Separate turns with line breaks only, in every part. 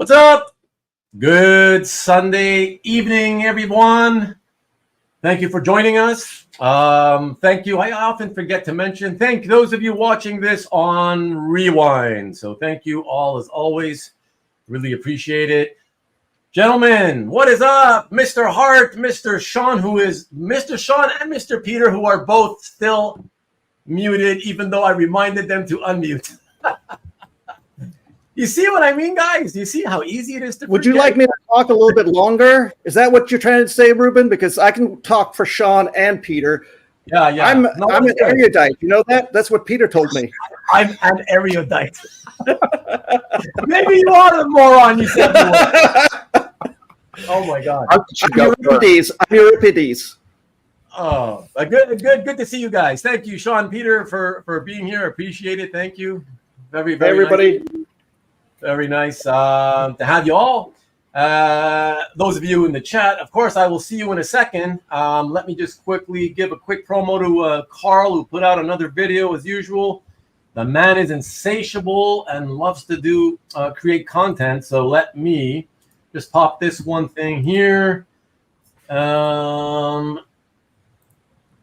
What's up? Good Sunday evening, everyone. Thank you for joining us. Thank you. I often forget to mention, thank those of you watching this on Rewind. So thank you all as always. Really appreciate it. Gentlemen, what is up? Mr. Hart, Mr. Shaun, who is Mr. Shaun and Mr. Peter, who are both still muted, even though I reminded them to unmute. You see what I mean, guys? You see how easy it is to
Would you like me to talk a little bit longer? Is that what you're trying to say, Ruben? Because I can talk for Shaun and Peter.
Yeah.
I'm an erudite. You know that? That's what Peter told me.
I'm an erudite. Maybe you are the moron you said you were. Oh my God.
I'm Euripides.
Oh, good to see you guys. Thank you, Shaun, Peter, for being here. Appreciate it. Thank you. Very
everybody.
Nice. Very nice to have you all. Those of you in the chat, of course, I will see you in a second. Let me just quickly give a quick promo to Carl, who put out another video as usual. The man is insatiable and loves to create content. So let me just pop this one thing here.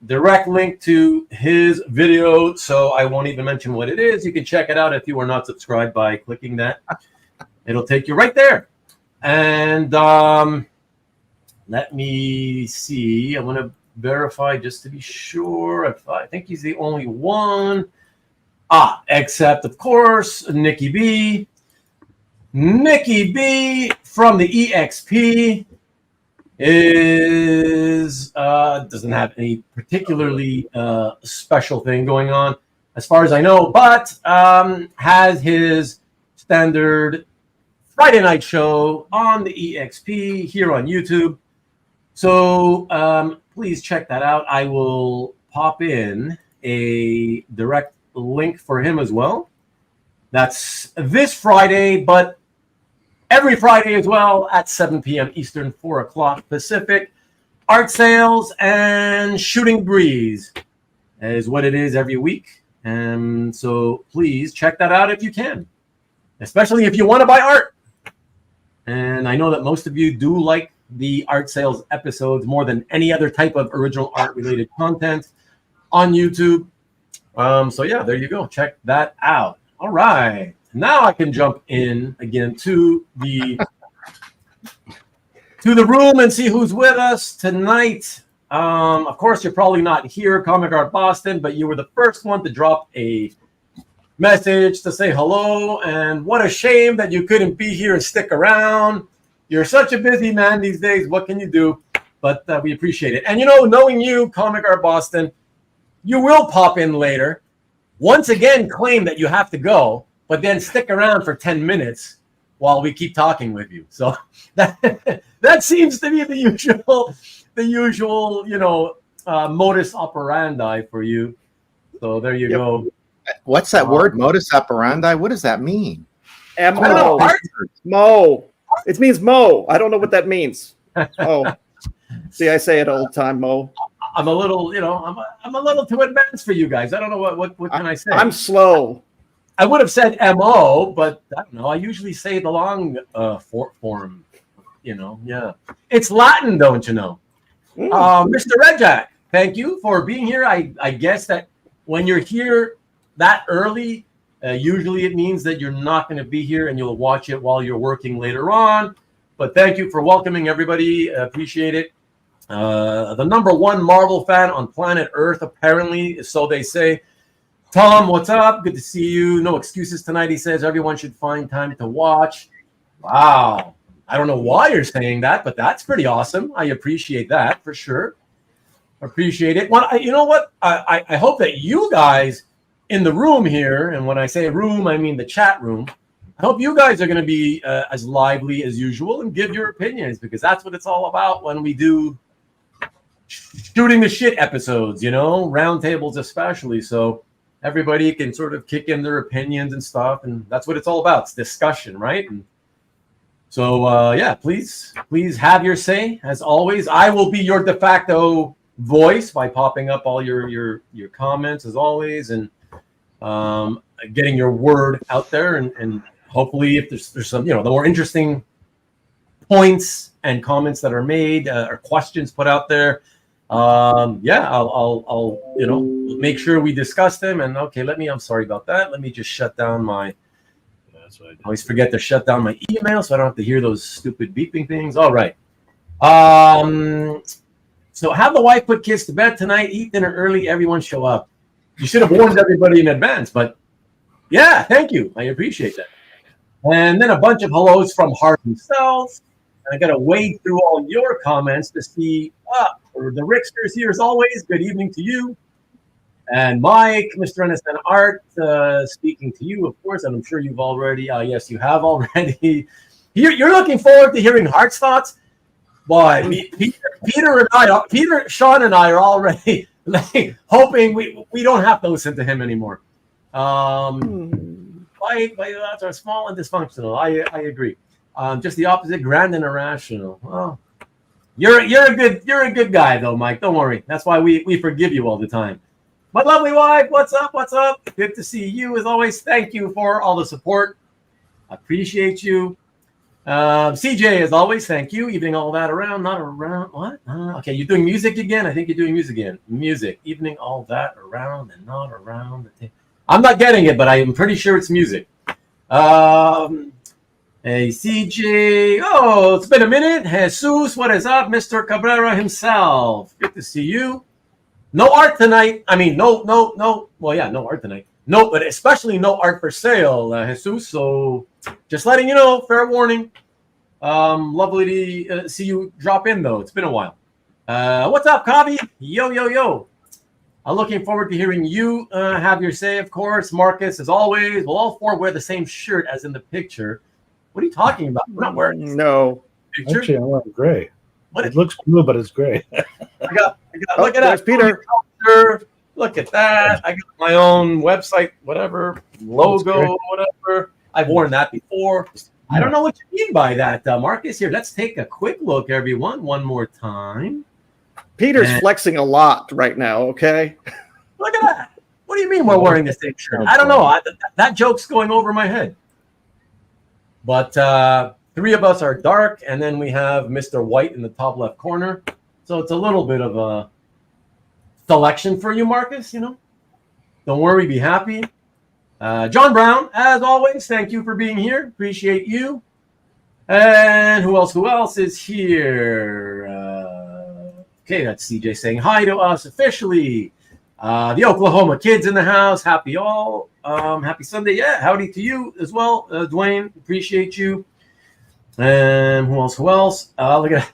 Direct link to his video, so I won't even mention what it is. You can check it out if you are not subscribed by clicking that. It'll take you right there. And let me see. I want to verify just to be sure. I think he's the only one. Except, of course, Nikki B. Nikki B from the EXP doesn't have any particularly special thing going on as far as I know, but has his standard Friday night show on the EXP here on YouTube. So please check that out. I will pop in a direct link for him as well. That's this Friday, but every Friday as well at 7 p.m. Eastern, 4 o'clock Pacific. Art Sales and Shooting Breeze is what it is every week. And so please check that out if you can, especially if you want to buy art. And I know that most of you do like the Art Sales episodes more than any other type of original art related content on YouTube. So yeah, there you go. Check that out. All right. Now I can jump in again to the room and see who's with us tonight. Of course, you're probably not here, Comic Art Boston, but you were the first one to drop a message to say hello. And what a shame that you couldn't be here and stick around. You're such a busy man these days. What can you do? But we appreciate it. And knowing you, Comic Art Boston, you will pop in later. Once again, claim that you have to go, but then stick around for 10 minutes while we keep talking with you. So that seems to be the usual, modus operandi for you. So there you go.
What's that word, modus operandi? What does that mean?
M-O. Mo. It means Mo. I don't know what that means. Oh, see, I say it all the time, Mo.
I'm a little, I'm a little too advanced for you guys. I don't know what can I say.
I'm slow.
I would have said MO, but I don't know. I usually say the long form, Yeah, it's Latin, don't you know? Mr. Redjack, thank you for being here. I guess that when you're here that early, usually it means that you're not going to be here and you'll watch it while you're working later on. But thank you for welcoming everybody. Appreciate it. The #1 Marvel fan on planet Earth, apparently, so they say. Tom, what's up? Good to see you. No excuses tonight, he says. Everyone should find time to watch. Wow. I don't know why you're saying that, but that's pretty awesome. I appreciate that for sure. Appreciate it. Well, you know what? I hope that you guys in the room here, and when I say room, I mean the chat room, I hope you guys are going to be as lively as usual and give your opinions, because that's what it's all about when we do shooting the shit episodes, roundtables especially. So everybody can sort of kick in their opinions and stuff, and that's what it's all about. It's discussion, right? And so, yeah, please have your say. As always, I will be your de facto voice by popping up all your comments, as always, and getting your word out there, and hopefully, if there's some, the more interesting points and comments that are made or questions put out there, I'll make sure we discuss them. And okay, I'm sorry about that. Let me just shut down my. That's what I always forget to shut down my email so I don't have to hear those stupid beeping things. All right. So have the wife put kids to bed tonight. Eat dinner early. Everyone show up. You should have warned everybody in advance, but yeah, thank you. I appreciate that. And then a bunch of hellos from Hart himself. I got to wade through all your comments to see. The Ricksters here as always. Good evening to you. And Mike, Mr. Innocent Art, speaking to you, of course, and I'm sure you've already, yes, you have already. You're looking forward to hearing Hart's thoughts? Boy, Shaun and I are already hoping we don't have to listen to him anymore. My thoughts are small and dysfunctional. I agree. Just the opposite, grand and irrational. Oh, you're a good guy though, Mike. Don't worry. That's why we forgive you all the time. My lovely wife, what's up? What's up? Good to see you as always. Thank you for all the support. I appreciate you. CJ, as always, thank you. Evening all that around, not around. What? Okay, you're doing music again? I think you're doing music again. Music. Evening all that around and not around. I'm not getting it, but I am pretty sure it's music. Hey, CJ. Oh, it's been a minute. Jesus, what is up? Mr. Cabrera himself. Good to see you. No art tonight. I mean, no. Well, yeah, no art tonight. No, but especially no art for sale, Jesus. So just letting you know, fair warning. Lovely to see you drop in, though. It's been a while. What's up, Kavi? Yo. I'm looking forward to hearing you have your say, of course. Marcus, as always. We'll all four wear the same shirt as in the picture. What are you talking about? We're not wearing
no
picture. Actually, I'm wearing gray. It looks blue, but it's gray.
I got look at that,
Peter.
Look at that. I got my own website, whatever, logo, whatever. I've worn that before. I don't know what you mean by that, Marcus. Here, let's take a quick look, everyone, one more time.
Peter's flexing a lot right now, okay?
Look at that. What do you mean we're wearing the same shirt? I don't know. That joke's going over my head. But three of us are dark, and then we have Mr. White in the top left corner. So it's a little bit of a selection for you, Marcus, Don't worry, be happy. John Brown, as always, thank you for being here. Appreciate you. And who else is here? Okay, that's CJ saying hi to us officially. The Oklahoma kids in the house. Happy Sunday. Yeah, howdy to you as well, Dwayne. Appreciate you. And who else? Look at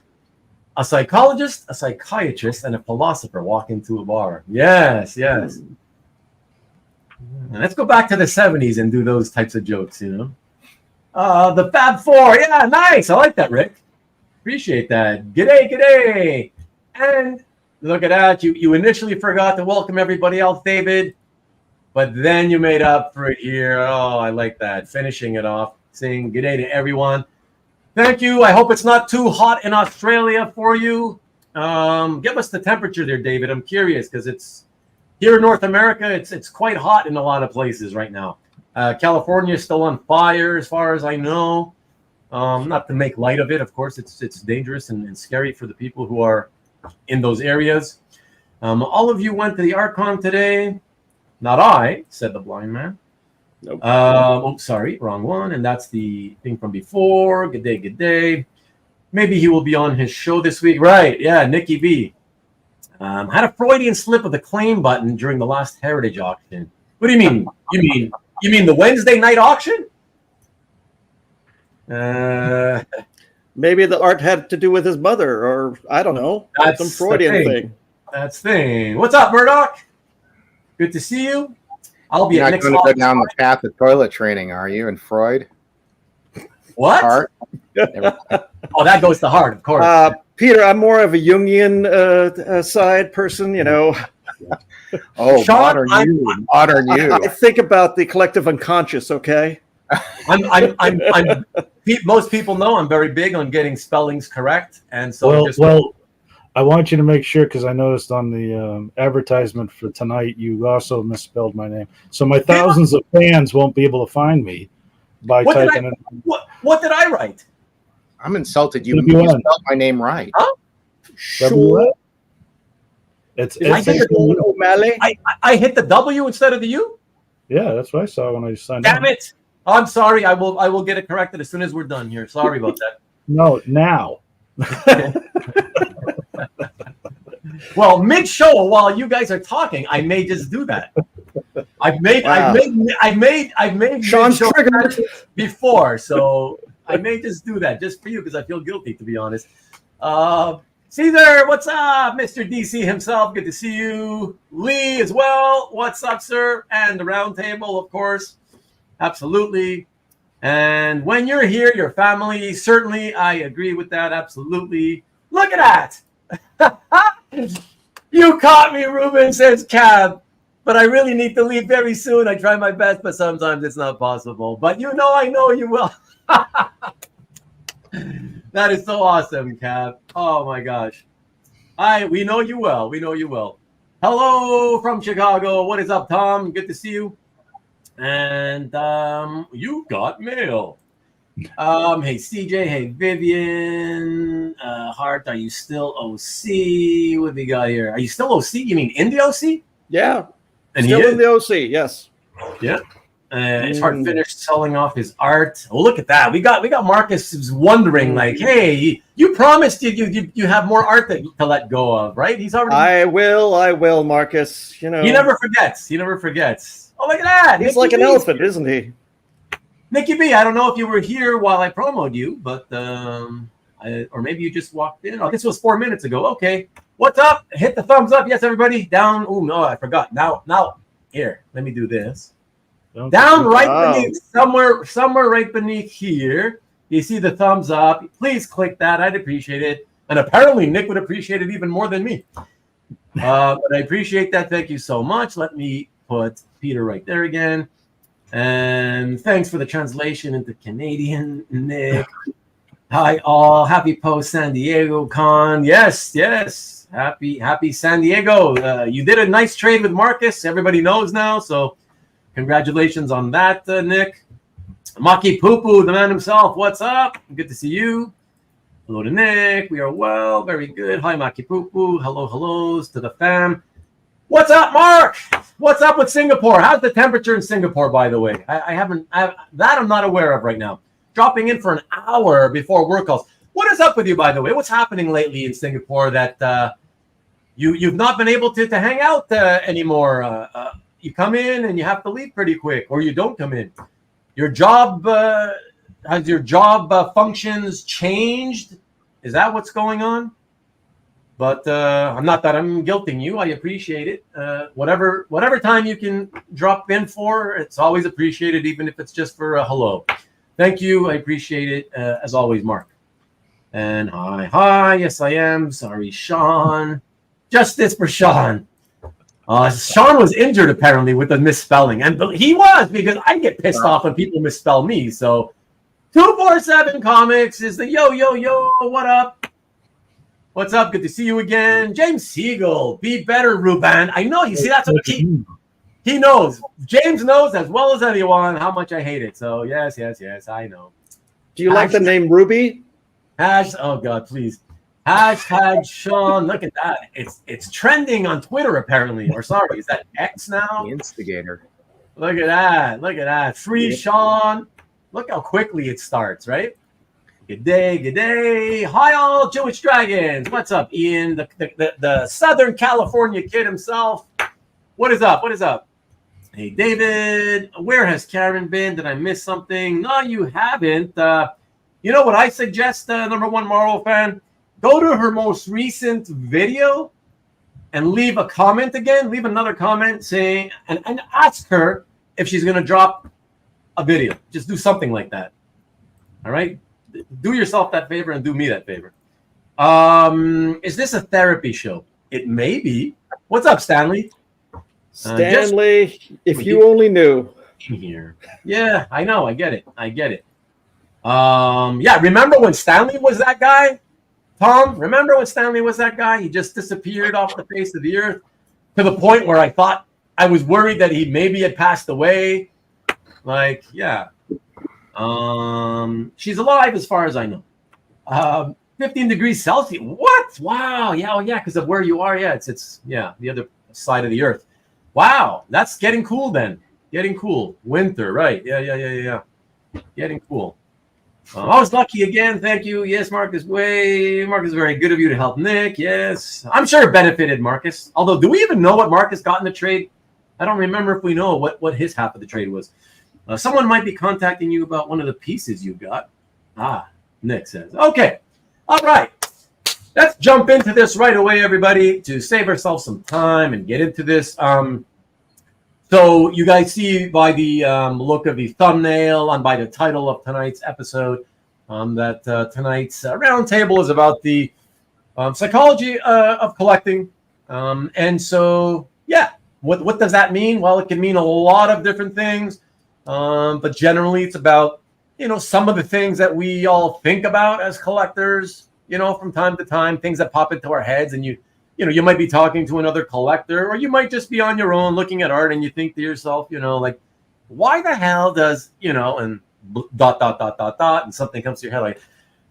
a psychologist, a psychiatrist, and a philosopher walk into a bar. Yes. And let's go back to the 70s and do those types of jokes, The Fab Four. Yeah, nice. I like that, Rick. Appreciate that. G'day. And look at that. You initially forgot to welcome everybody else, David, but then you made up for it here. Oh, I like that. Finishing it off, saying g'day to everyone. Thank you. I hope it's not too hot in Australia for you. Give us the temperature there, David. I'm curious because it's here in North America. It's quite hot in a lot of places right now. California is still on fire, as far as I know. Not to make light of it, of course. It's dangerous and scary for the people who are in those areas. All of you went to the Archon today. Not I, said the blind man. Nope. Sorry, wrong one. And that's the thing from before. Good day. Maybe he will be on his show this week. Right, yeah, Nikki B. Had a Freudian slip of the claim button during the last Heritage auction. What do you mean? You mean the Wednesday night auction?
Maybe the art had to do with his mother, or I don't know. That's some Freudian thing.
That's thing. What's up, Murdoch? Good to see you. I'll be
You're
at
not
next
going to go down the path of toilet training, are you? And Freud?
What?
Hart?
Oh, that goes to Hart, of course.
Peter, I'm more of a Jungian side person,
Oh,
Shaun,
modern you.
I think about the collective unconscious, okay?
Most people know I'm very big on getting spellings correct, and so
I want you to make sure, because I noticed on the advertisement for tonight you also misspelled my name, so my thousands of fans won't be able to find me. by
What did
typing it.
What did I write?
I'm insulted. You
WN.
spelled my name right.
Huh?
Shaun
It's
I think it's-
Shaun O'Malley.
I hit the W instead of the U.
yeah, that's what I saw when I signed
Damn
up.
it! I'm sorry. I will get it corrected as soon as we're done here. Sorry about that.
No, now.
Well, mid-show, while you guys are talking, I may just do that. I've made
Shaun's
mid-show
triggered.
before, so I may just do that just for you because I feel guilty, to be honest. Caesar, what's up? Mr. DC himself, good to see you. Lee as well, what's up, sir? And the roundtable, of course, absolutely. And when you're here, your family, certainly, I agree with that, absolutely. Look at that. You caught me, Ruben, says Cab. But I really need to leave very soon. I try my best, but sometimes it's not possible. But you know, I know you will. That is so awesome, Cab. Oh my gosh. We know you well. We know you well. Hello from Chicago. What is up, Tom? Good to see you. And you got mail. Hey CJ, hey Vivian, Hart, are you still OC? What do we got here? Are you still OC? You mean in the OC?
Yeah.
And
Still
he
in
is.
the OC, yes.
Yeah. It's Hart finished selling off his art. Oh, look at that. We got Marcus who's wondering, like, hey, you promised you have more art to let go of, right? He's already
I will, Marcus. You know,
He never forgets. He never forgets. Oh, look at that.
he's
Nicky
like an
B.
elephant, isn't he?
Nicky B, I don't know if you were here while I promoted you, but or maybe you just walked in. Oh, this was 4 minutes ago. Okay. What's up? Hit the thumbs up. Yes, everybody. Down. Oh, no, I forgot. Now, here. Let me do this. Down right beneath, somewhere right beneath here. You see the thumbs up. Please click that. I'd appreciate it. And apparently Nick would appreciate it even more than me. But I appreciate that. Thank you so much. Let me put Peter right there again. And thanks for the translation into Canadian, Nick. Hi all. Happy post San Diego Con. Yes. Happy San Diego. You did a nice trade with Marcus. Everybody knows now. So congratulations on that, Nick. Maki Poo-Poo, the man himself. What's up? Good to see you. Hello to Nick. We are well. Very good. Hi, Maki Poo-Poo. Hellos to the fam. What's up, Mark? What's up with Singapore? How's the temperature in Singapore, by the way? I'm not aware of right now. Dropping in for an hour before work calls. What is up with you, by the way? What's happening lately in Singapore that you've not been able to hang out anymore? You come in and you have to leave pretty quick, or you don't come in. Your job has your job functions changed? Is that what's going on? But I'm not that I'm guilting you. I appreciate it. Whatever time you can drop in for, it's always appreciated, even if it's just for a hello. Thank you. I appreciate it as always, Mark. And hi. Yes, I am. Sorry, Shaun. Justice for Shaun. Shaun was injured apparently with the misspelling, and he was, because I get pissed off when people misspell me. So 247 Comics is the yo. What up? What's up? Good to see you again. James Siegel, be better, Ruben. I know. You see, that's what he knows. James knows as well as anyone how much I hate it. So yes, I know.
Do you like the name Ruby?
Oh God, please. Hashtag Shaun. Look at that. It's trending on Twitter apparently. Or sorry, is that X now?
The instigator.
Look at that. Free Shaun. Look how quickly it starts, right? Good day. Hi all Jewish Dragons. What's up, Ian? The Southern California kid himself. What is up? Hey David, where has Karen been? Did I miss something? No, you haven't. You know what I suggest, number one Marvel fan? Go to her most recent video and leave a comment again. Leave another comment saying and ask her if she's gonna drop a video. Just do something like that. All right? Do yourself that favor and do me that favor. Is this a therapy show? It may be. What's up, Stanley?
Stanley, if you only knew.
Here. Yeah, I know. I get it. Yeah, remember when Stanley was that guy? Tom, remember when Stanley was that guy? He just disappeared off the face of the earth to the point where I was worried that he maybe had passed away. Like, yeah. She's alive as far as I know. 15 degrees Celsius. What? Wow. Yeah. Oh, yeah. Because of where you are. Yeah. It's the other side of the earth. Wow. That's getting cool then. Getting cool. Winter. Right. Yeah. Getting cool. I was lucky again. Thank you. Yes, Marcus. Marcus, very good of you to help Nick. Yes. I'm sure it benefited Marcus. Although, do we even know what Marcus got in the trade? I don't remember if we know what his half of the trade was. Someone might be contacting you about one of the pieces you got. Nick says. Okay. All right. Let's jump into this right away, everybody, to save ourselves some time and get into this. So you guys see by the look of the thumbnail and by the title of tonight's episode that tonight's roundtable is about the psychology of collecting. And so, yeah, what does that mean? Well, it can mean a lot of different things, but generally it's about, some of the things that we all think about as collectors, from time to time, things that pop into our heads, and you might be talking to another collector, or you might just be on your own looking at art and you think to yourself, like, why the hell does, and dot, and something comes to your head.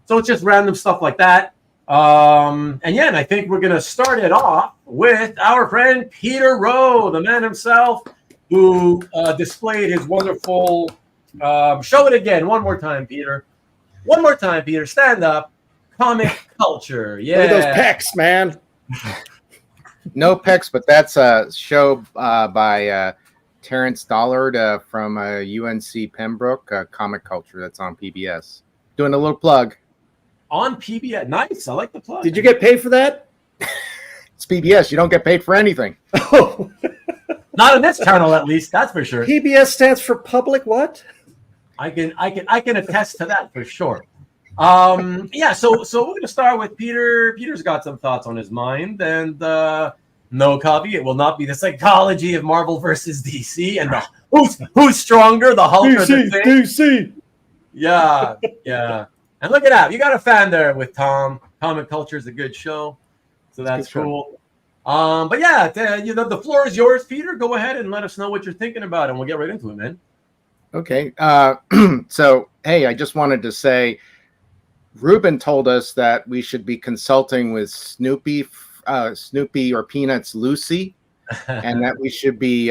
So it's just random stuff like that. And I think we're going to start it off with our friend Peter Rowe, the man himself, who displayed his wonderful, show it again. One more time, Peter. Stand up. Comic culture. Yeah.
Look at those pecs, man.
No pecs, but that's a show by Terrence Dollard from UNC Pembroke, Comic Culture. That's on PBS. Doing a little plug.
On PBS. Nice. I like the plug.
Did you get paid for that?
It's PBS. You don't get paid for anything.
Oh.
Not on this channel, at least. That's for sure.
PBS stands for public what?
I can attest to that for sure. So we're going to start with Peter. Peter's got some thoughts on his mind, and no copy. It will not be the psychology of Marvel versus DC and the who's stronger, the Hulk or the Thing.
DC.
Yeah. And look at that. You got a fan there with Tom. Comic Culture is a good show, so that's cool. But yeah, the floor is yours, Peter. Go ahead and let us know what you're thinking about, and we'll get right into it, man.
Okay. So, hey, I just wanted to say, Ruben told us that we should be consulting with Snoopy or Peanuts Lucy, and that we should be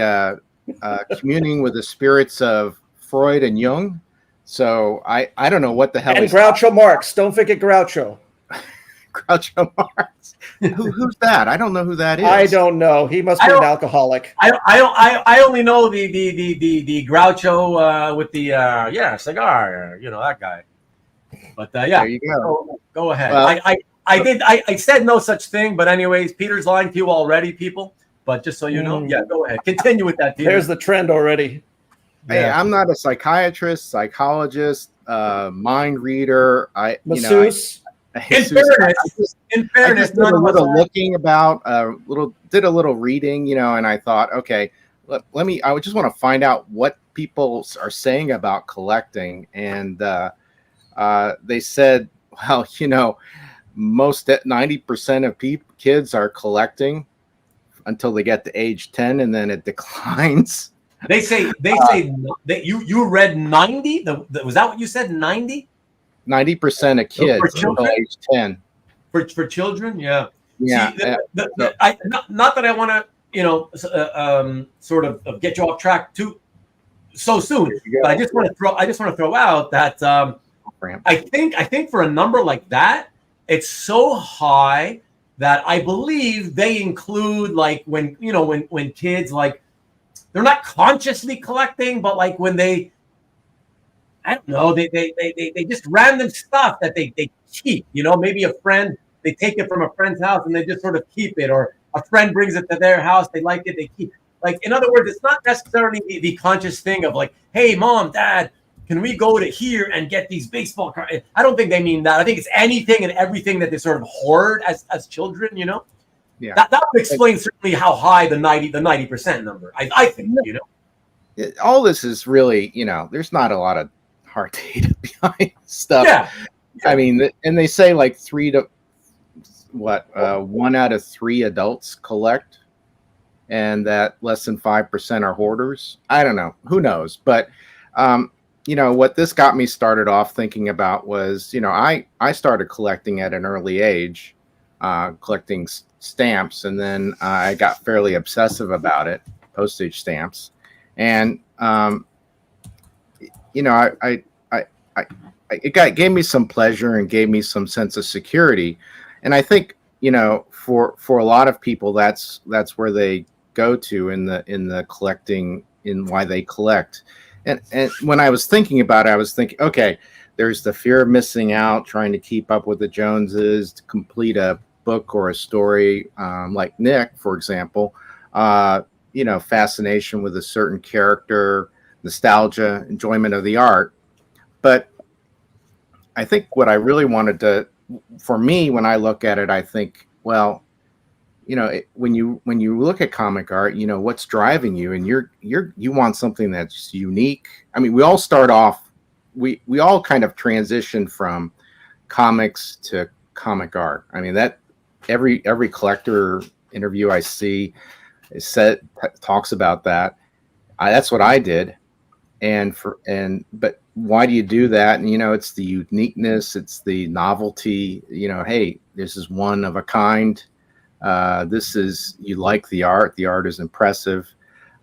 communing with the spirits of Freud and Jung. So I don't know what the hell.
And Groucho Marx. Don't forget Groucho.
Groucho Marx. Who's that? I don't know who that is.
I don't know. He must be an alcoholic.
I only know the Groucho with the cigar. That guy. But
there you go.
Go ahead.
Well,
I said no such thing, but anyways, Peter's lying to you already, people. But just so you know, go ahead. Continue with that, Peter.
There's the trend already.
Hey, I'm not a psychiatrist, psychologist, mind reader.
Masseuse.
In fairness,
did a little looking about, did a little reading, and I thought, okay, let me. I just want to find out what people are saying about collecting, and they said, well, most 90% of kids are collecting until they get to age 10, and then it declines.
They say that you read 90. Was that what you said? 90.
90% of kids until age 10.
For children, yeah.
Yeah.
See, not that I want to, sort of get you off track so soon, but I just want to throw out that I think for a number like that, it's so high that I believe they include when kids they're not consciously collecting, but when they, I don't know, they just random stuff that they keep, maybe a friend, they take it from a friend's house and they just sort of keep it, or a friend brings it to their house, they like it, they keep. In other words, it's not necessarily the conscious thing of hey, mom, dad, can we go to here and get these baseball cards? I don't think they mean that. I think it's anything and everything that they sort of hoard as children, Yeah. That would explain certainly how high the 90% number, I think,
All this is really, there's not a lot of hard data behind stuff.
Yeah.
I mean, and they say 1 out of 3 adults collect, and that less than 5% are hoarders. I don't know. Who knows? But what this got me started off thinking about was, I started collecting at an early age, collecting stamps, and then I got fairly obsessive about it, postage stamps, and gave me some pleasure and gave me some sense of security, and I think for a lot of people that's where they go to in the collecting, in why they collect. And when I was thinking about it, I was thinking, okay, there's the fear of missing out, trying to keep up with the Joneses, to complete a book or a story, like Nick, for example. Fascination with a certain character, nostalgia, enjoyment of the art. But I think what I really wanted to, for me, when I look at it, I think, well, when you look at comic art, what's driving you, and you want something that's unique. I mean, we all start off, we all kind of transition from comics to comic art. I mean, that every collector interview I see talks about that. That's what I did, but why do you do that? And it's the uniqueness, it's the novelty. Hey, this is one of a kind. You like the art is impressive.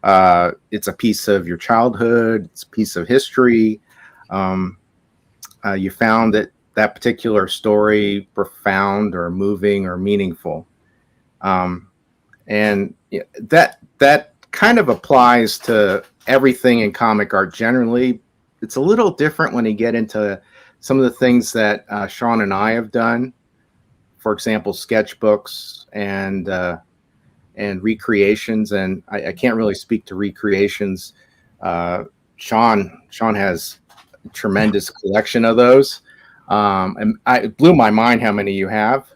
It's a piece of your childhood, it's a piece of history. You found that particular story profound or moving or meaningful. And that kind of applies to everything in comic art generally. It's a little different when you get into some of the things that Shaun and I have done. For example, sketchbooks and recreations, and I can't really speak to recreations. Shaun has a tremendous collection of those, and it blew my mind how many you have.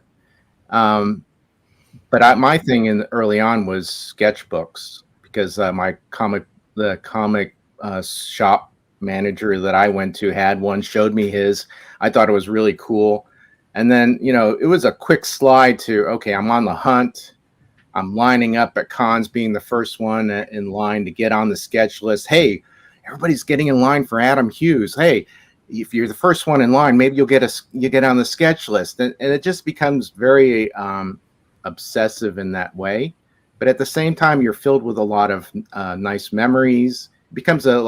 But my thing early on was sketchbooks, because the comic shop manager that I went to had one, showed me his. I thought it was really cool. And then, it was a quick slide to, okay, I'm on the hunt. I'm lining up at cons, being the first one in line to get on the sketch list. Hey, everybody's getting in line for Adam Hughes. Hey, if you're the first one in line, maybe you get on the sketch list. And it just becomes very obsessive in that way. But at the same time, you're filled with a lot of nice memories. It becomes a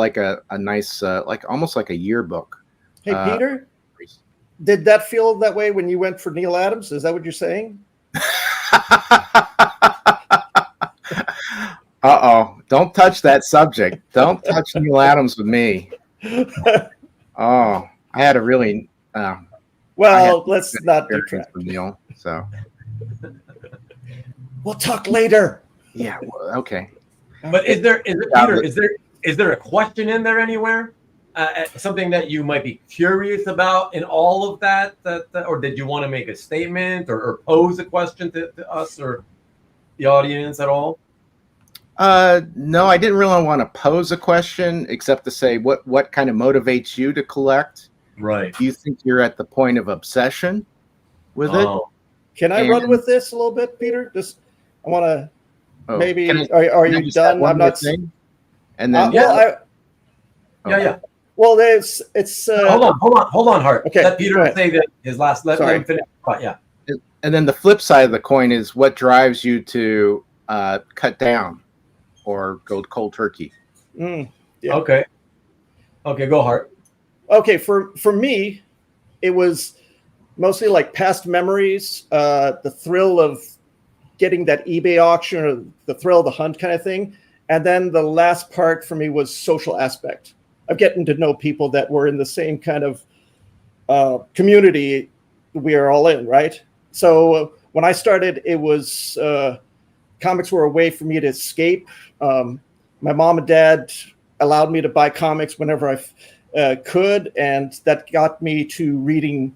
nice, almost like a yearbook.
Hey, Peter? Did that feel that way when you went for Neil Adams? Is that what you're saying?
Uh-oh. Don't touch that subject. Don't touch Neil Adams with me. Oh, I had a really...
well, let's not detract.
From Neil, so...
We'll talk later.
Yeah, well, okay.
But Peter, is there a question in there anywhere? Something that you might be curious about in all of that, or did you want to make a statement or pose a question to us or the audience at all?
No, I didn't really want to pose a question, except to say what kind of motivates you to collect.
Right.
Do you think you're at the point of obsession with it?
Can I run with this a little bit, Peter? I want to maybe. Are you done? I'm not saying.
And then
yeah.
Well, it's.
Hold on, Hart.
Okay.
Let Peter say that his last. Let him finish. Yeah.
And then the flip side of the coin is what drives you to cut down or go cold turkey.
Yeah.
Okay, go Hart.
Okay, for me, it was mostly like past memories, the thrill of getting that eBay auction, or the thrill of the hunt kind of thing. And then the last part for me was social aspect of getting to know people that were in the same kind of community we are all in, right? So when I started, it was comics were a way for me to escape. My mom and dad allowed me to buy comics whenever I could, and that got me to reading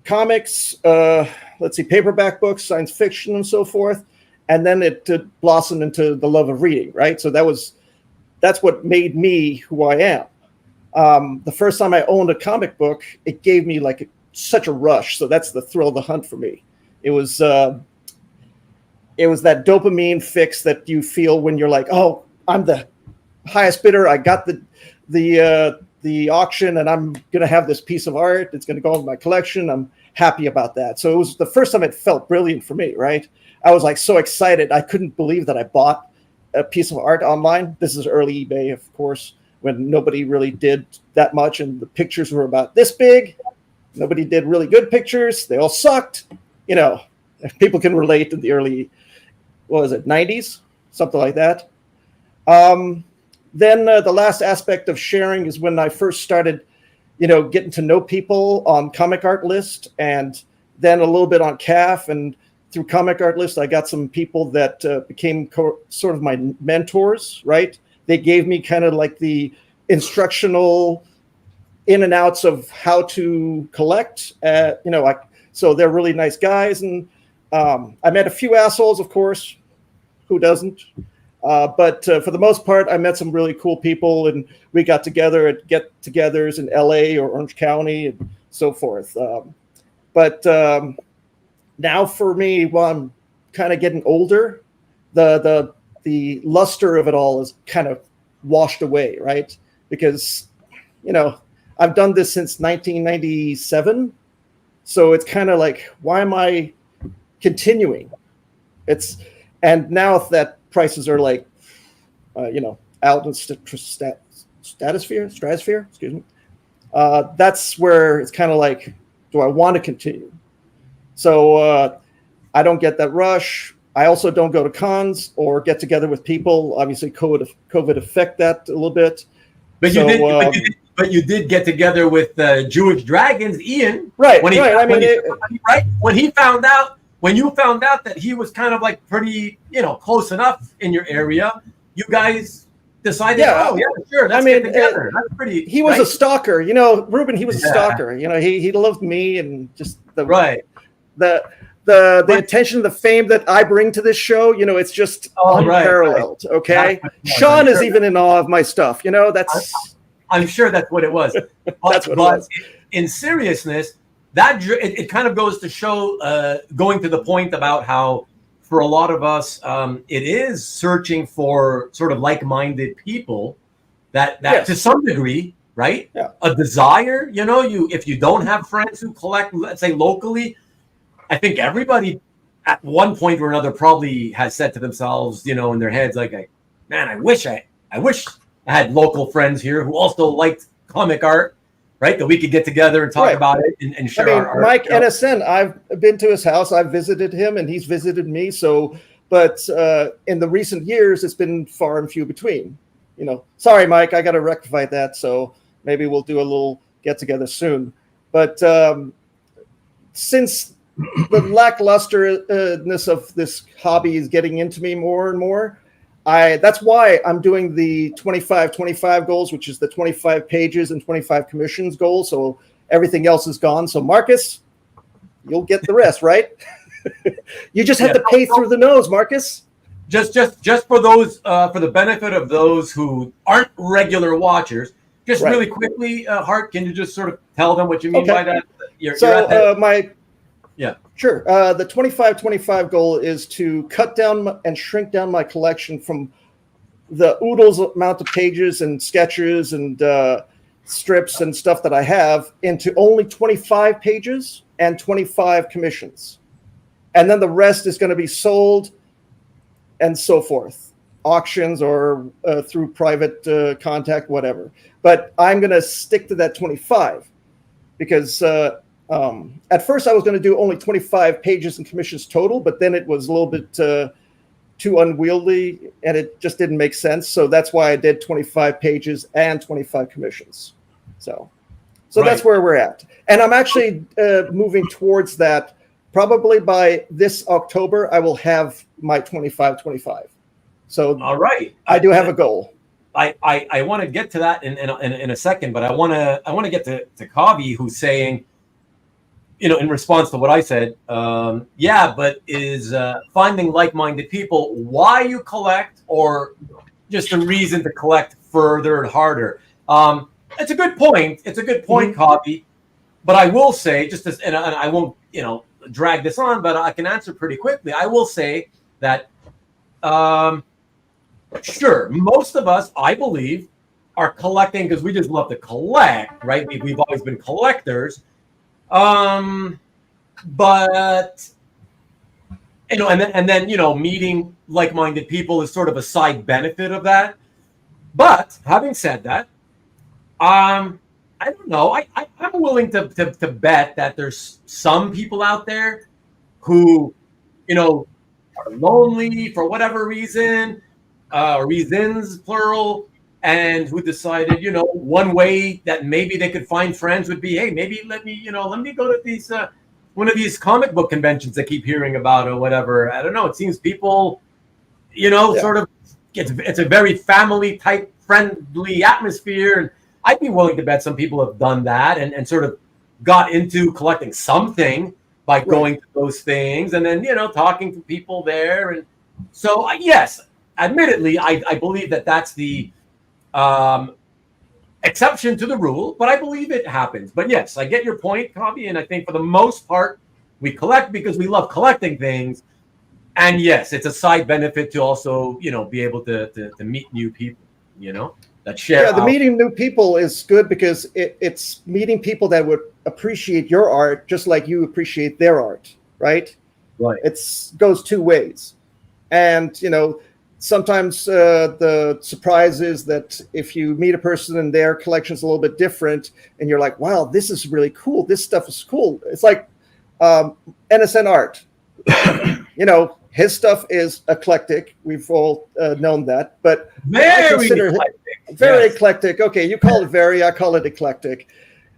comics, paperback books, science fiction, and so forth. And then it blossomed into the love of reading, right? So that's what made me who I am. The first time I owned a comic book, it gave me such a rush. So that's the thrill of the hunt for me. It was that dopamine fix that you feel when you're like, oh, I'm the highest bidder. I got the the auction, and I'm going to have this piece of art. It's going to go in my collection. I'm happy about that. So it was the first time it felt brilliant for me, right? I was like so excited. I couldn't believe that I bought a piece of art online. This is early eBay, of course, when nobody really did that much, and the pictures were about this big. Nobody did really good pictures. They all sucked. You know, people can relate in the early, what was it, 90s? Something like that. Then the last aspect of sharing is when I first started, you know, getting to know people on Comic Art List, and then a little bit on CAF, and through Comic Art List, I got some people that became sort of my mentors, right? They gave me kind of like the instructional in and outs of how to collect, you know, like, so they're really nice guys. And I met a few assholes, of course, who doesn't? But for the most part, I met some really cool people, and we got together at get-togethers in LA or Orange County and so forth. But now for me, while I'm kind of getting older, the luster of it all is kind of washed away, right? Because, you know, I've done this since 1997. So it's kind of like, why am I continuing? And now that prices are like, you know, out in stratosphere, excuse me. That's where it's kind of like, do I want to continue? So I don't get that rush. I also don't go to cons or get together with people. Obviously, COVID affect that a little bit.
But you did get together with Jewish Dragons, Ian.
Right.
When you found out that he was kind of like pretty, you know, close enough in your area, you guys decided, sure, let's get together. That's pretty.
He was a stalker, you know, Ruben. He was a stalker. You know, he loved me, and just the attention, the fame that I bring to this show. You know, it's just unparalleled. Right. Okay, Shaun is even in awe of my stuff. You know,
I'm sure that's what it was.
That's what it was.
In seriousness, it kind of goes to show, going to the point about how, for a lot of us, it is searching for sort of like-minded people that to some degree, right? Yeah. A desire, you know, if you don't have friends who collect, let's say locally, I think everybody at one point or another probably has said to themselves, you know, in their heads, like, man, I wish I had local friends here who also liked comic art, right? That we could get together and talk about it and share our art.
Mike NSN, I've been to his house. I've visited him, and he's visited me. So, but in the recent years, it's been far and few between. You know, sorry, Mike, I got to rectify that. So maybe we'll do a little get together soon. But since the lackluster-ness of this hobby is getting into me more and more, that's why I'm doing the 25-25 goals, which is the 25 pages and 25 commissions goal. So everything else is gone. So Marcus, you'll get the rest, right? You just have to pay through the nose, Marcus.
Just for those, for the benefit of those who aren't regular watchers, just really quickly, Hart, can you just sort of tell them what you mean by that?
Sure. The 25-25 goal is to cut down and shrink down my collection from the oodles amount of pages and sketches and strips and stuff that I have into only 25 pages and 25 commissions. And then the rest is going to be sold and so forth, auctions or through private contact, whatever. But I'm going to stick to that 25 because at first I was going to do only 25 pages and commissions total, but then it was a little bit too unwieldy and it just didn't make sense. So that's why I did 25 pages and 25 commissions. So that's where we're at. And I'm actually moving towards that. Probably by this October, I will have my 25-25. So
all right,
I do have a goal.
I want to get to that in a second, but I want to get to Kavi, who's saying, you know, in response to what I said, but is finding like-minded people why you collect or just a reason to collect further and harder. It's a good point. It's a good point, Kavi. But I will say, and I won't, you know, drag this on, but I can answer pretty quickly. I will say that, sure, most of us, I believe, are collecting because we just love to collect, right? We've always been collectors. But and then meeting like-minded people is sort of a side benefit of that. But having said that, I don't know. I'm willing to bet that there's some people out there who, are lonely for whatever reason, reasons plural, and who decided, one way that maybe they could find friends would be, hey, maybe let me go to these one of these comic book conventions I keep hearing about or whatever. I don't know. It seems people, sort of it's a very family type friendly atmosphere, and I'd be willing to bet some people have done that and sort of got into collecting something by going to those things and then, talking to people there. And so, yes, admittedly, I believe that that's the exception to the rule, but I believe it happens. But yes, I get your point, Kavi, and I think for the most part, we collect because we love collecting things. And yes, it's a side benefit to also, be able to meet new people, that share.
Yeah, the meeting new people is good because it's meeting people that would appreciate your art just like you appreciate their art, right?
Right.
It goes two ways. And, sometimes the surprise is that if you meet a person and their collection is a little bit different and you're like, wow, this is really cool. This stuff is cool. It's like NSN art. His stuff is eclectic. We've all known that, but I consider very eclectic. Okay, you call it very, I call it eclectic.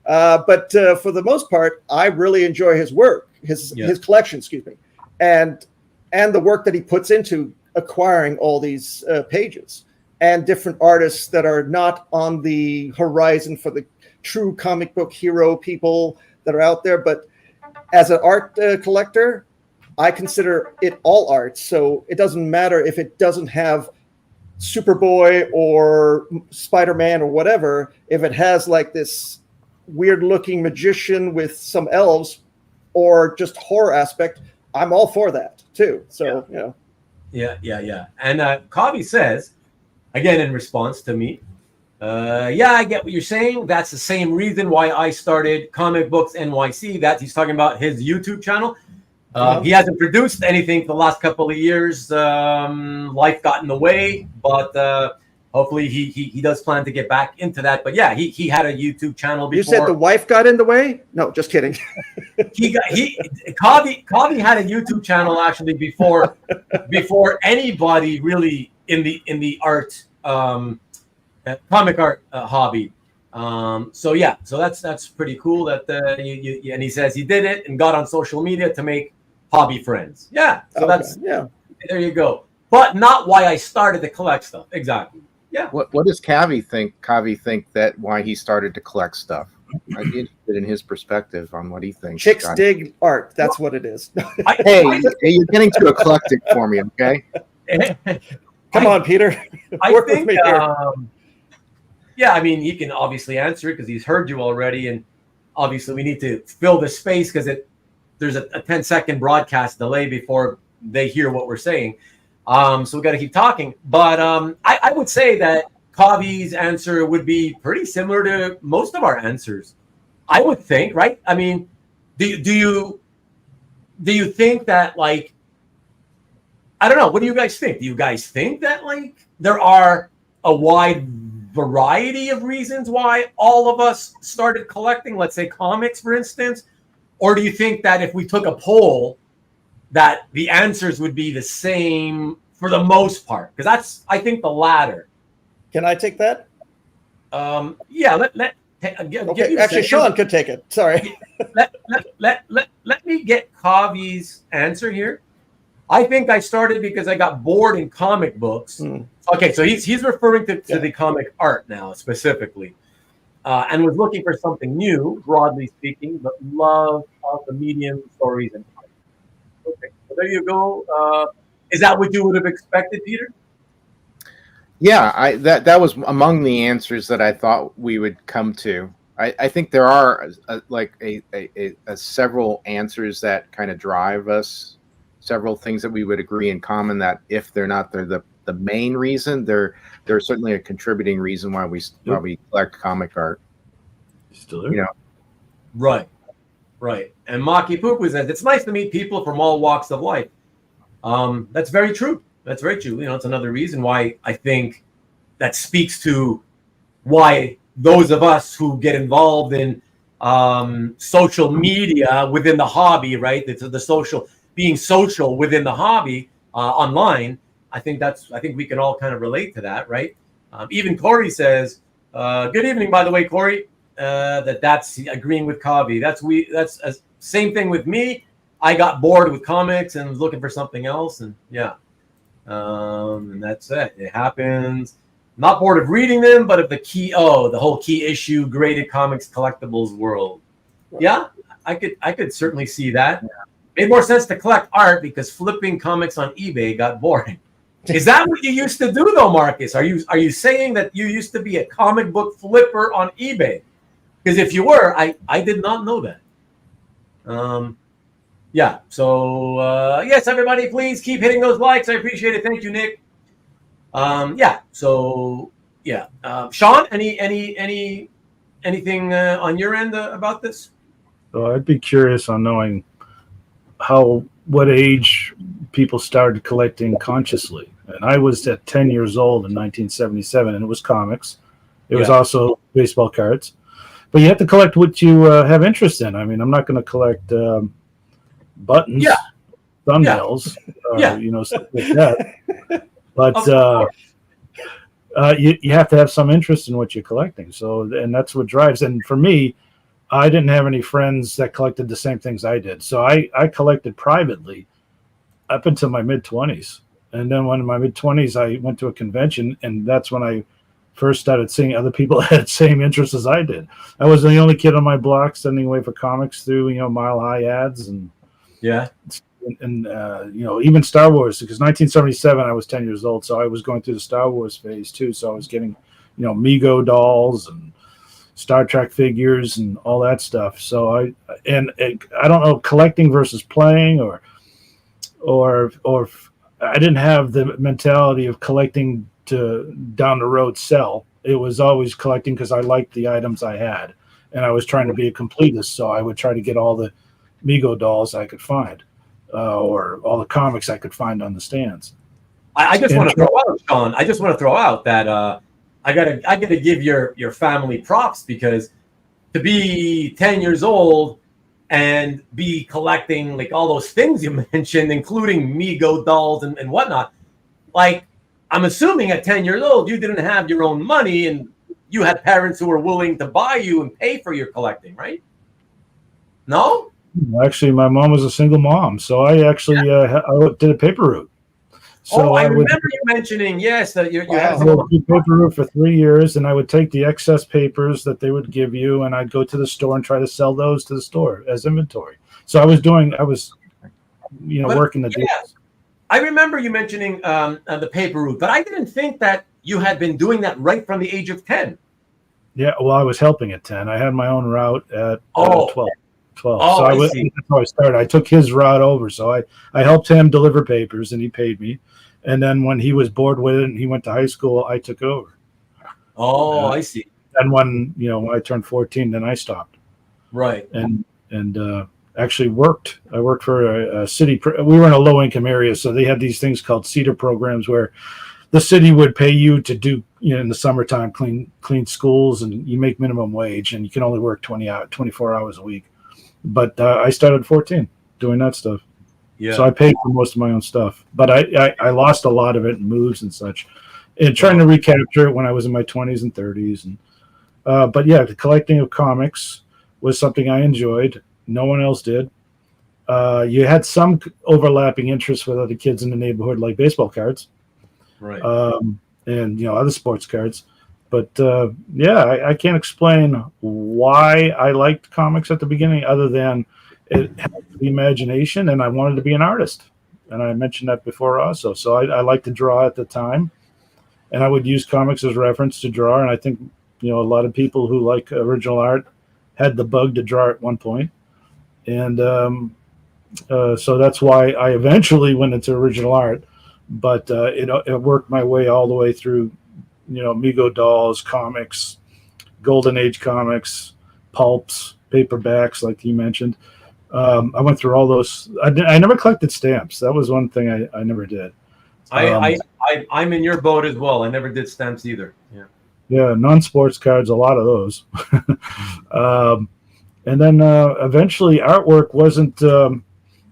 But for the most part, I really enjoy his work, his collection, excuse me, and the work that he puts into acquiring all these pages and different artists that are not on the horizon for the true comic book hero people that are out there. But as an art collector, I consider it all art. So it doesn't matter if it doesn't have Superboy or Spider-Man or whatever. If it has like this weird looking magician with some elves or just horror aspect, I'm all for that too. So,
Yeah. And Kavi says, again, in response to me, I get what you're saying. That's the same reason why I started Comic Books NYC. That he's talking about his YouTube channel. He hasn't produced anything for the last couple of years. Life got in the way, but hopefully he does plan to get back into that. But yeah, he had a YouTube channel before.
You said the wife got in the way? No, just kidding.
Kavi had a YouTube channel actually before anybody really in the art comic art hobby. So that's pretty cool that and he says he did it and got on social media to make hobby friends. Yeah. So there you go. But not why I started to collect stuff. Exactly. Yeah.
What does Kavi think? Kavi think that why he started to collect stuff? I'd be interested in his perspective on what he thinks.
Chicks dig art. That's what it is.
Hey, you're getting too eclectic for me, okay?
Come on, Peter. Work with me here.
Yeah, I mean, he can obviously answer it because he's heard you already, and obviously we need to fill the space because there's a 10-second broadcast delay before they hear what we're saying. So we got to keep talking. But I would say that Kavi's answer would be pretty similar to most of our answers. I would think, right? I mean, do you think that, like, I don't know. What do you guys think? Do you guys think that, like, there are a wide variety of reasons why all of us started collecting, let's say comics, for instance? Or do you think that if we took a poll, that the answers would be the same for the most part? Because that's, I think, the latter.
Can I take that?
Yeah.
Actually, Shaun could take it. Sorry.
let me get Kavi's answer here. I think I started because I got bored in comic books. Okay, so he's referring to the comic art now specifically, and was looking for something new, broadly speaking, but love of the medium, stories, and art. Okay, so there you go. Is that what you would have expected, Peter?
Yeah, that was among the answers that I thought we would come to. I think there are several answers that kind of drive us. Several things that we would agree in common that if they're not the the main reason. They're certainly a contributing reason why we collect comic art.
Still there?
You know,
Right. And Maki Pupu says it's nice to meet people from all walks of life. That's very true. That's very true. It's another reason why I think that speaks to why those of us who get involved in social media within the hobby, right? It's being social within the hobby online. I think we can all kind of relate to that, right? Even Corey says, "Good evening, by the way, Corey." That's agreeing with Kavi. That's same thing with me. I got bored with comics and was looking for something else, and and that's it. It happens. Not bored of reading them, but of the whole key issue graded comics collectibles world. Yeah, I could certainly see that. Made more sense to collect art because flipping comics on eBay got boring. Is that what you used to do though, Marcus? Are you saying that you used to be a comic book flipper on eBay? Because if you were, I did not know that. So yes, everybody, please keep hitting those likes. I appreciate it. Thank you, Nick. Shaun, anything on your end about this?
So I'd be curious on knowing what age people started collecting consciously. And I was at 10 years old in 1977, and it was comics. It was also baseball cards. But you have to collect what you have interest in. I mean, I'm not going to collect buttons, thumbnails, stuff like that. But you have to have some interest in what you're collecting. So, and that's what drives. And for me, I didn't have any friends that collected the same things I did. So I collected privately up until my mid-20s. And then when in my mid-20s, I went to a convention, and that's when I first started seeing other people that had the same interests as I did. I was the only kid on my block sending away for comics through, Mile High ads and even Star Wars, because 1977 I was 10 years old, so I was going through the Star Wars phase too. So I was getting, Mego dolls and Star Trek figures and all that stuff. So I don't know, collecting versus playing, or I didn't have the mentality of collecting to down the road sell. It was always collecting because I liked the items I had, and I was trying to be a completist. So I would try to get all the Mego dolls I could find, or all the comics I could find on the stands.
I just want to throw out, Shaun. I just want to throw out that I gotta give your family props, because to be 10 years old and be collecting like all those things you mentioned, including Mego dolls and whatnot, like, I'm assuming at 10 years old, you didn't have your own money and you had parents who were willing to buy you and pay for your collecting, right? No?
Actually, my mom was a single mom, so I actually I did a paper route. So
I remember you mentioning, yes, that you had
a paper route for 3 years, and I would take the excess papers that they would give you, and I'd go to the store and try to sell those to the store as inventory. So I was working the deals.
I remember you mentioning the paper route, but I didn't think that you had been doing that right from the age of 10.
Yeah, well, I was helping at 10. I had my own route at 12.
Oh,
so that's how I started. I took his route over. So I helped him deliver papers, and he paid me. And then when he was bored with it and he went to high school, I took over.
Oh, I see.
And when I turned 14, then I stopped.
Right.
And actually worked. I worked for a city. We were in a low-income area, so they had these things called CEDAR programs where the city would pay you to do, in the summertime, clean schools, and you make minimum wage, and you can only work 24 hours a week. But I started at 14 doing that stuff. Yeah. So I paid for most of my own stuff, but I lost a lot of it in moves and such, and trying to recapture it when I was in my 20s and 30s. And but yeah, the collecting of comics was something I enjoyed. No one else did. You had some overlapping interests with other kids in the neighborhood, like baseball cards,
right?
And other sports cards. But I can't explain why I liked comics at the beginning, other than it had the imagination, and I wanted to be an artist. And I mentioned that before also. So I liked to draw at the time, and I would use comics as reference to draw. And I think a lot of people who like original art had the bug to draw at one point. And so that's why I eventually went into original art. but it worked my way all the way through, Mego dolls, comics, Golden Age comics, pulps, paperbacks, like you mentioned. I went through all those. I never collected stamps. That was one thing I never did.
I'm in your boat as well. I never did stamps either. Yeah.
Yeah, non-sports cards, a lot of those. And then eventually artwork wasn't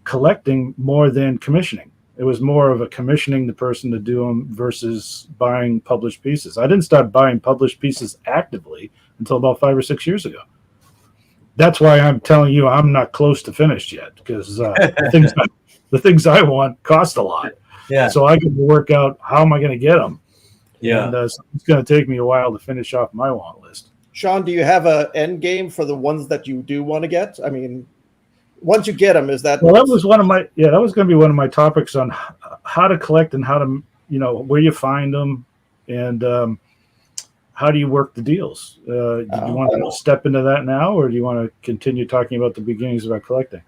collecting more than commissioning. It was more of a commissioning the person to do them versus buying published pieces. I didn't start buying published pieces actively until about 5 or 6 years ago. That's why I'm telling you I'm not close to finished yet, because the things I want cost a lot.
Yeah.
So I got to work out how am I going to get them.
Yeah.
And so it's going to take me a while to finish off my want list.
Shaun, do you have an end game for the ones that you do want to get? I mean, once you get them, is that?
Well, that was that was going to be one of my topics on how to collect and how to, where you find them, and how do you work the deals. Do you want to step into that now, or do you want to continue talking about the beginnings about collecting?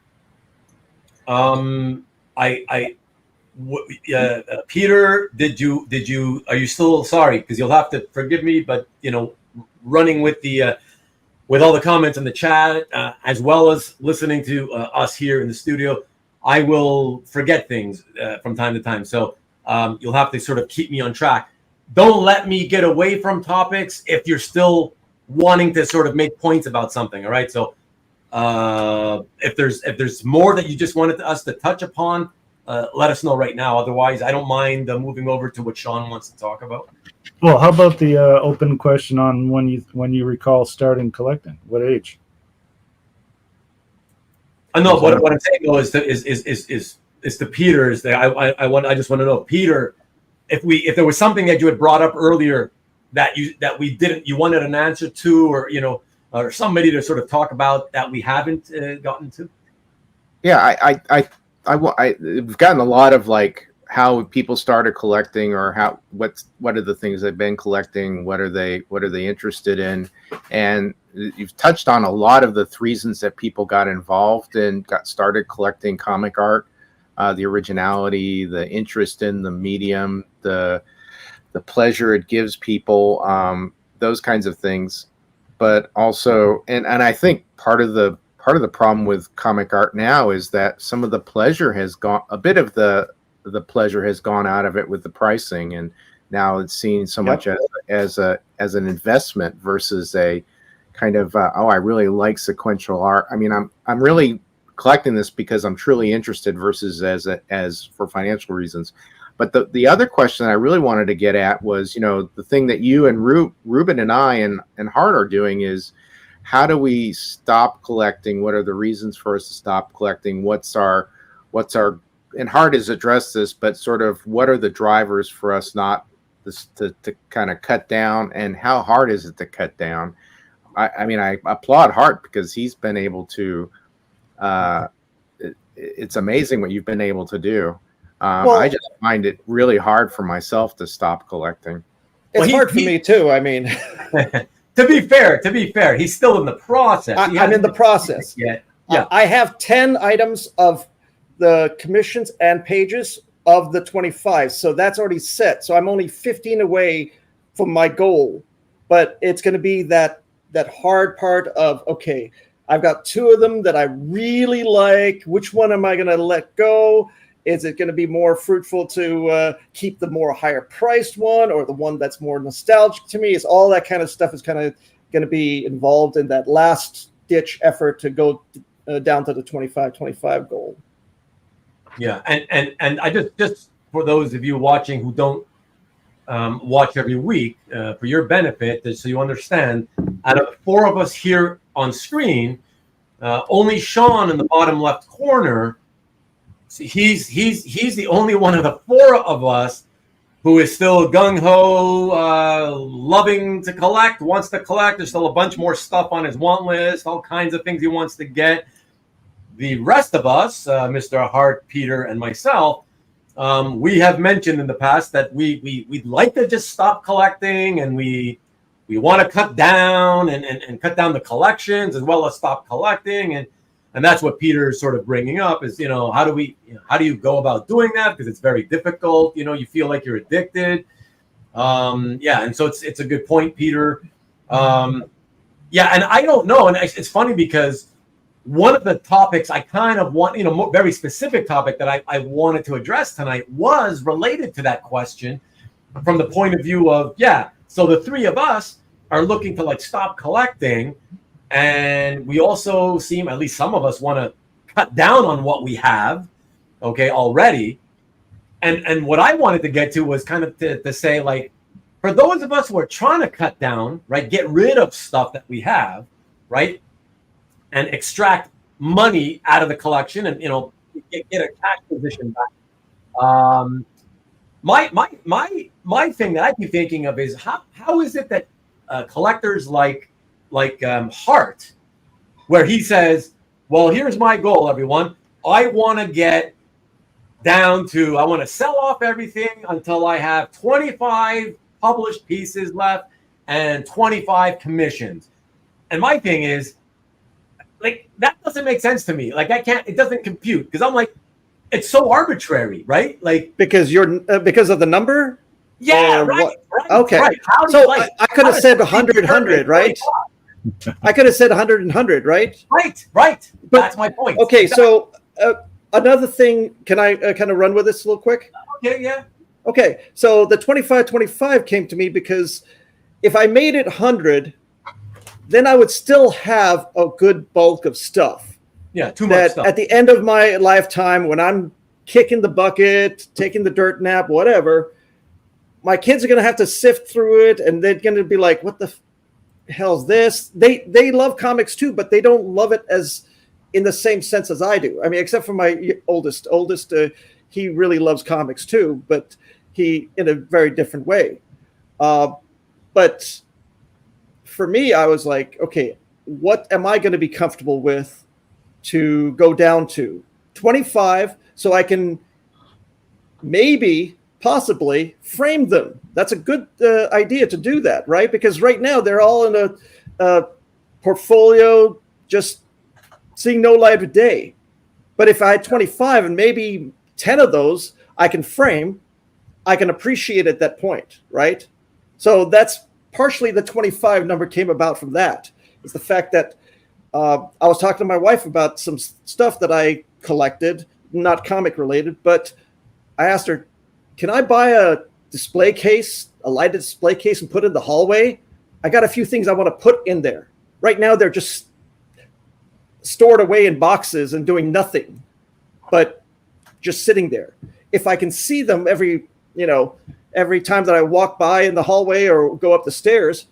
Peter, are you still, sorry, because you'll have to forgive me, but running with with all the comments in the chat, as well as listening to us here in the studio, I will forget things from time to time. So you'll have to sort of keep me on track. Don't let me get away from topics if you're still wanting to sort of make points about something. All right. So if there's more that you just wanted us to touch upon, let us know right now. Otherwise, I don't mind moving over to what Shaun wants to talk about.
Well, how about the open question on when you recall starting collecting? What age?
No, what I'm saying though is to Peter. I just want to know, Peter, if there was something that you had brought up earlier that you wanted an answer to, or somebody to sort of talk about that we haven't gotten to.
Yeah, I've gotten a lot of like how people started collecting, or what are the things they've been collecting, what are they interested in, and you've touched on a lot of the reasons that people got involved and got started collecting comic art, the originality, the interest in the medium, the pleasure it gives people, those kinds of things. But also, and I think part of the problem with comic art now is that some of the pleasure has gone, a bit of the pleasure has gone out of it with the pricing, and now it's seen so much as an investment versus a kind of I really like sequential art. I mean, I'm really collecting this because I'm truly interested versus as for financial reasons. But the other question I really wanted to get at was, the thing that you and Ruben and I and Hart are doing is, how do we stop collecting? What are the reasons for us to stop collecting? What's our and Hart has addressed this, but sort of what are the drivers for us not to kind of cut down, and how hard is it to cut down? I mean, I applaud Hart because he's been able to, it's amazing what you've been able to do. I just find it really hard for myself to stop collecting.
It's hard for me too. I mean,
to be fair, he's still in the process.
I'm in the process.
Yeah.
I have 10 items of the commissions and pages of the 25. So that's already set. So I'm only 15 away from my goal, but it's going to be that hard part of, okay, I've got 2 of them that I really like. Which one am I going to let go? Is it going to be more fruitful to keep the more higher priced one, or the one that's more nostalgic to me? Is all that kind of stuff is kind of going to be involved in that last ditch effort to go down to the 25 goal.
Yeah, and I just for those of you watching who don't watch every week, for your benefit, so you understand, out of 4 of us here on screen, only Shaun in the bottom left corner. He's the only one of the 4 of us who is still gung-ho, loving to collect, wants to collect. There's still a bunch more stuff on his want list, all kinds of things he wants to get. The rest of us, Mr. Hart, Peter, and myself, we have mentioned in the past that we'd like to just stop collecting, and we want to cut down and cut down the collections as well as stop collecting. And that's what Peter's sort of bringing up is, how do you go about doing that? Because it's very difficult. You feel like you're addicted. And so it's a good point, Peter. And I don't know. And it's funny because one of the topics I kind of want, very specific topic that I wanted to address tonight was related to that question from the point of view of, so the three of us are looking to like stop collecting. And we also seem, at least some of us, want to cut down on what we have, already. And what I wanted to get to was kind of to say, like, for those of us who are trying to cut down, right, get rid of stuff that we have, right, and extract money out of the collection and, get a cash position back. My thing that I keep thinking of is how is it that collectors like Hart, where he says, well, here's my goal, everyone. I want to get down to, I want to sell off everything until I have 25 published pieces left and 25 commissions. And my thing is, like, that doesn't make sense to me. Like, it doesn't compute, because I'm like, it's so arbitrary, right? Like,
because because of the number.
Yeah, right.
Okay.
Right.
So I could have said 100, right? I could have said 100, right?
Right.
But
that's my point.
Okay, so another thing, can I kind of run with this a little quick?
Okay, yeah.
Okay, so the 25 came to me because if I made it 100, then I would still have a good bulk of stuff.
Yeah, too much stuff.
At the end of my lifetime, when I'm kicking the bucket, taking the dirt nap, whatever, my kids are going to have to sift through it, and they're going to be like, what the hell's this? They love comics too, but they don't love it as in the same sense as I do. I mean, except for my oldest, he really loves comics too, but he in a very different way. But for me, I was like, okay, what am I going to be comfortable with to go down to 25 so I can possibly frame them? That's a good idea to do that, right? Because right now they're all in a portfolio, just seeing no light of day. But if I had 25 and maybe 10 of those I can frame, I can appreciate at that point, right? So that's partially the 25 number came about from that. It's the fact that I was talking to my wife about some stuff that I collected, not comic related, but I asked her, can I buy a display case, a lighted display case, and put it in the hallway? I got a few things I want to put in there. Right now, they're just stored away in boxes and doing nothing, but just sitting there. If I can see them every time that I walk by in the hallway or go up the stairs,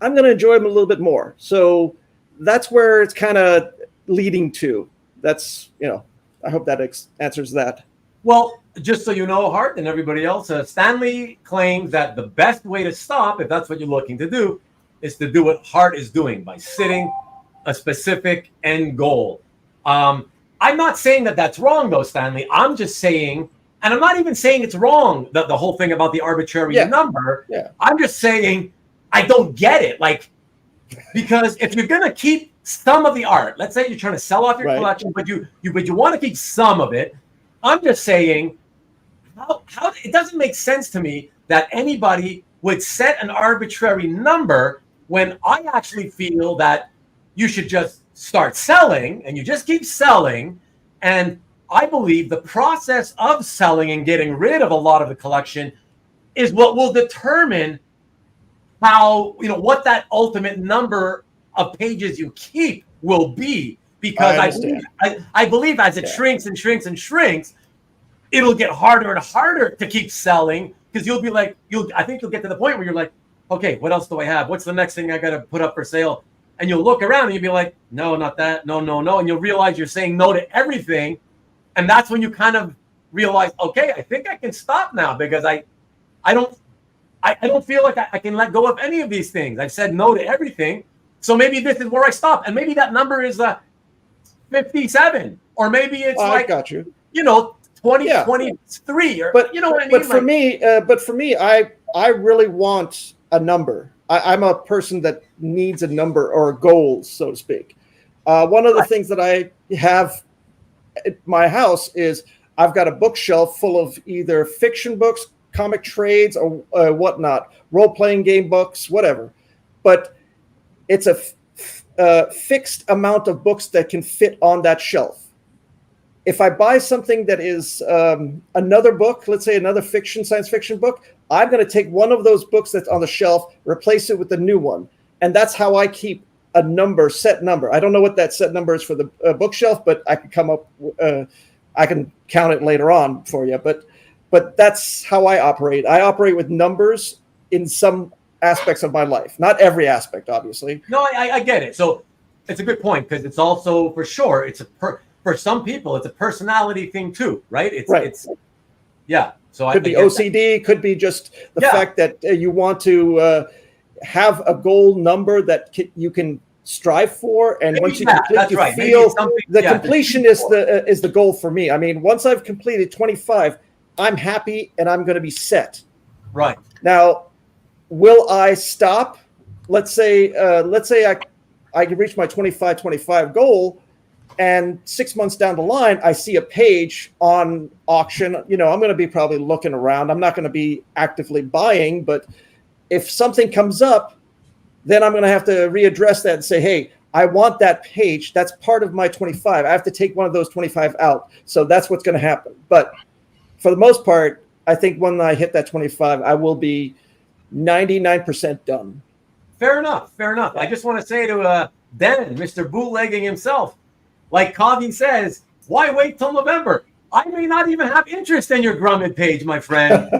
I'm going to enjoy them a little bit more. So that's where it's kind of leading to. That's, I hope that answers that.
Well, just so you know, Hart and everybody else, Stanley claims that the best way to stop, if that's what you're looking to do, is to do what Hart is doing by setting a specific end goal. I'm not saying that that's wrong, though, Stanley. I'm just saying, and I'm not even saying it's wrong, the whole thing about the arbitrary number. Yeah. I'm just saying I don't get it. Like, because if you're going to keep some of the art, let's say you're trying to sell off your collection, but you want to keep some of it, I'm just saying, how it doesn't make sense to me that anybody would set an arbitrary number when I actually feel that you should just start selling and you just keep selling. And I believe the process of selling and getting rid of a lot of the collection is what will determine how, what that ultimate number of pages you keep will be. Because I believe as it shrinks and shrinks and shrinks, it'll get harder and harder to keep selling, because you'll be like, I think you'll get to the point where you're like, okay, what else do I have? What's the next thing I got to put up for sale? And you'll look around and you'll be like, no, not that. No. And you'll realize you're saying no to everything. And that's when you kind of realize, okay, I think I can stop now, because I don't feel like I can let go of any of these things. I've said no to everything. So maybe this is where I stop. And maybe that number is 57, or maybe it's
I got you.
23, or
but
you know what I mean.
But for me, I really want a number. I'm a person that needs a number or goals, so to speak. One of the things that I have at my house is I've got a bookshelf full of either fiction books, comic trades, or whatnot, role-playing game books, whatever. But it's a fixed amount of books that can fit on that shelf. If I buy something that is another book, let's say another science fiction book, I'm going to take one of those books that's on the shelf, replace it with a new one. And that's how I keep a set number. I don't know what that set number is for the bookshelf, but I can come up, I can count it later on for you. But that's how I operate. I operate with numbers in some aspects of my life. Not every aspect, obviously.
No, I get it. So it's a good point, because it's also, for sure, it's for some people, it's a personality thing too, right? It's yeah. So
could be OCD, could be just the fact that you want to have a goal number that you can strive for, and once you complete, you feel the completion is the goal for me. I mean, once I've completed 25, I'm happy and I'm going to be set.
Right.
Now, will I stop? Let's say I can reach my 25 goal, and 6 months down the line, I see a page on auction. I'm going to be probably looking around. I'm not going to be actively buying, but if something comes up, then I'm going to have to readdress that and say, hey, I want that page. That's part of my 25. I have to take one of those 25 out. So that's what's going to happen. But for the most part, I think when I hit that 25, I will be 99% done.
Fair enough. I just want to say to Dan, Mr. Bootlegging himself, like Kavi says, why wait till November? I may not even have interest in your Grumman page, my friend.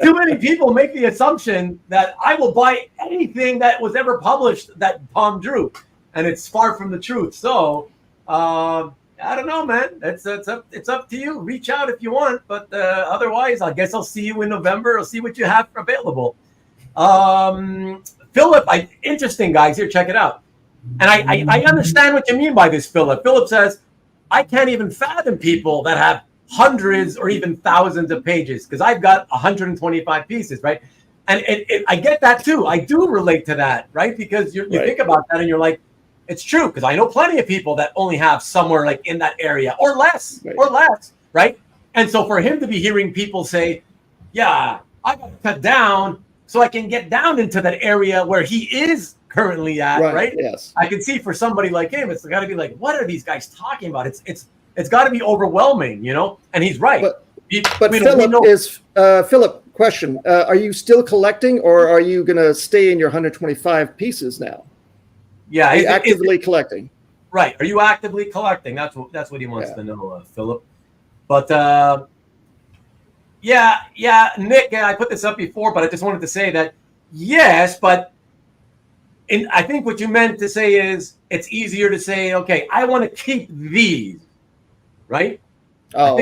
Too many people make the assumption that I will buy anything that was ever published that Tom drew, and it's far from the truth. So I don't know, man. It's up to you. Reach out if you want, but otherwise, I guess I'll see you in November. I'll see what you have available. Philip, interesting, guys. Here, check it out. And I understand what you mean by this, Philip. Philip says, I can't even fathom people that have hundreds or even thousands of pages, because I've got 125 pieces, right? And I get that too. I do relate to that, right? Because you think about that and you're like, it's true, because I know plenty of people that only have somewhere like in that area or less, right? And so for him to be hearing people say, yeah, I got to cut down so I can get down into that area where he is currently at, right?
Yes.
I can see for somebody like him, it's got to be like, what are these guys talking about? It's got to be overwhelming, And he's right.
But Philip, question: are you still collecting, or are you going to stay in your 125 pieces now?
Yeah,
are you actively collecting?
Right. Are you actively collecting? That's what he wants to know, Philip. But Nick, I put this up before, but I just wanted to say that yes, but. And I think what you meant to say is it's easier to say, okay, I want to keep these, right?
Oh,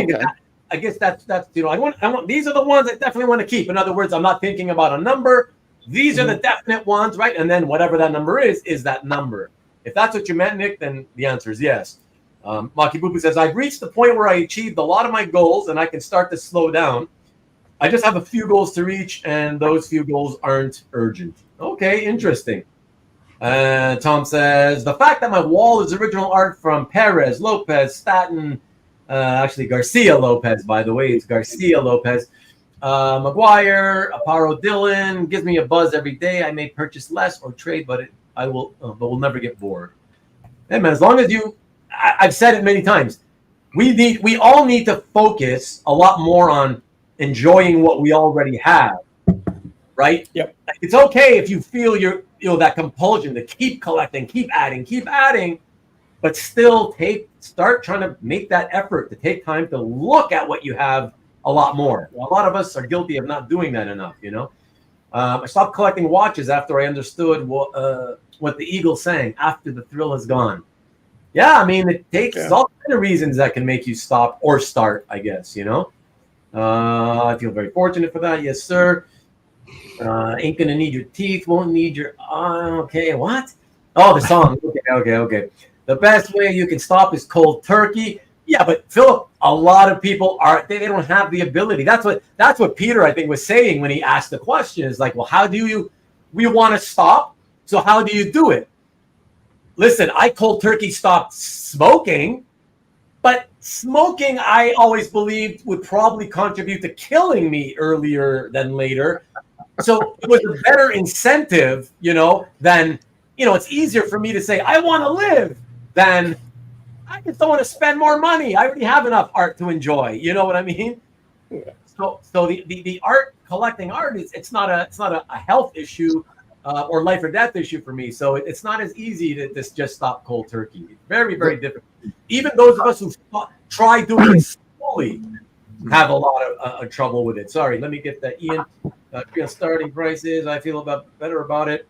I guess that's I want these are the ones I definitely want to keep. In other words, I'm not thinking about a number. These are the definite ones, right? And then whatever that number is that number. If that's what you meant, Nick, then the answer is yes. Maki Bubu says, I've reached the point where I achieved a lot of my goals and I can start to slow down. I just have a few goals to reach, and those few goals aren't urgent. Okay, interesting. Tom says, the fact that my wall is original art from Perez, Lopez, Staten, actually Garcia Lopez, by the way, it's Garcia Lopez, McGuire, Aparo Dillon, gives me a buzz every day. I may purchase less or trade, but will never get bored. Hey man, as long as I've said it many times, we all need to focus a lot more on enjoying what we already have, right?
Yep.
It's okay if you feel that compulsion to keep collecting, keep adding, but still start trying to make that effort to take time to look at what you have a lot more. A lot of us are guilty of not doing that enough, I stopped collecting watches after I understood what the Eagle sang, after the thrill has gone. Yeah, I mean, it takes all kinds of reasons that can make you stop or start, I guess, I feel very fortunate for that. Yes, sir. Ain't gonna need your teeth, won't need your okay, what? Oh, the song. Okay. The best way you can stop is cold turkey. Yeah, but Philip, a lot of people they don't have the ability. That's what Peter, I think, was saying when he asked the question, is like, well, how do we want to stop, so how do you do it? listen, I cold turkey stopped smoking, but smoking I always believed would probably contribute to killing me earlier than later. So it was a better incentive, than, it's easier for me to say, I want to live than I just don't want to spend more money. I already have enough art to enjoy. You know what I mean?
Yeah.
So the art, collecting art, it's not a health issue or life or death issue for me. So it's not as easy to just stop cold turkey. It's very, very difficult. Even those of us who try doing it slowly have a lot of trouble with it. Sorry, let me get that. Ian, starting prices. I feel better about it.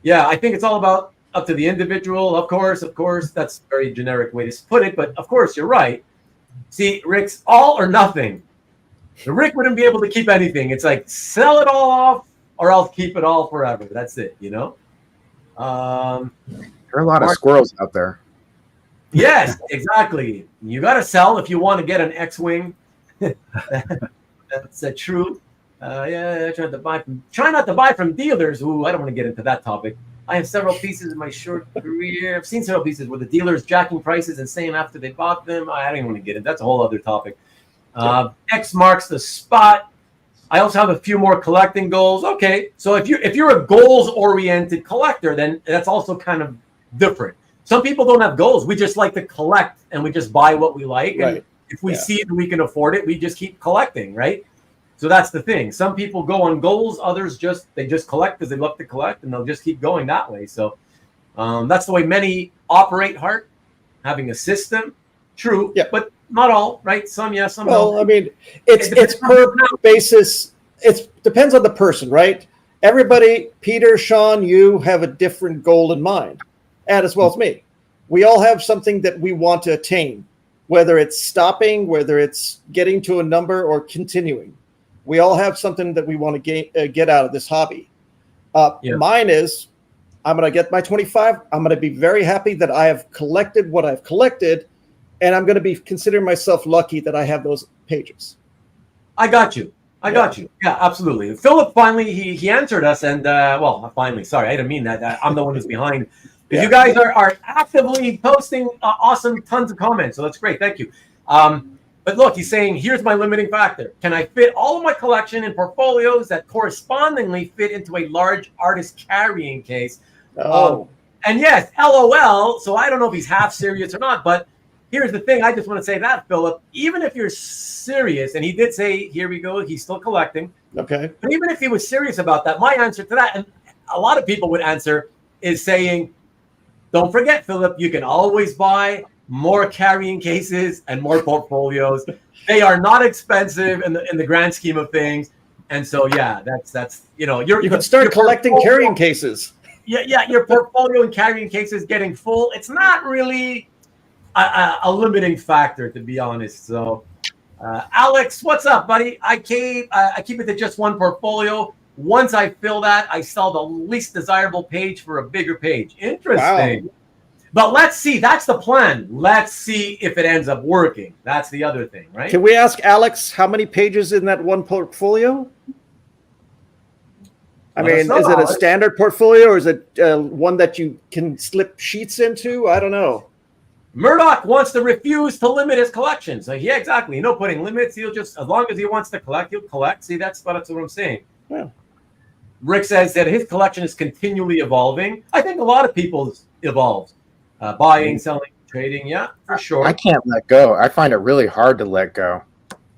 Yeah, I think it's all about up to the individual. Of course, that's a very generic way to put it. But of course, you're right. See, Rick's all or nothing. Rick wouldn't be able to keep anything. It's like sell it all off, or I'll keep it all forever. That's it.
There are a lot of squirrels out there.
Yes, exactly. You got to sell if you want to get an X-wing. That's true. Try not to buy from dealers. Ooh, I don't want to get into that topic. I have several pieces in my short career. I've seen several pieces where the dealers jacking prices and saying after they bought them. I don't even want to get it. That's a whole other topic. X marks the spot. I also have a few more collecting goals. Okay, so if you're a goals-oriented collector, then that's also kind of different. Some people don't have goals. We just like to collect, and we just buy what we like.
Right.
And if we see it and we can afford it, we just keep collecting, right? So that's the thing. Some people go on goals. Others just collect because they love to collect, and they'll just keep going that way. So that's the way many operate, Hart, having a system. True, but not all, right? Some yes, some no.
Well, I mean, it's per basis. It depends on the person, right? Everybody, Peter, Shaun, you have a different goal in mind, and as well as me. We all have something that we want to attain, whether it's stopping, whether it's getting to a number, or continuing. We all have something that we want to get out of this hobby. Mine is, I'm going to get my 25. I'm going to be very happy that I have collected what I've collected, and I'm going to be considering myself lucky that I have those pages.
I got you. Yeah, absolutely. Philip finally he answered us, and finally. Sorry, I didn't mean that. I'm the one who's behind. You guys are actively posting awesome tons of comments, so that's great. Thank you. But look, he's saying, here's my limiting factor. Can I fit all of my collection in portfolios that correspondingly fit into a large artist carrying case? And yes, LOL. So I don't know if he's half serious or not, but here's the thing. I just want to say that, Philip, even if you're serious, and he did say, here we go, he's still collecting.
Okay.
But even if he was serious about that, my answer to that, and a lot of people would answer, is saying, don't forget, Philip, you can always buy more carrying cases and more portfolios. They are not expensive in the grand scheme of things. And so, that's you can
start collecting carrying cases.
Yeah, your portfolio and carrying cases getting full. It's not really a limiting factor, to be honest. So, Alex, what's up, buddy? I keep it to just one portfolio. Once I fill that, I sell the least desirable page for a bigger page. Interesting. Wow. But let's see. That's the plan. Let's see if it ends up working. That's the other thing, right?
Can we ask Alex how many pages in that one portfolio? I mean, is it a standard portfolio, or is it one that you can slip sheets into? I don't know.
Murdoch wants to refuse to limit his collection. So yeah, exactly. No putting limits. He'll just, as long as he wants to collect, he'll collect. See, that's what I'm saying.
Yeah.
Rick says that his collection is continually evolving. I think a lot of people's evolves. Buying, selling, trading. Yeah, for sure.
I can't let go. I find it really hard to let go.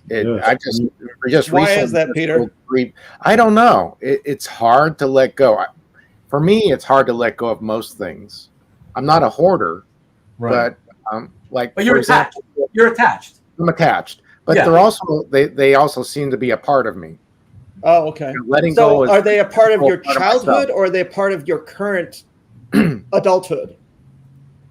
I just
Why is that, Peter?
I don't know. It's hard to let go. For me, it's hard to let go of most things. I'm not a hoarder,
right.
But
you're attached. You're attached.
I'm attached, but they're also they also seem to be a part of me.
Oh, okay.
Letting go.
Are they a part of your childhood, or are they a part of your current adulthood?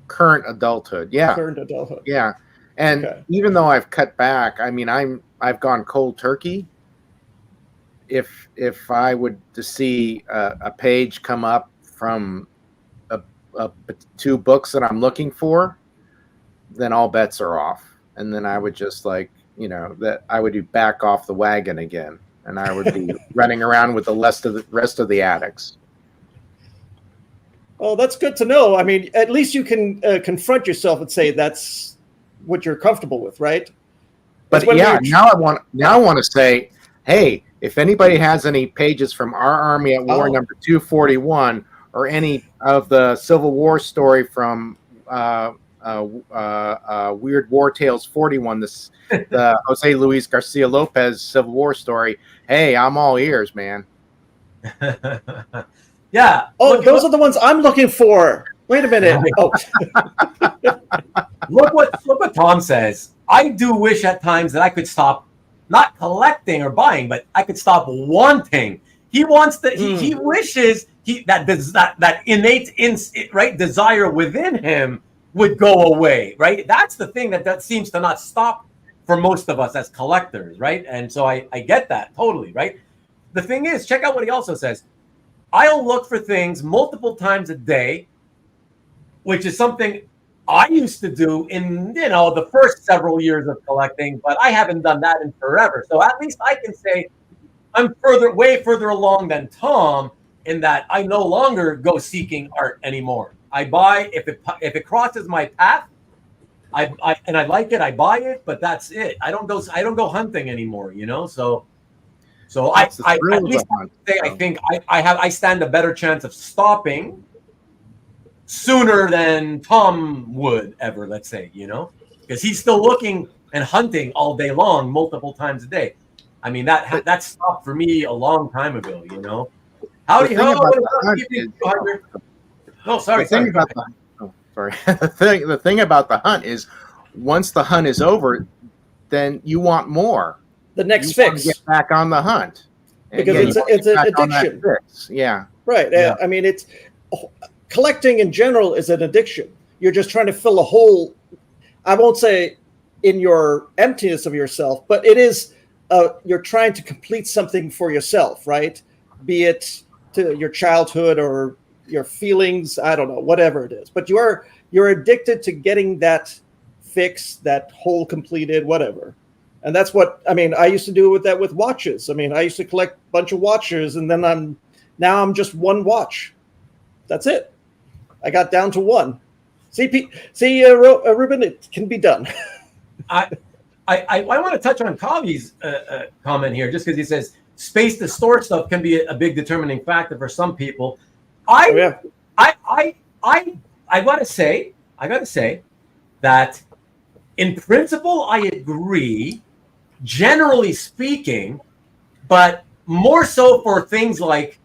Current adulthood, yeah.
Current adulthood,
yeah. And even though I've cut back, I mean, I've gone cold turkey. If I would to see a page come up from two books that I'm looking for, then all bets are off, and then I would just that I would back off the wagon again, and I would be running around with the rest of the addicts.
Oh, that's good to know. I mean, at least you can confront yourself and say that's what you're comfortable with, right?
But now I want to say, hey, if anybody has any pages from Our Army at War number 241, or any of the Civil War story from Weird War Tales 41, the Jose Luis Garcia Lopez Civil War story, hey, I'm all ears, man.
Yeah.
Oh, those are the ones I'm looking for. Wait a minute. Oh.
Look what Tom says. I do wish at times that I could stop not collecting or buying, but I could stop wanting. He wants that. He wishes that innate desire within him would go away. Right. That's the thing that seems to not stop for most of us as collectors. Right. And so I get that totally. Right. The thing is, check out what he also says. I'll look for things multiple times a day, which is something I used to do in, the first several years of collecting, but I haven't done that in forever. So at least I can say I'm way further along than Tom in that I no longer go seeking art anymore. I buy if it crosses my path, I like it, I buy it, but that's it. I don't go hunting anymore, So I at least say I think I stand a better chance of stopping sooner than Tom would ever, let's say, because he's still looking and hunting all day long, multiple times a day. I mean, that stopped for me a long time ago, Howdy ho. No, sorry.
The thing about the hunt is once the hunt is over, then you want more.
The next fix.
Get back on the hunt.
Because it's an addiction.
Yeah.
Right. Yeah. I mean, collecting in general is an addiction. You're just trying to fill a hole. I won't say in your emptiness of yourself, but it is, you're trying to complete something for yourself, right? Be it to your childhood or your feelings. I don't know, whatever it is, but you're addicted to getting that fix, that hole completed, whatever. And that's what, I used to do with watches. I used to collect a bunch of watches, and then I'm just one watch. That's it. I got down to one. Ruben, it can be done.
I want to touch on Kavi's comment here, just because he says space to store stuff can be a big determining factor for some people. I gotta say that in principle I agree, generally speaking, but more so for things like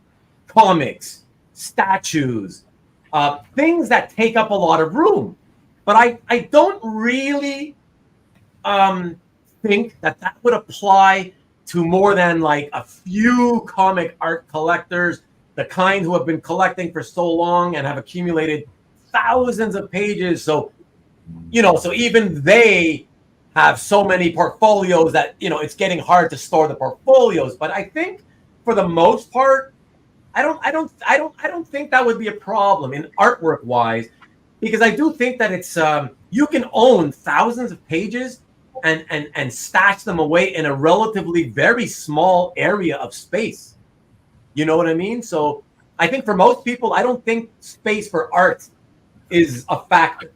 comics, statues, things that take up a lot of room. But I don't really think that would apply to more than like a few comic art collectors, the kind who have been collecting for so long and have accumulated thousands of pages. So, so even they have so many portfolios that, it's getting hard to store the portfolios. But I think for the most part, I don't think that would be a problem in artwork wise, because I do think that it's you can own thousands of pages and stash them away in a relatively very small area of space. You know what I mean? So I think for most people, I don't think space for art is a factor.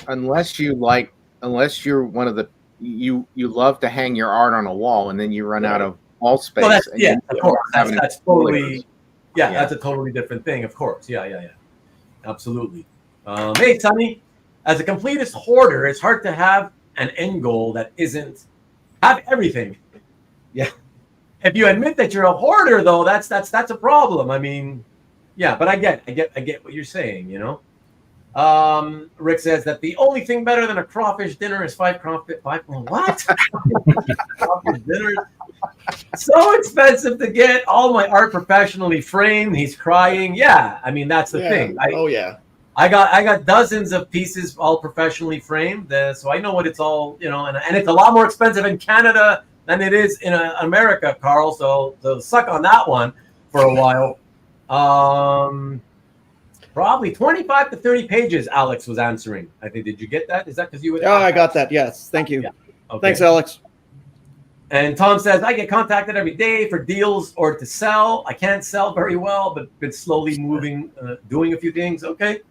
Unless you're one of the you love to hang your art on a wall and then you run out of wall space.
Well, of course. That's totally that's a totally different thing, of course. Yeah. Absolutely. Hey, Sonny, as a completist hoarder, it's hard to have an end goal that isn't have everything. Yeah. If you admit that you're a hoarder, though, that's a problem. But I get what you're saying, Rick says that the only thing better than a crawfish dinner is five crawfish. What? Crawfish dinners. So expensive to get all my art professionally framed. He's crying. Yeah, that's the thing. I got dozens of pieces all professionally framed, so I know what it's all, and it's a lot more expensive in Canada than it is in America, Carl. So suck on that one for a while. Probably 25 to 30 pages, Alex was answering. I think, did you get that? Is that because you would?
Oh, I got that. Yes. Thank you.
Yeah. Okay.
Thanks, Alex.
And Tom says, I get contacted every day for deals or to sell. I can't sell very well, but been slowly moving, doing a few things. Okay.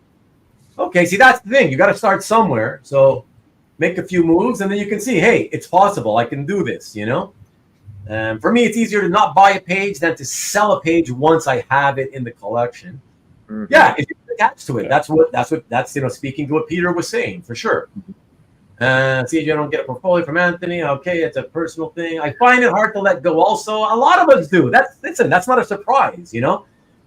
See, that's the thing. You got to start somewhere. So make a few moves, and then you can see, hey, it's possible. I can do this, For me, it's easier to not buy a page than to sell a page once I have it in the collection.
Mhm.
Yeah, if you're attached to it. That's speaking to what Peter was saying, for sure. See if you don't get a portfolio from Anthony. Okay, it's a personal thing. I find it hard to let go. Also, a lot of us do. That's not a surprise,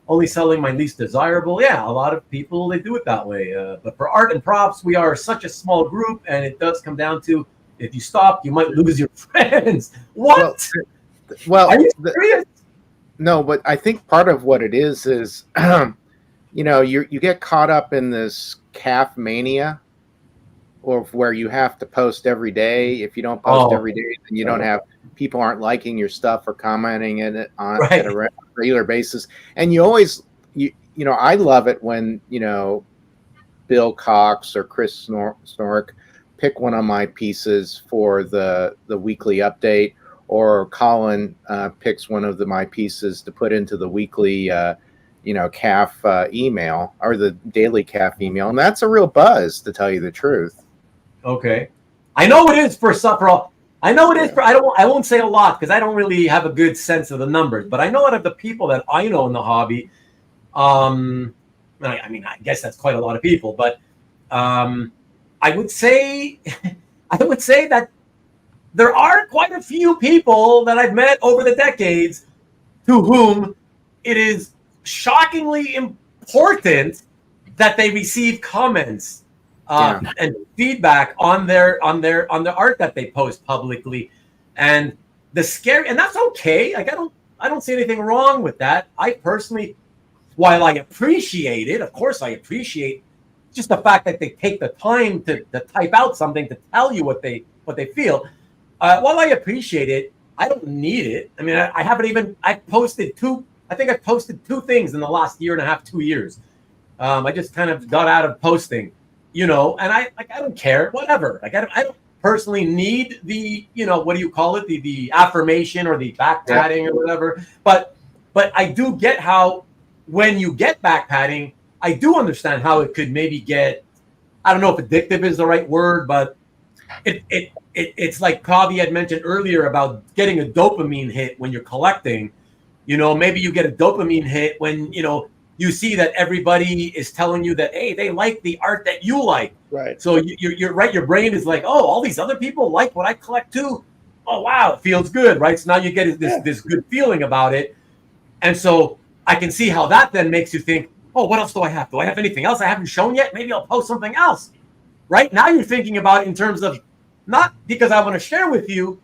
Only selling my least desirable. Yeah, a lot of people, they do it that way. But for art and props, we are such a small group, and it does come down to if you stop, you might lose your friends. What?
Well,
are you serious?
No, but I think part of what it is, you get caught up in this calf mania, or where you have to post every day. If you don't post every day, then you don't have people aren't liking your stuff or commenting it on at a regular basis. And you always, I love it when Bill Cox or Chris Snork pick one of my pieces for the weekly update, or Colin picks one of my pieces to put into the weekly calf email, or the daily calf email, and that's a real buzz, to tell you the truth.
Okay, I know it is for all. I know it is for. I won't say a lot because I don't really have a good sense of the numbers, but I know out of the people that I know in the hobby, I guess that's quite a lot of people, but I would say that there are quite a few people that I've met over the decades to whom it is shockingly important that they receive comments and feedback on their art that they post publicly. And and that's okay. Like I don't see anything wrong with that. I personally, while I appreciate it, of course I appreciate just the fact that they take the time to type out something to tell you what they feel. While I appreciate it, I don't need it. I mean, I've posted two things in the last year and a half, 2 years. I just kind of got out of posting, and I don't care, whatever. Like I don't personally need the, what do you call it? The affirmation or the back patting or whatever. But I do get how when you get back patting, I do understand how it could maybe get, I don't know if addictive is the right word, but it's like Kavi had mentioned earlier about getting a dopamine hit when you're collecting. Maybe you get a dopamine hit when, you see that everybody is telling you that, hey, they like the art that you like.
Right.
So you're right. Your brain is like, oh, all these other people like what I collect too. Oh, wow. It feels good. Right. So now you get this good feeling about it. And so I can see how that then makes you think, oh, what else do I have? Do I have anything else I haven't shown yet? Maybe I'll post something else. Right now you're thinking about it in terms of not because I want to share with you,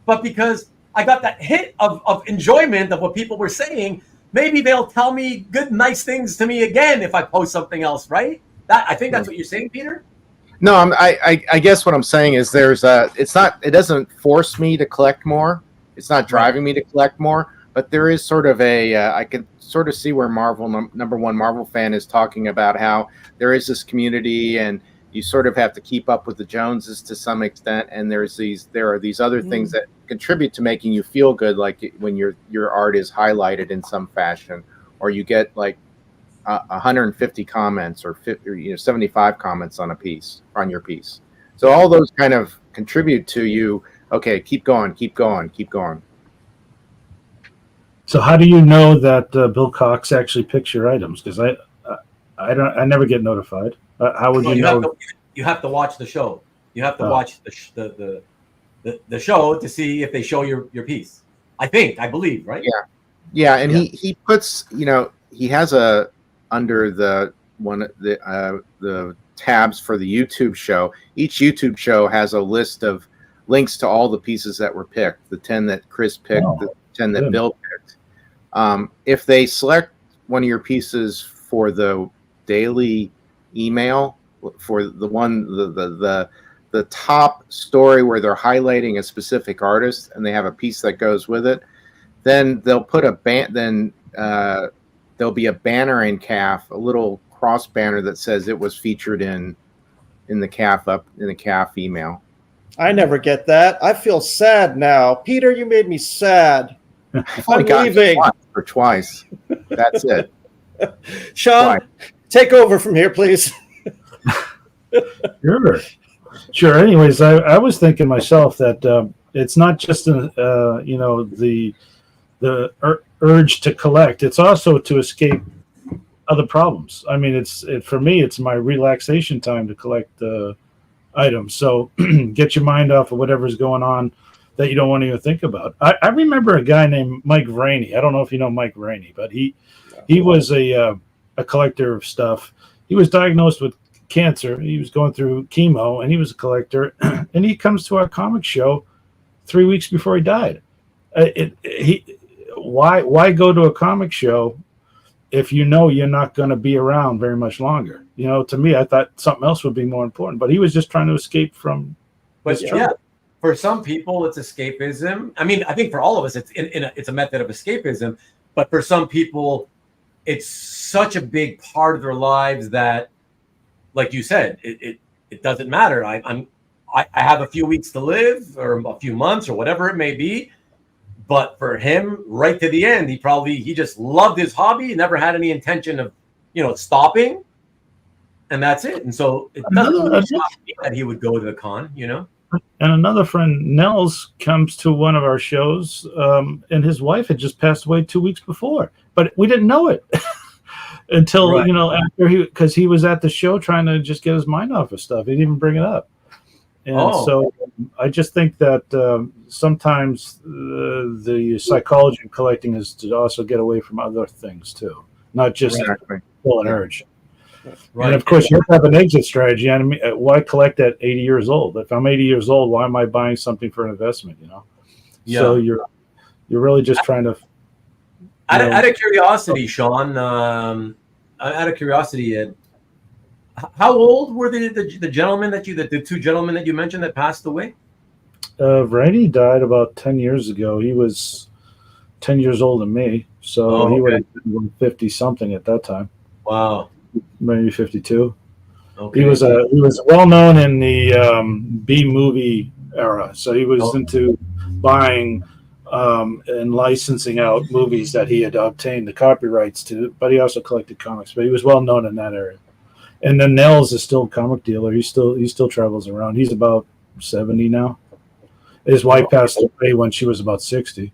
but because I got that hit of enjoyment of what people were saying. Maybe they'll tell me good, nice things to me again if I post something else, right? I think that's what you're saying, Peter.
No, I guess what I'm saying is it doesn't force me to collect more. It's not driving me to collect more, but there is sort of I can sort of see where Marvel, number one Marvel fan, is talking about how there is this community and you sort of have to keep up with the Joneses to some extent. And there are these other things that contribute to making you feel good, like when your art is highlighted in some fashion, or you get like 150 comments or 50, 75 comments on your piece. So all those kind of contribute to you. Okay, keep going.
So how do you know that Bill Cox actually picks your items? Because I never get notified. How would you know?
You have to watch the show. You have to watch the show to see if they show your piece. I believe, right?
Yeah. And he puts, he has under the tabs for the YouTube show. Each YouTube show has a list of links to all the pieces that were picked. The 10 that Chris picked, the 10 that Bill picked. If they select one of your pieces for the daily email, for the top story where they're highlighting a specific artist and they have a piece that goes with it, then they'll put there'll be a banner in CAF, a little cross banner that says it was featured in the CAF email.
I never get that. I feel sad now. Peter, you made me sad.
I've only
I'm
gotten
leaving.
once or twice. That's it.
Shaun, take over from here, please.
Sure. Anyways, I was thinking myself that it's not just the urge to collect. It's also to escape other problems. I mean, for me, it's my relaxation time to collect items. So get your mind off of whatever's going on that you don't want to even think about. I remember a guy named Mike Rainey. I don't know if you know Mike Rainey, but he was a collector of stuff. He was diagnosed with cancer. He was going through chemo, and he was a collector. And he comes to our comic show 3 weeks before he died. Why go to a comic show if you know you're not going to be around very much longer? You know, to me, I thought something else would be more important. But he was just trying to escape from.
But yeah, for some people, it's escapism. I mean, I think for all of us, it's a method of escapism. But for some people, it's such a big part of their lives that, like you said, it doesn't matter. I have a few weeks to live, or a few months, or whatever it may be. But for him, right to the end, he just loved his hobby, never had any intention of, stopping, and that's it. And so it doesn't really shock me that he would go to the con,
And another friend, Nels, comes to one of our shows, and his wife had just passed away 2 weeks before, but we didn't know it until after because he was at the show trying to just get his mind off of stuff. He didn't even bring it up. And so I just think that sometimes the psychology of collecting is to also get away from other things too, not just full an urge. Right. And of course, you have to have an exit strategy. I mean, why collect at 80 years old? If I'm 80 years old, why am I buying something for an investment? Yeah. So you're really just trying to.
Out of curiosity, Shaun. Out of curiosity, Ed, how old were the gentlemen the two gentlemen that you mentioned that passed away?
Rainey died about 10 years ago. He was 10 years older than me, so he would have been 50 something at that time.
Wow.
Maybe 52.
Okay.
He was well known in the B movie era, so he was into buying and licensing out movies that he had obtained the copyrights to. But he also collected comics. But he was well known in that area. And then Nels is still a comic dealer. He still travels around. He's about 70 now. His wife passed away when she was about 60.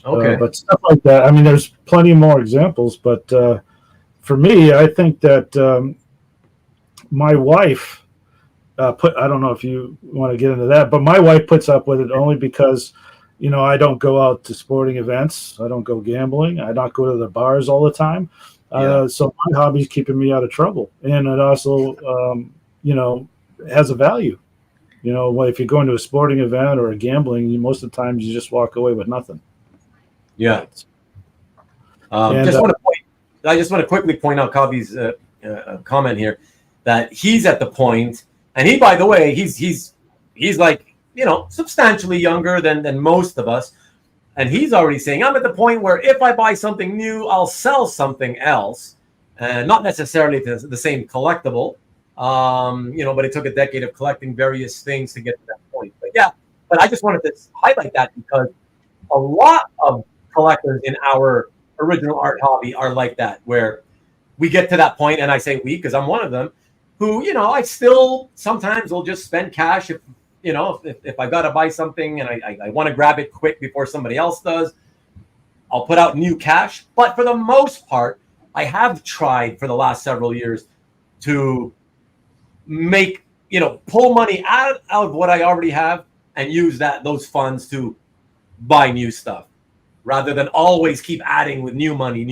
Okay, but stuff like that. I mean, there's plenty more examples, but. For me, I think that my wife I don't know if you want to get into that, but my wife puts up with it only because, I don't go out to sporting events. I don't go gambling. I don't go to the bars all the time. So my hobby's keeping me out of trouble. And it also, has a value. If you're going to a sporting event or a gambling, most of the times you just walk away with nothing.
Yeah. I just want to quickly point out Cobby's comment here that he's at the point, and he, by the way, he's like, substantially younger than most of us. And he's already saying, I'm at the point where if I buy something new, I'll sell something else, and not necessarily the same collectible, but it took a decade of collecting various things to get to that point. But I just wanted to highlight that because a lot of collectors in our original art hobby are like that, where we get to that point, and I say we because I'm one of them, who I still sometimes will just spend cash if I gotta buy something and I want to grab it quick before somebody else does, I'll put out new cash. But for the most part, I have tried for the last several years to make pull money out of what I already have and use those funds to buy new stuff, rather than always keep adding with new money.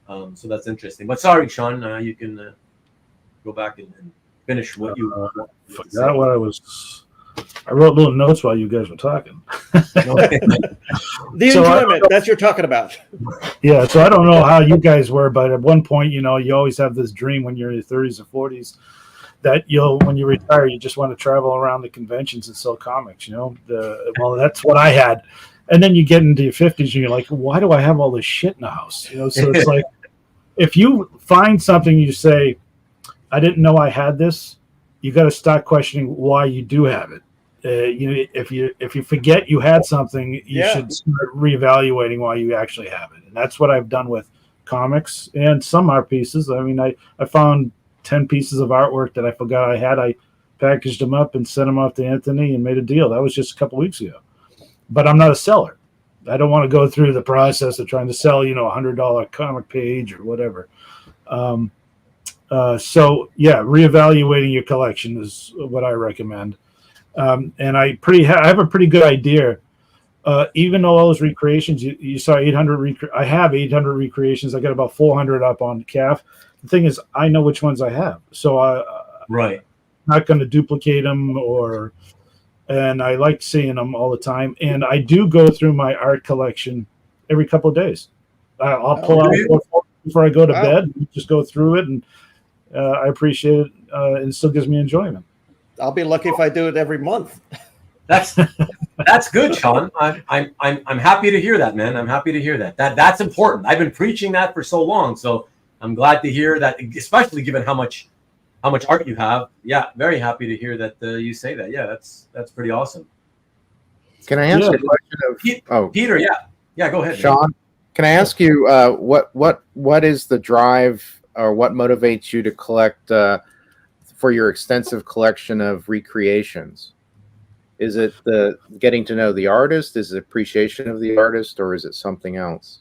So that's interesting. But sorry, Shaun, you can go back and finish what you
forgot what I wrote little notes while you guys were talking.
The enjoyment that you're talking about.
Yeah, so I don't know how you guys were, but at one point, you always have this dream when you're in your 30s or 40s that when you retire, you just want to travel around the conventions and sell comics. Well, that's what I had. And then you get into your 50s and you're like, why do I have all this shit in the house? So it's like, if you find something, you say, I didn't know I had this, you got to start questioning why you do have it. If you forget you had something, you should start reevaluating why you actually have it. And that's what I've done with comics and some art pieces. I mean, I found 10 pieces of artwork that I forgot I had. I packaged them up and sent them off to Anthony and made a deal. That was just a couple weeks ago. But I'm not a seller. I don't want to go through the process of trying to sell, $100 comic page or whatever. So reevaluating your collection is what I recommend. And I have a pretty good idea. Even though all those recreations, you saw 800. I have 800 recreations. I got about 400 up on CAF. The thing is, I know which ones I have, so I'm not going to duplicate them and I like seeing them all the time. And I do go through my art collection every couple of days. I'll pull out before I go to bed, just go through it, and I appreciate it. And it still gives me enjoyment.
I'll be lucky if I do it every month.
That's good, Shaun. I'm happy to hear that, man. I'm happy to hear that. That's important. I've been preaching that for so long, so I'm glad to hear that, especially given how much art you have. Yeah, very happy to hear that you say that. Yeah, that's pretty awesome.
Can I ask a question of
Peter? Yeah, go ahead,
Shaun. Man. Can I ask you what is the drive, or what motivates you to collect for your extensive collection of recreations? Is it the getting to know the artist? Is it appreciation of the artist, or is it something else?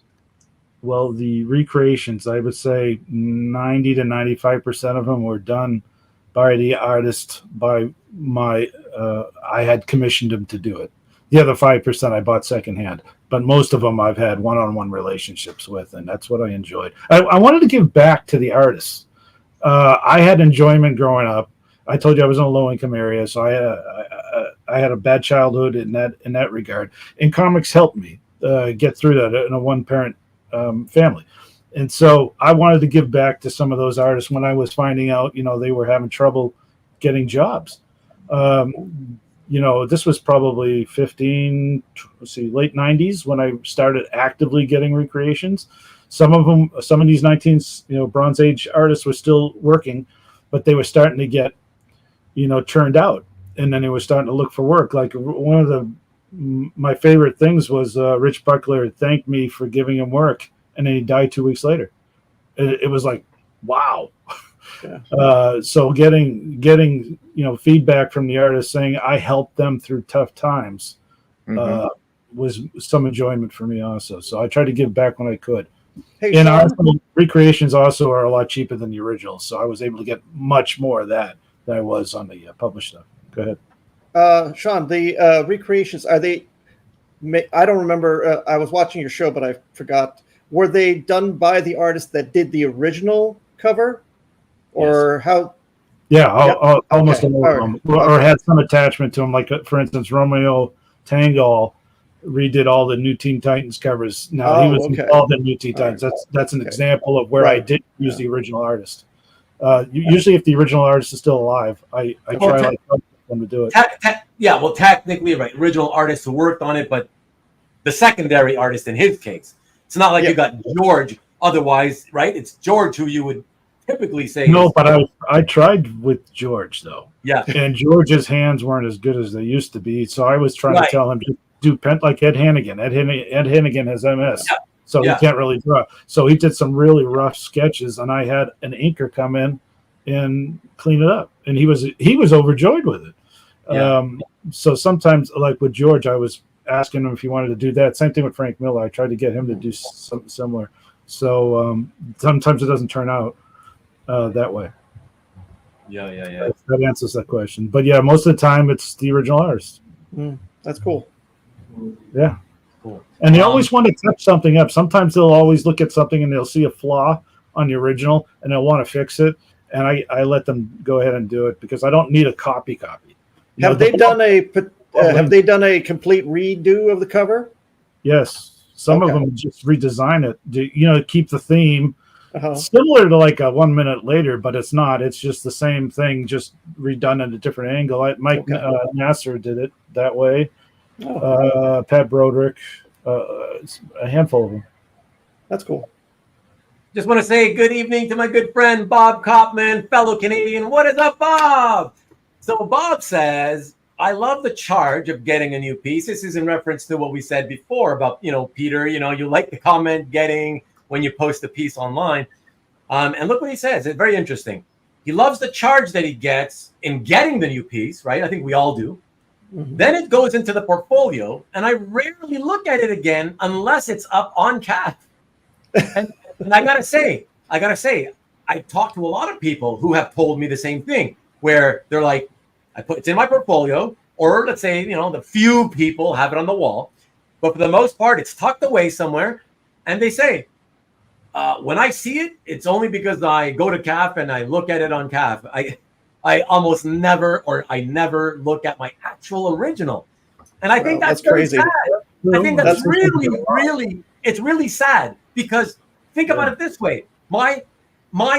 Well, the recreations, I would say 90 to 95% of them were done by the artist. I had commissioned him to do it. The other 5% I bought secondhand, but most of them I've had one-on-one relationships with, and that's what I enjoyed. I wanted to give back to the artists. I had enjoyment growing up. I told you I was in a low-income area, so I had a bad childhood in that regard. And comics helped me get through that in a one-parent family. And so I wanted to give back to some of those artists when I was finding out, they were having trouble getting jobs. This was probably late 90s when I started actively getting recreations. Some of these Bronze Age artists were still working, but they were starting to get, turned out. And then they were starting to look for work. Like one of my favorite things was Rich Buckler thanked me for giving him work, and then he died 2 weeks later. It was like, wow. Yeah. So getting feedback from the artist saying I helped them through tough times was some enjoyment for me also. So I tried to give back when I could.
Hey,
and also, recreations also are a lot cheaper than the originals, so I was able to get much more of that than I was on the published stuff. Go ahead.
Shaun, the recreations, are they, I don't remember, I was watching your show, but I forgot. Were they done by the artist that did the original cover? Or how?
Yeah, almost all of them. Or had some attachment to them. Like, for instance, Romeo Tanghal redid all the New Teen Titans covers. Now, he was involved in New Teen Titans. That's an example of where I did use the original artist. Usually, if the original artist is still alive, I try them to do it.
Well, technically, right. Original artist who worked on it, but the secondary artist in his case. It's not like you got George. Otherwise, right? It's George who you would typically say.
No, but I tried with George, though.
Yeah.
And George's hands weren't as good as they used to be. So I was trying to tell him to do like Ed Hannigan. Ed Hannigan has MS. Yeah. So he can't really draw. So he did some really rough sketches, and I had an inker come in and clean it up. And he was overjoyed with it. Yeah. So sometimes, like with George, I was asking him if he wanted to do that. Same thing with Frank Miller. I tried to get him to do something similar. So sometimes it doesn't turn out that way.
Yeah.
That answers that question. But yeah, most of the time it's the original artist.
That's cool.
Yeah. Cool. And they always want to touch something up. Sometimes they'll always look at something and they'll see a flaw on the original and they'll want to fix it. And I let them go ahead and do it because I don't need a copy.
Have they done a complete redo of the cover?
Yes. Some of them just redesign it, keep the theme similar to like a 1 minute later, but it's not. It's just the same thing, just redone at a different angle. Mike Nasser did it that way. Pat Broderick, a handful of them.
That's cool.
Just want to say good evening to my good friend Bob Kopman, fellow Canadian. What is up, Bob? So Bob says, I love the charge of getting a new piece. This is in reference to what we said before about, Peter, you like the comment getting when you post a piece online. And look what he says. It's very interesting. He loves the charge that he gets in getting the new piece, right? I think we all do.
Mhm.
Then it goes into the portfolio, and I rarely look at it again unless it's up on CAF. And I gotta say, I talked to a lot of people who have told me the same thing, where they're like, it's in my portfolio, or let's say, the few people have it on the wall, but for the most part, it's tucked away somewhere. And they say, when I see it, it's only because I go to CAF and I look at it on CAF. I almost never, or I never look at my actual original. And I think that's very
crazy.
sad. I think that's
That's-
really, it's really sad, because think about it this way. My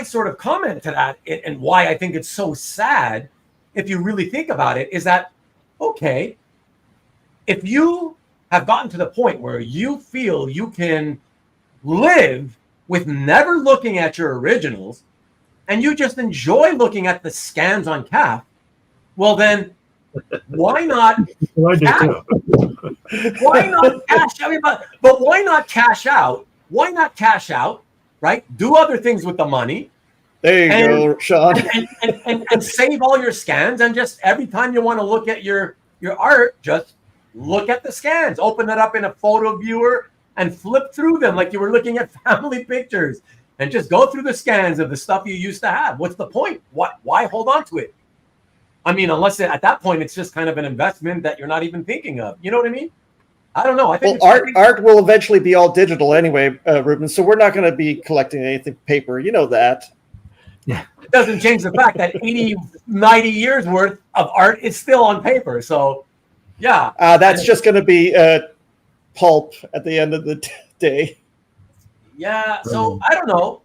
sort of comment to that, and why I think it's so sad, if you really think about it, is that, okay, if you have gotten to the point where you feel you can live with never looking at your originals, and you just enjoy looking at the scans on CAF, well then, why not?
Well, I do too.
Why not cash? I mean, but why not cash out? Why not cash out? Right? Do other things with the money.
There you go, Shaun.
And save all your scans, and just every time you want to look at your art, just look at the scans. Open it up in a photo viewer and flip through them like you were looking at family pictures, and just go through the scans of the stuff you used to have. What's the point? Why hold on to it? I mean, unless at that point it's just kind of an investment that you're not even thinking of. You know what I mean? I don't know. I think
art will eventually be all digital anyway, Ruben. So we're not going to be collecting anything paper. You know that.
It doesn't change the fact that 80, 90 years worth of art is still on paper. So, yeah.
That's just going to be pulp at the end of the day.
Yeah. So I don't know.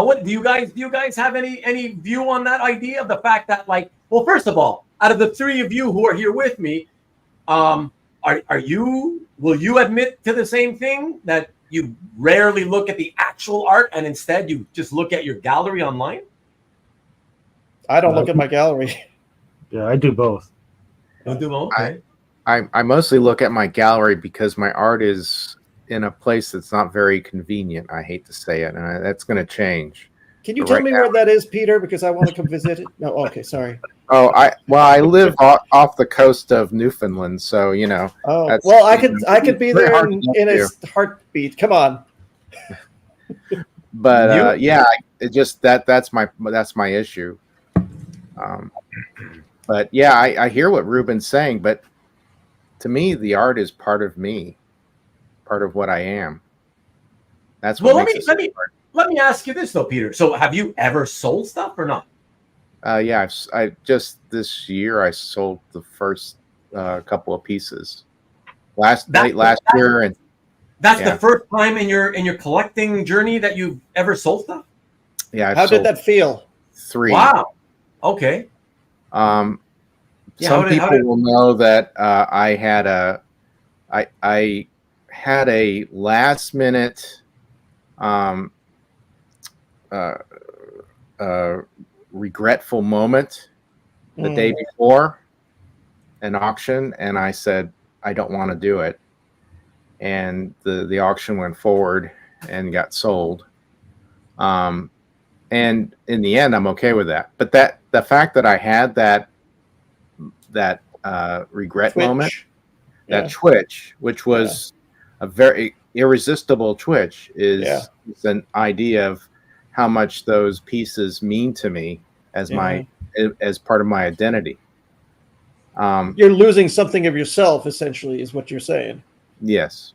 What do you guys have any view on that idea of the fact that, like, well, first of all, out of the three of you who are here with me, will you admit to the same thing, that you rarely look at the actual art and instead you just look at your gallery online?
I don't look at my gallery.
Yeah, I do both.
Okay.
I mostly look at my gallery because my art is in a place that's not very convenient. I hate to say it, and that's going to change.
Can you tell me where that is, Peter? Because I want to come visit it. No, okay, sorry.
Oh, I live off the coast of Newfoundland, so
Oh, well, I could be there in a heartbeat. Come on.
But it just that's my issue. But yeah, I hear what Ruben's saying, but to me, the art is part of me, part of what I am. That's what
let me ask you this though, Peter. So, have you ever sold stuff or not?
Yeah, I just this year I sold the first couple of pieces last year, and
that's the first time in your collecting journey that you've ever sold stuff.
Yeah,
how did that feel?
3.
Wow. Okay.
Some people will know that I had a last minute regretful moment the day before an auction, and I said I don't want to do it, and the auction went forward and got sold. And in the end, I'm okay with that. But the fact that I had that regret moment, that twitch, which was a very irresistible twitch, is an idea of how much those pieces mean to me as as part of my identity.
You're losing something of yourself, essentially, is what you're saying.
Yes.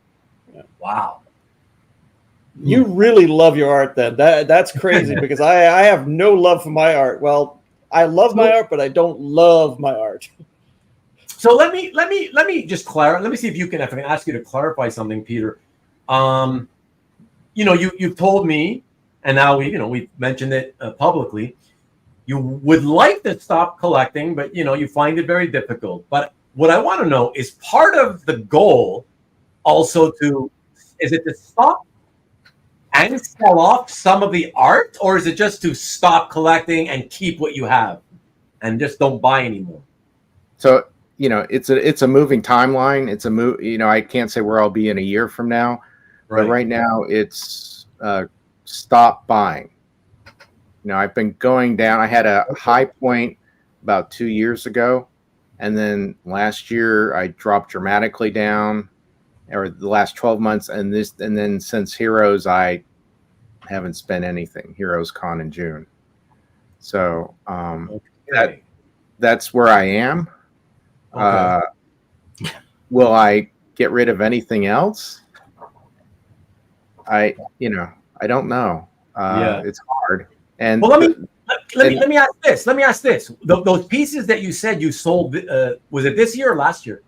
Yeah.
Wow.
You really love your art, then. That's crazy because I have no love for my art. Well, I love my art, but I don't love my art.
So let me just clarify. Let me see if I can ask you to clarify something, Peter. You've told me, and now we've mentioned it publicly. You would like to stop collecting, but you find it very difficult. But what I want to know is, part of the goal also is it to stop and sell off some of the art, or is it just to stop collecting and keep what you have and just don't buy anymore?
So, it's a moving timeline. It's a move. I can't say where I'll be in a year from now, but right now it's stop buying. I've been going down. I had a high point about 2 years ago, and then last year I dropped dramatically down, or the last 12 months, and then since Heroes I haven't spent anything. Heroes Con in June, so that's where I am.
Okay.
Will I get rid of anything else? I don't know. It's hard. And
well, let me ask this. Let me ask this. Those pieces that you said you sold, was it this year or last year?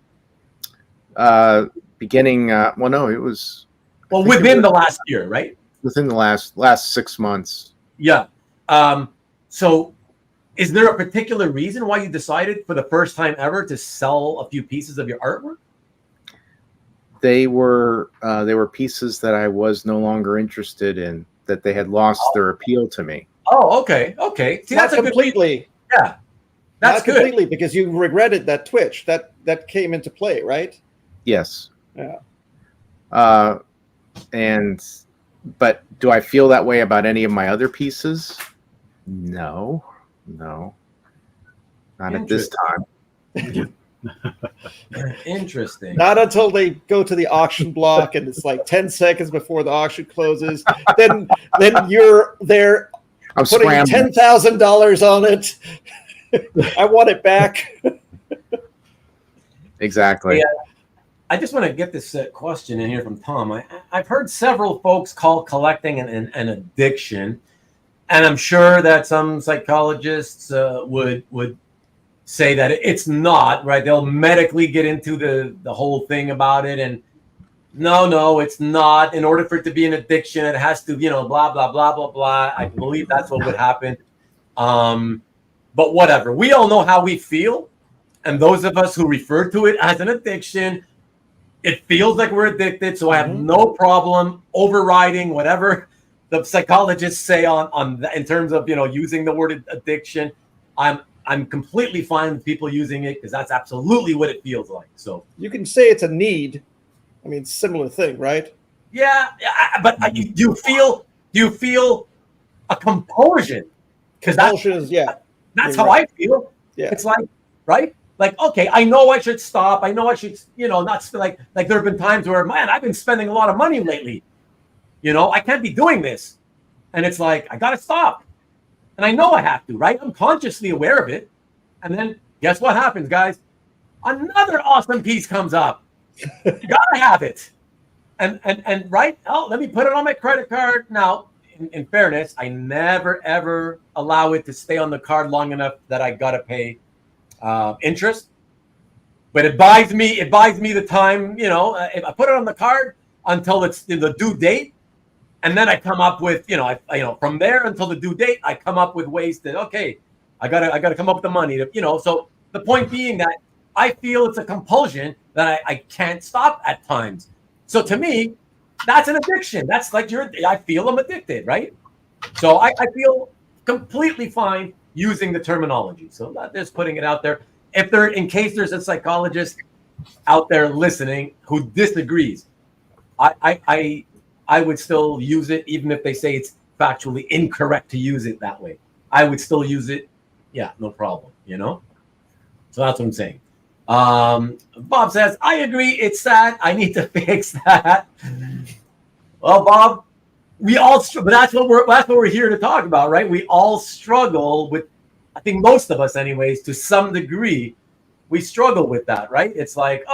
Beginning. Well, no, it was.
Well, within the last year, right?
Within the last 6 months.
Yeah. So, is there a particular reason why you decided for the first time ever to sell a few pieces of your artwork?
They were pieces that I was no longer interested in, that they had lost their appeal to me.
Oh, okay. See, that's
completely.
Yeah, that's
not
good.
Completely, because you regretted that Twitch that came into play, right?
Yes.
Yeah.
But do I feel that way about any of my other pieces? No, not at this time.
Interesting.
Not until they go to the auction block and it's like 10 seconds before the auction closes. Then you're there.
I'm
putting
scrambling.
$10,000 on it. I want it back.
Exactly.
Yeah. I just want to get this question in here from Tom. I've heard several folks call collecting an addiction, and I'm sure that some psychologists would say that it's not, right? They'll medically get into the whole thing about it, and no, it's not. In order for it to be an addiction, it has to, blah, blah, blah, blah, blah. I believe that's what would happen. But whatever. We all know how we feel, and those of us who refer to it as an addiction, it feels like we're addicted, so I have no problem overriding whatever the psychologists say on that, in terms of using the word addiction. I'm completely fine with people using it because that's absolutely what it feels like. So
you can say it's a need. I mean, similar thing, right?
Yeah, but do you feel a compulsion? Because that's how I feel.
Yeah,
it's like, right. Like, okay, I know I should stop. I know I should, not like there have been times where, man, I've been spending a lot of money lately. I can't be doing this. And it's like, I got to stop. And I know I have to, right? I'm consciously aware of it. And then guess what happens, guys? Another awesome piece comes up. You got to have it. And right, let me put it on my credit card. Now, in fairness, I never, ever allow it to stay on the card long enough that I got to pay interest, but it buys me the time. If I put it on the card until it's the due date, and then I come up with from there until the due date, I come up with ways that I gotta come up with the money to So the point being that I feel it's a compulsion that I can't stop at times. So to me, that's an addiction. That's like I feel I'm addicted, right? So I feel completely fine using the terminology. So just putting it out there. In case there's a psychologist out there listening who disagrees, I would still use it, even if they say it's factually incorrect to use it that way. I would still use it. Yeah, no problem. So that's what I'm saying. Bob says, I agree. It's sad. I need to fix that. Well, Bob, we all, but that's what we're here to talk about, right? We all struggle with, I think most of us anyways, to some degree, we struggle with that, right? It's like,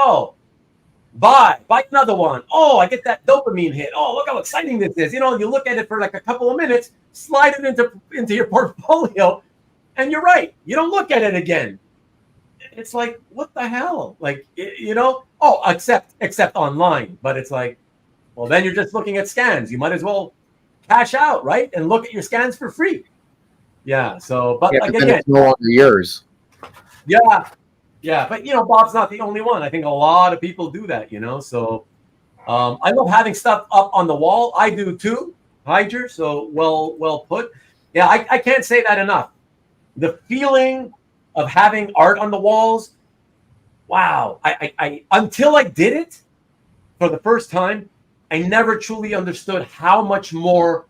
buy another one. I get that dopamine hit. Look how exciting this is. You look at it for like a couple of minutes, slide it into your portfolio, and you're right. You don't look at it again. It's like, what the hell? Like, except online. But it's like, well, then you're just looking at scans. You might as well cash out, right? And look at your scans for free. Yeah. So, but again,
it's no longer yours.
Yeah. But Bob's not the only one. I think a lot of people do that. So, I love having stuff up on the wall. I do too, Hyder. So well put. Yeah, I can't say that enough. The feeling of having art on the walls wow, I until I did it for the first time, I never truly understood how much more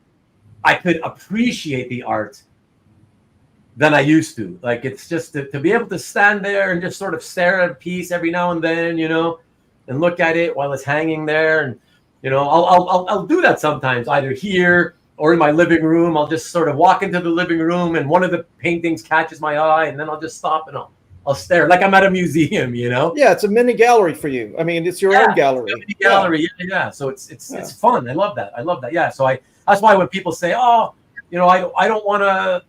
I could appreciate the art than I used to. Like, it's just to be able to stand there and just sort of stare at a piece every now and then, and look at it while it's hanging there. And, I'll do that sometimes, either here or in my living room. I'll just sort of walk into the living room and one of the paintings catches my eye, and then I'll just stop and I'll stare like I'm at a museum,
Yeah, it's a mini gallery for you. I mean, it's your own gallery.
Mini gallery, yeah. So it's fun. I love that. Yeah. So that's why when people say, oh, I don't want to.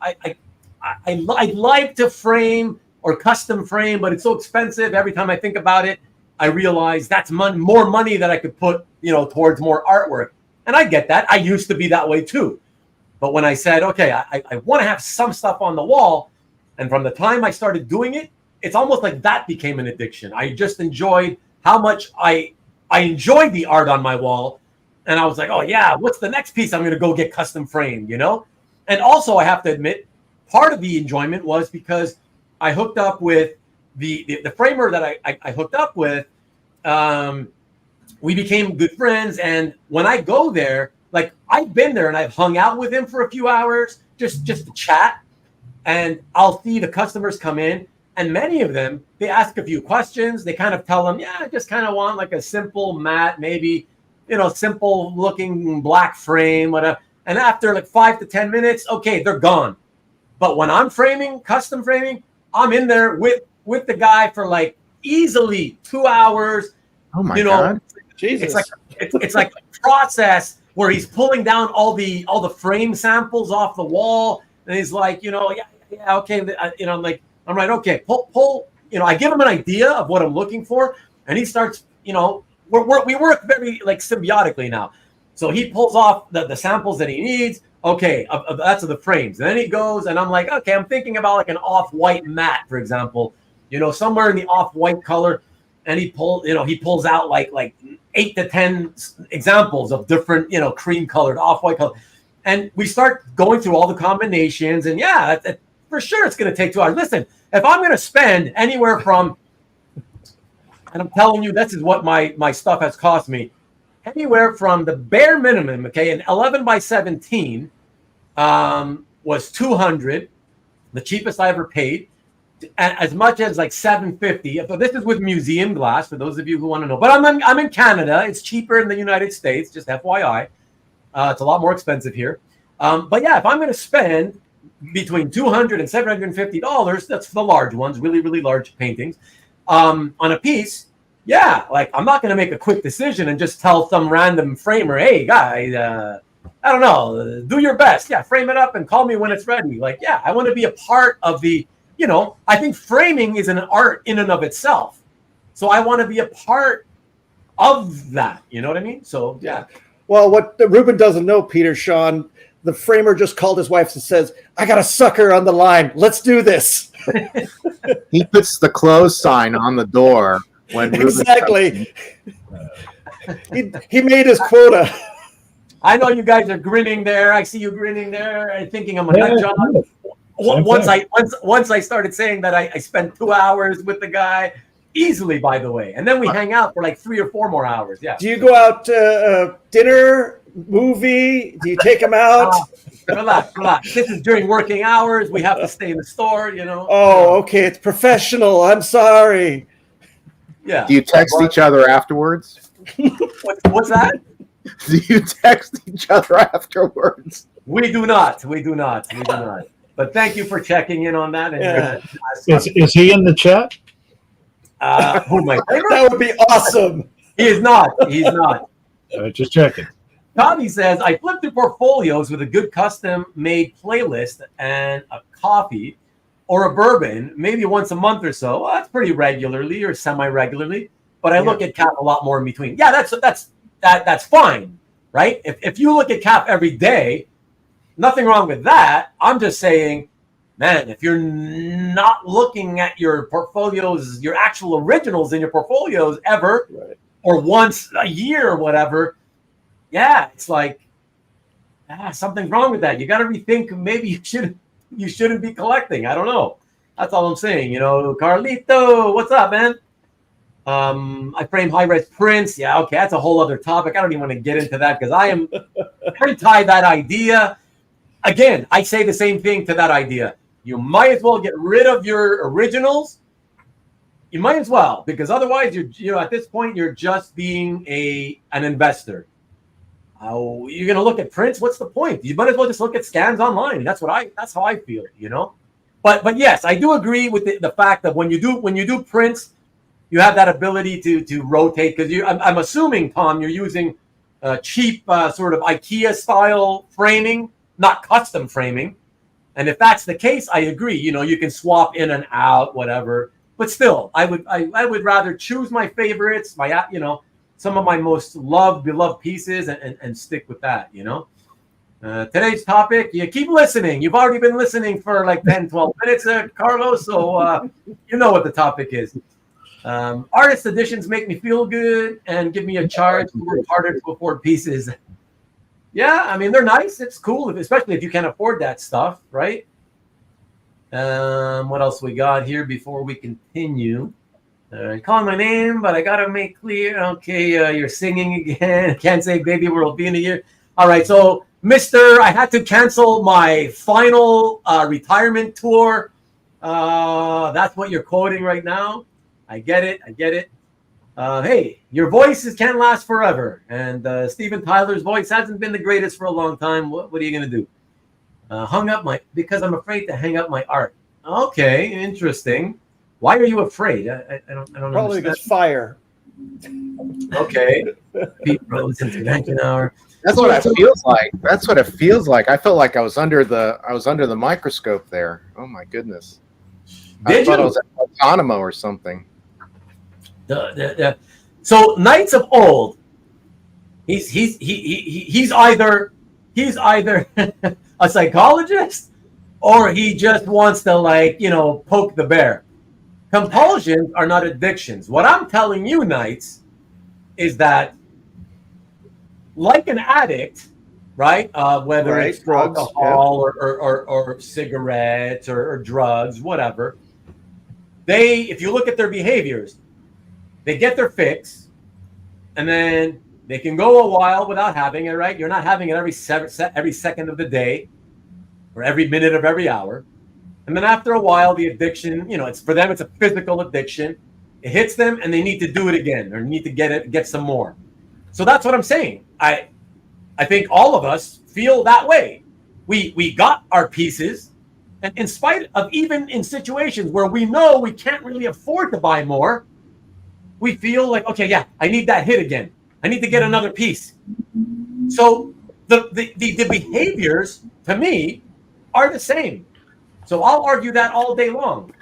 I'd like to frame or custom frame, but it's so expensive. Every time I think about it, I realize that's more money that I could put, towards more artwork. And I get that. I used to be that way too. But when I said, okay, I want to have some stuff on the wall, and from the time I started doing it, it's almost like that became an addiction. I just enjoyed how much I enjoyed the art on my wall. And I was like, oh yeah, what's the next piece I'm going to go get custom framed, And also, I have to admit, part of the enjoyment was because I hooked up with the framer that I hooked up with. We became good friends, and when I go there, like, I've been there and I've hung out with him for a few hours just to chat, and I'll see the customers come in, and many of them, they ask a few questions. They kind of tell them, yeah, I just kind of want like a simple matte, maybe, simple looking black frame, whatever. And after like 5 to 10 minutes, okay, they're gone. But when I'm framing, custom framing, I'm in there with the guy for like easily 2 hours.
Oh my God.
Jesus.
It's like a process where he's pulling down all the frame samples off the wall, and he's like, yeah, okay, I'm right, okay, pull. I give him an idea of what I'm looking for, and he starts, we work very like symbiotically now. So he pulls off the samples that he needs. Okay, that's of the frames. And then he goes, and I'm like, okay, I'm thinking about like an off-white matte, for example, somewhere in the off-white color. And he pulls out like 8 to 10 examples of different, cream-colored, off-white color. And we start going through all the combinations. And yeah, for sure it's going to take 2 hours. Listen, if I'm going to spend anywhere from, and I'm telling you, this is what my stuff has cost me, anywhere from the bare minimum, okay, an 11 by 17 was $200, the cheapest I ever paid, as much as like $750. So this is with museum glass, for those of you who want to know. But I'm in Canada. It's cheaper in the United States, just FYI. It's a lot more expensive here. But yeah, if I'm going to spend between $200 and $750, that's for the large ones, really, really large paintings, on a piece. Yeah, like, I'm not going to make a quick decision and just tell some random framer, hey, guy, I don't know, do your best. Yeah, frame it up and call me when it's ready. Like, yeah, I want to be a part of the, I think framing is an art in and of itself. So I want to be a part of that. You know what I mean? So, yeah.
Well, what Ruben doesn't know, Peter, Shaun, the framer just called his wife and says, I got a sucker on the line. Let's do this.
He puts the close sign on the door. When
exactly. He made his quota.
I know you guys are grinning there. I see you grinning there and thinking I'm a nut job. Once I started saying that I spent 2 hours with the guy, easily, by the way, and then we hang out for like 3 or 4 more hours. Yeah.
Do you go out dinner, movie? Do you take him out?
Relax. This is during working hours. We have to stay in the store.
Oh, okay. It's professional. I'm sorry.
Yeah.
Do you text each other afterwards?
What's that?
Do you text each other afterwards?
We do not. But thank you for checking in on that. And,
is he in the chat?
Who my favorite?
That would be awesome.
He is not. He's not.
Just checking.
Tommy says, I flip through portfolios with a good custom-made playlist and a coffee or a bourbon, maybe once a month or so. Well, that's pretty regularly or semi-regularly. But I look at Cap a lot more in between. Yeah, that's fine, right? If you look at Cap every day, nothing wrong with that. I'm just saying, man, if you're not looking at your portfolios, your actual originals in your portfolios ever,
right,
or once a year or whatever, yeah, it's like, something's wrong with that. You got to rethink. Maybe you shouldn't be collecting. I don't know. That's all I'm saying. Carlito, what's up, man? I frame high-res prints. Yeah, okay, that's a whole other topic. I don't even want to get into that because I am anti that idea. Again, I say the same thing to that idea. You might as well get rid of your originals. You might as well, because otherwise, you're at this point you're just being an investor. You're gonna look at prints. What's the point? You might as well just look at scans online. That's how I feel. But yes, I do agree with the fact that when you do prints, you have that ability to rotate, because I'm assuming, Tom, you're using cheap sort of IKEA style framing, not custom framing. And if that's the case, I agree. You can swap in and out, whatever. But still, I would rather choose my favorites, some of my most beloved pieces, and stick with that. Today's topic, you keep listening. You've already been listening for like 10, 12 minutes, Carlos. So you know what the topic is. Artist editions make me feel good and give me a charge to work harder to afford pieces. Yeah, I mean, they're nice. It's cool, especially if you can afford that stuff, right? What else we got here before we continue? Calling my name, but I got to make clear. Okay, you're singing again. Can't say baby world be in a year. All right, so Mr. I had to cancel my final retirement tour. That's what you're quoting right now. I get it. Hey, your voices can't last forever. And Steven Tyler's voice hasn't been the greatest for a long time. What are you going to do? Because I'm afraid to hang up my art. Okay, interesting. Why are you afraid? I don't
Probably
understand.
because fire.
Okay. Pete Rose intervention hour.
That's what it feels like. That's what it feels like. I felt like I was under the microscope there. Oh my goodness. I thought I was at Guantanamo or something.
So Knights of Old, he's either a psychologist or he just wants to poke the bear. Compulsions are not addictions. What I'm telling you, Knights, is that like an addict, right? Whether it's
drugs,
alcohol or cigarettes or drugs, whatever. If you look at their behaviors, they get their fix, and then they can go a while without having it, right? You're not having it every second of the day or every minute of every hour. And then after a while, the addiction, for them, it's a physical addiction. It hits them and they need to do it again or need to get some more. So that's what I'm saying. I think all of us feel that way. We got our pieces, and in spite of, even in situations where we know we can't really afford to buy more, we feel like, okay, yeah, I need that hit again. I need to get another piece. So the behaviors, to me, are the same. So I'll argue that all day long.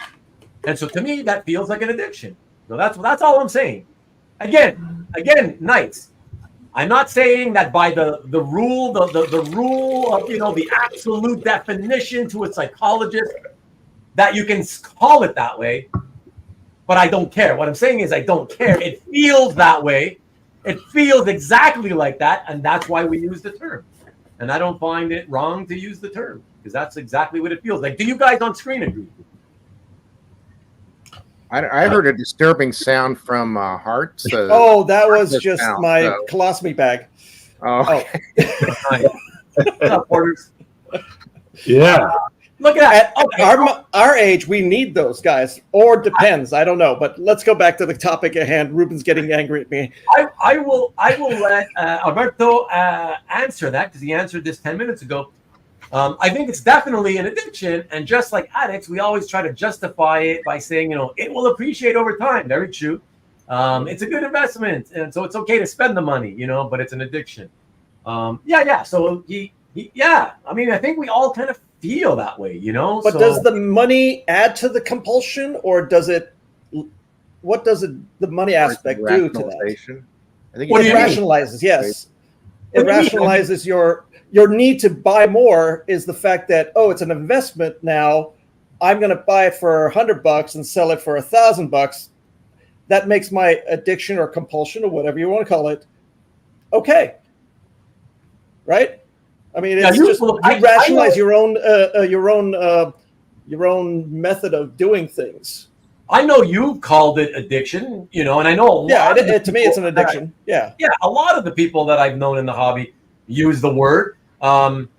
And so to me, that feels like an addiction. So that's all I'm saying. Again, Knights, I'm not saying that by the rule, the rule of, the absolute definition to a psychologist that you can call it that way. But I don't care. What I'm saying is I don't care. It feels that way. It feels exactly like that. And that's why we use the term. And I don't find it wrong to use the term, because that's exactly what it feels like. Do you guys on screen agree?
I heard a disturbing sound from Hart.
Oh, that was just my colostomy bag.
Oh.
What's up, Porters?
Yeah.
Look at that.
At our age, we need those guys. Or depends. I don't know. But let's go back to the topic at hand. Ruben's getting angry at me.
I will let Alberto answer that, because he answered this 10 minutes ago. I think it's definitely an addiction. And just like addicts, we always try to justify it by saying, it will appreciate over time. Very true. It's a good investment. And so it's okay to spend the money, but it's an addiction. Yeah. So yeah. I mean, I think we all kind of feel that way,
But does the money add to the compulsion, or does it? What does the money aspect do to that?
I think
it rationalizes. Yes, it rationalizes your need to buy more. Is the fact that it's an investment now. I'm going to buy it for $100 and sell it for $1,000. That makes my addiction or compulsion or whatever you want to call it okay, right? I mean, it's just you rationalize your own method of doing things.
I know you've called it addiction, and I know a lot.
Yeah,
of the
to me, it's an addiction. Yeah.
Yeah, a lot of the people that I've known in the hobby use the word.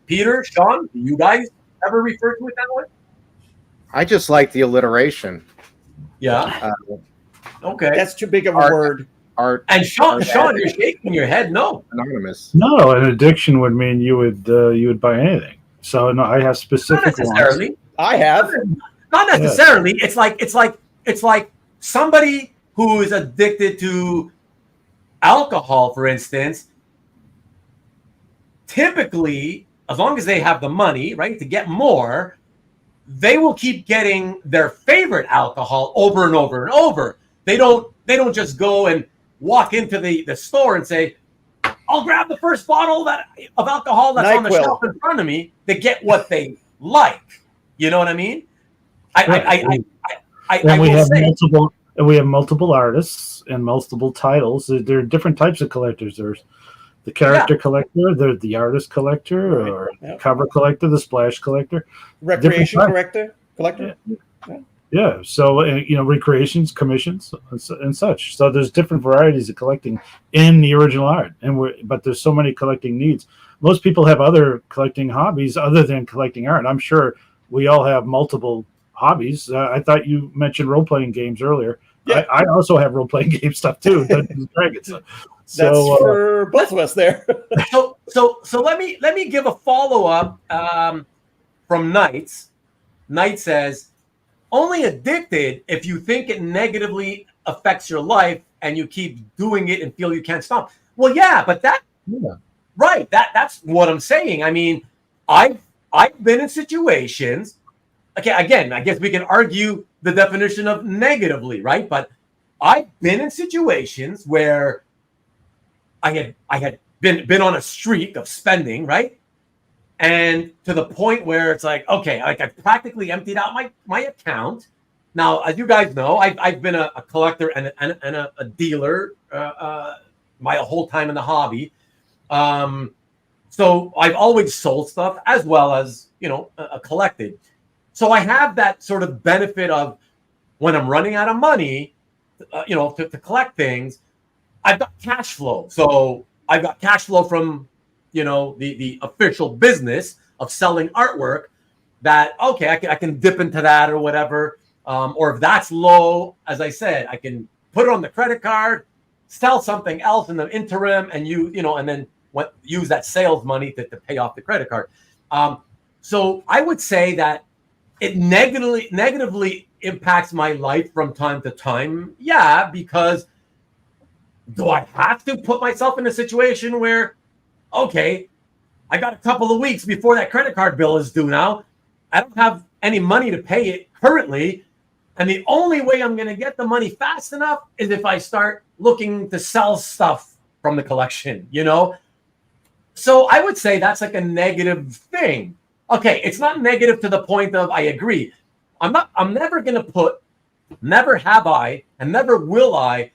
Peter, Shaun, do you guys ever refer to it that way?
I just like the alliteration.
Yeah. Okay.
That's too big of a
Art-
word.
Art
And Shaun, you're shaking your head. No.
Anonymous.
No, an addiction would mean you would buy anything. So no, I have
Not
specific ones.
necessarily.
I have.
Not necessarily. It's like somebody who is addicted to alcohol, for instance. Typically, as long as they have the money, right, to get more, they will keep getting their favorite alcohol over and over and over. They don't just go and walk into the store and say, I'll grab the first bottle of alcohol that's on the
NyQuil.
shelf in front of me. They get what they like. You know what I mean? I
We have multiple artists and multiple titles. There are different types of collectors. There's the character collector, there's the artist collector, or cover collector, the splash collector,
recreation collector.
Yeah, so recreations, commissions, and such. So there's different varieties of collecting in the original art, but there's so many collecting needs. Most people have other collecting hobbies other than collecting art. I'm sure we all have multiple hobbies. I thought you mentioned role-playing games earlier.
Yeah.
I also have role-playing game stuff too. Dungeons and Dragons.
That's for both of us there.
So let me give a follow-up from Knights. Knight says, only addicted if you think it negatively affects your life and you keep doing it and feel you can't stop. Well, yeah, but right. That's what I'm saying. I mean, I've been in situations. Okay, again, I guess we can argue the definition of negatively, right? But I've been in situations where I had been on a streak of spending, right? And to the point where it's like, okay, like I've practically emptied out my account. Now, as you guys know, I've been a collector and a dealer my whole time in the hobby. So I've always sold stuff as well as, collected. So I have that sort of benefit of when I'm running out of money, to collect things, I've got cash flow. So I've got cash flow from, the official business of selling artwork that, okay, I can dip into that or whatever. Or if that's low, as I said, I can put it on the credit card, sell something else in the interim, and and then use that sales money to pay off the credit card. So I would say that it negatively impacts my life from time to time. Yeah, because do I have to put myself in a situation where, okay, I got a couple of weeks before that credit card bill is due now. I don't have any money to pay it currently. And the only way I'm going to get the money fast enough is if I start looking to sell stuff from the collection, So I would say that's like a negative thing. Okay, it's not negative to the point of I agree. I'm never going to never have I, and never will I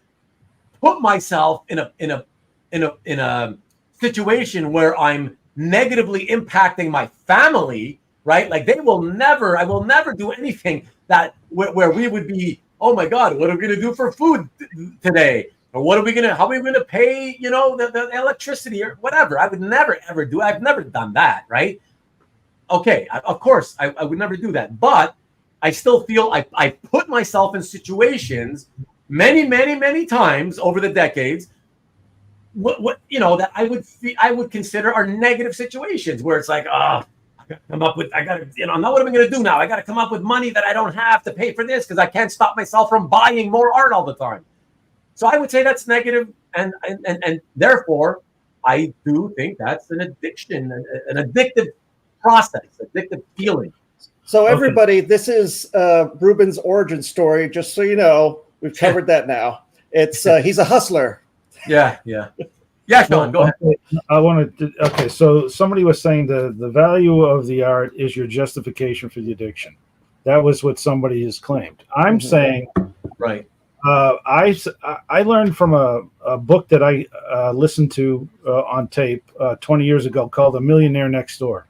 put myself in a situation where I'm negatively impacting my family, right? Like I will never do anything that where we would be, oh my God, what are we going to do for food today? Or how are we going to pay, the electricity or whatever? I would never, ever do. I've never done that, right? Okay, of course, I would never do that. But I still feel I put myself in situations many, many, many times over the decades that I would consider are negative situations where it's like, now what am I going to do now? I got to come up with money that I don't have to pay for this because I can't stop myself from buying more art all the time. So I would say that's negative, and therefore I do think that's an addiction, an addictive process, addictive feeling.
So everybody, this is Ruben's origin story. Just so you know, we've covered that now. It's he's a hustler.
Yeah, Shaun, go ahead.
I wanted to. Okay, so somebody was saying the value of the art is your justification for the addiction. That was what somebody has claimed. I'm saying,
right.
I learned from a book that I listened to on tape 20 years ago called "The Millionaire Next Door."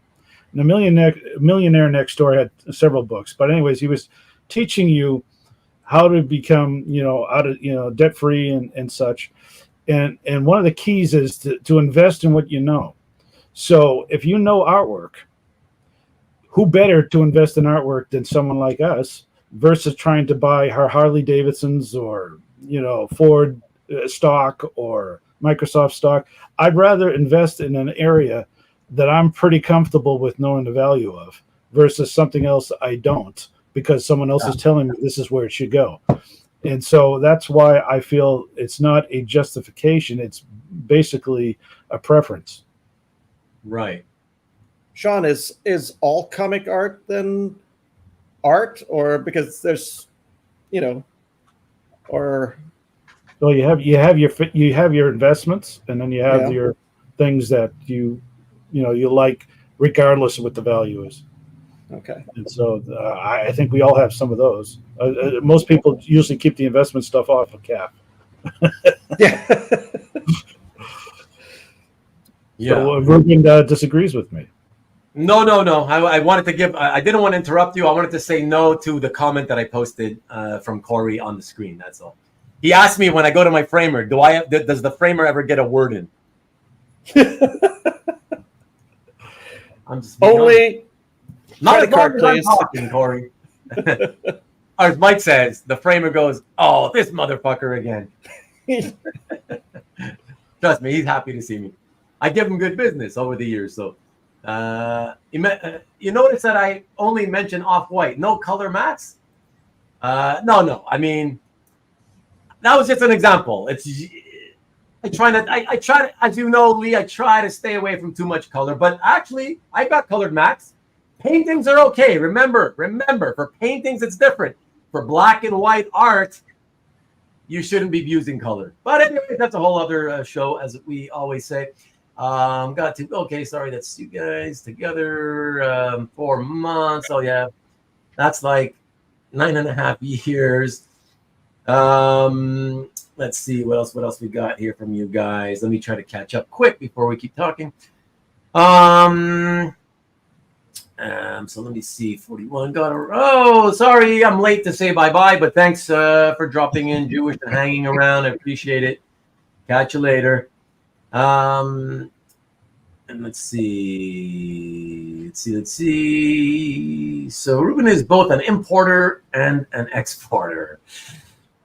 And the Millionaire Next Door had several books, but anyways, he was teaching you how to become, out of, debt free and such. And one of the keys is to invest in what you know. So if you know artwork, who better to invest in artwork than someone like us versus trying to buy Harley Davidsons or, Ford stock or Microsoft stock? I'd rather invest in an area that I'm pretty comfortable with knowing the value of versus something else I don't, because someone else is telling me this is where it should go. And so that's why I feel it's not a justification. It's basically a preference.
Right.
Shaun, is all comic art then art, or because there's, or
So you have your investments, and then you have your things that you like, regardless of what the value is.
okay.
And so I think we all have some of those. Most people usually keep the investment stuff off of cap.
Yeah.
So Ruben disagrees with me.
No. I wanted to give. I didn't want to interrupt you. I wanted to say no to the comment that I posted from Corey on the screen. That's all. He asked me when I go to my framer, does the framer ever get a word in? I'm just
Only
not as long
card,
as I'm
please.
talking, Corey. Or as Mike says, the framer goes, "Oh, this motherfucker again." Trust me, he's happy to see me. I give him good business over the years. So you notice that I only mention off-white, no color mats. No. I mean, that was just an example. I try to, as you know, Lee, I try to stay away from too much color. But actually, I got colored mats. Paintings are okay. Remember, for paintings, it's different. For black and white art, you shouldn't be using color. But anyway, that's a whole other show, as we always say. Sorry, that's you guys together 4 months. Oh yeah, that's like 9.5 years. Let's see what else we got here from you guys. Let me try to catch up quick before we keep talking. So let me see. 41 sorry, I'm late to say bye-bye, but thanks for dropping in, Jewish, and hanging around. I appreciate it. Catch you later. And let's see. So Ruben is both an importer and an exporter.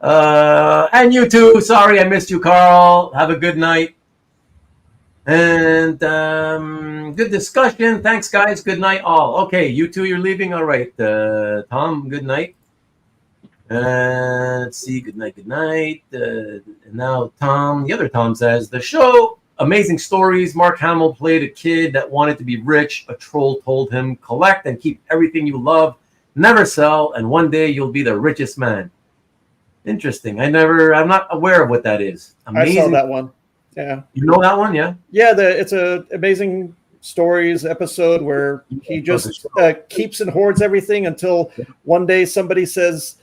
And you too. Sorry, I missed you, Carl. Have a good night. And good discussion. Thanks, guys. Good night, all. Okay, you two, you're leaving. All right, Tom, good night. Let's see. Good night. And now Tom, the other Tom says, the show, amazing stories. Mark Hamill played a kid that wanted to be rich. A troll told him, collect and keep everything you love. Never sell, and one day you'll be the richest man. Interesting. I'm not aware of what that is. Amazing.
I saw that one. Yeah.
You know that one, yeah?
Yeah, it's a amazing stories episode where he just keeps and hoards everything until one day somebody says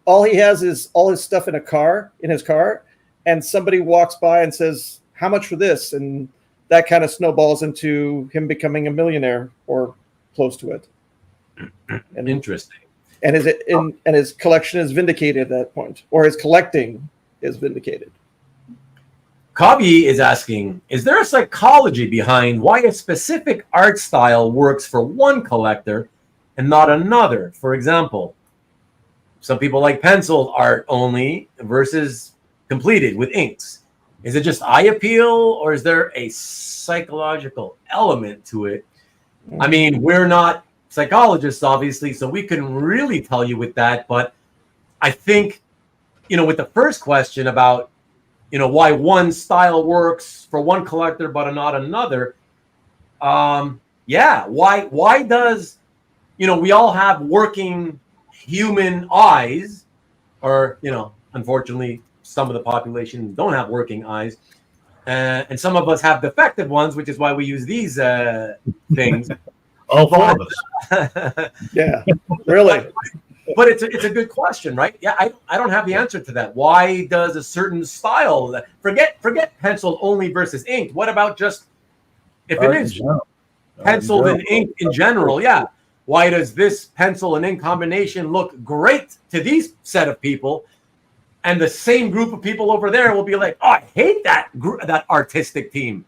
all he has is all his stuff in his car, and somebody walks by and says, "How much for this?" And that kind of snowballs into him becoming a millionaire or close to it. And
interesting.
And his collection is vindicated at that point, or his collecting is vindicated.
Kabi is asking, is there a psychology behind why a specific art style works for one collector and not another? For example, some people like pencil art only versus completed with inks. Is it just eye appeal, or is there a psychological element to it? I mean, we're not psychologists, obviously, so we couldn't really tell you with that. But I think, with the first question about, why one style works for one collector but not another. Why does, we all have working human eyes, or, unfortunately, some of the population don't have working eyes. And some of us have defective ones, which is why we use these things.
All four of us.
Yeah, really.
But it's a good question, right? Yeah, I don't have the answer to that. Why does a certain style forget pencil only versus ink? What about just if it is penciled and ink in general? Yeah, Why does this pencil and ink combination look great to these set of people? And the same group of people over there will be like, oh, I hate that that artistic team.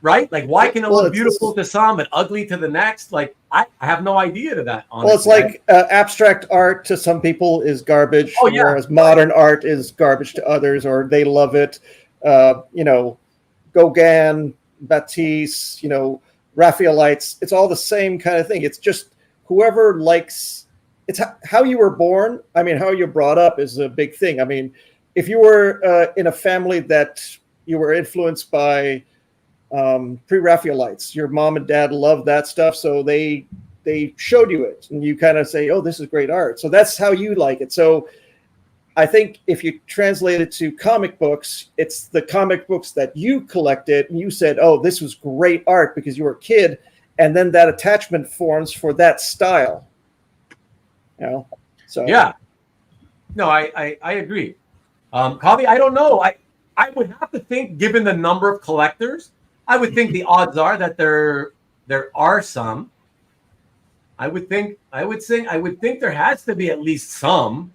Right? Like, why can it look beautiful to some and ugly to the next? Like, I have no idea to that, honestly.
Well, it's like abstract art to some people is garbage, whereas modern art is garbage to others, or they love it. You know, Gauguin, Matisse, you know, Raphaelites, it's all the same kind of thing. It's just whoever likes, it's how you were born. I mean, how you're brought up is a big thing. I mean, if you were in a family that you were influenced by pre-Raphaelites, your mom and dad loved that stuff, so they showed you it, and you kind of say, oh, this is great art. So that's how you like it. So I think if you translate it to comic books, it's the comic books that you collected and you said, oh, this was great art because you were a kid, and then that attachment forms for that style. You know, so
yeah, no, I agree. Kavi, I don't know. I would have to think, given the number of collectors, I would think the odds are that there are some. I would think there has to be at least some,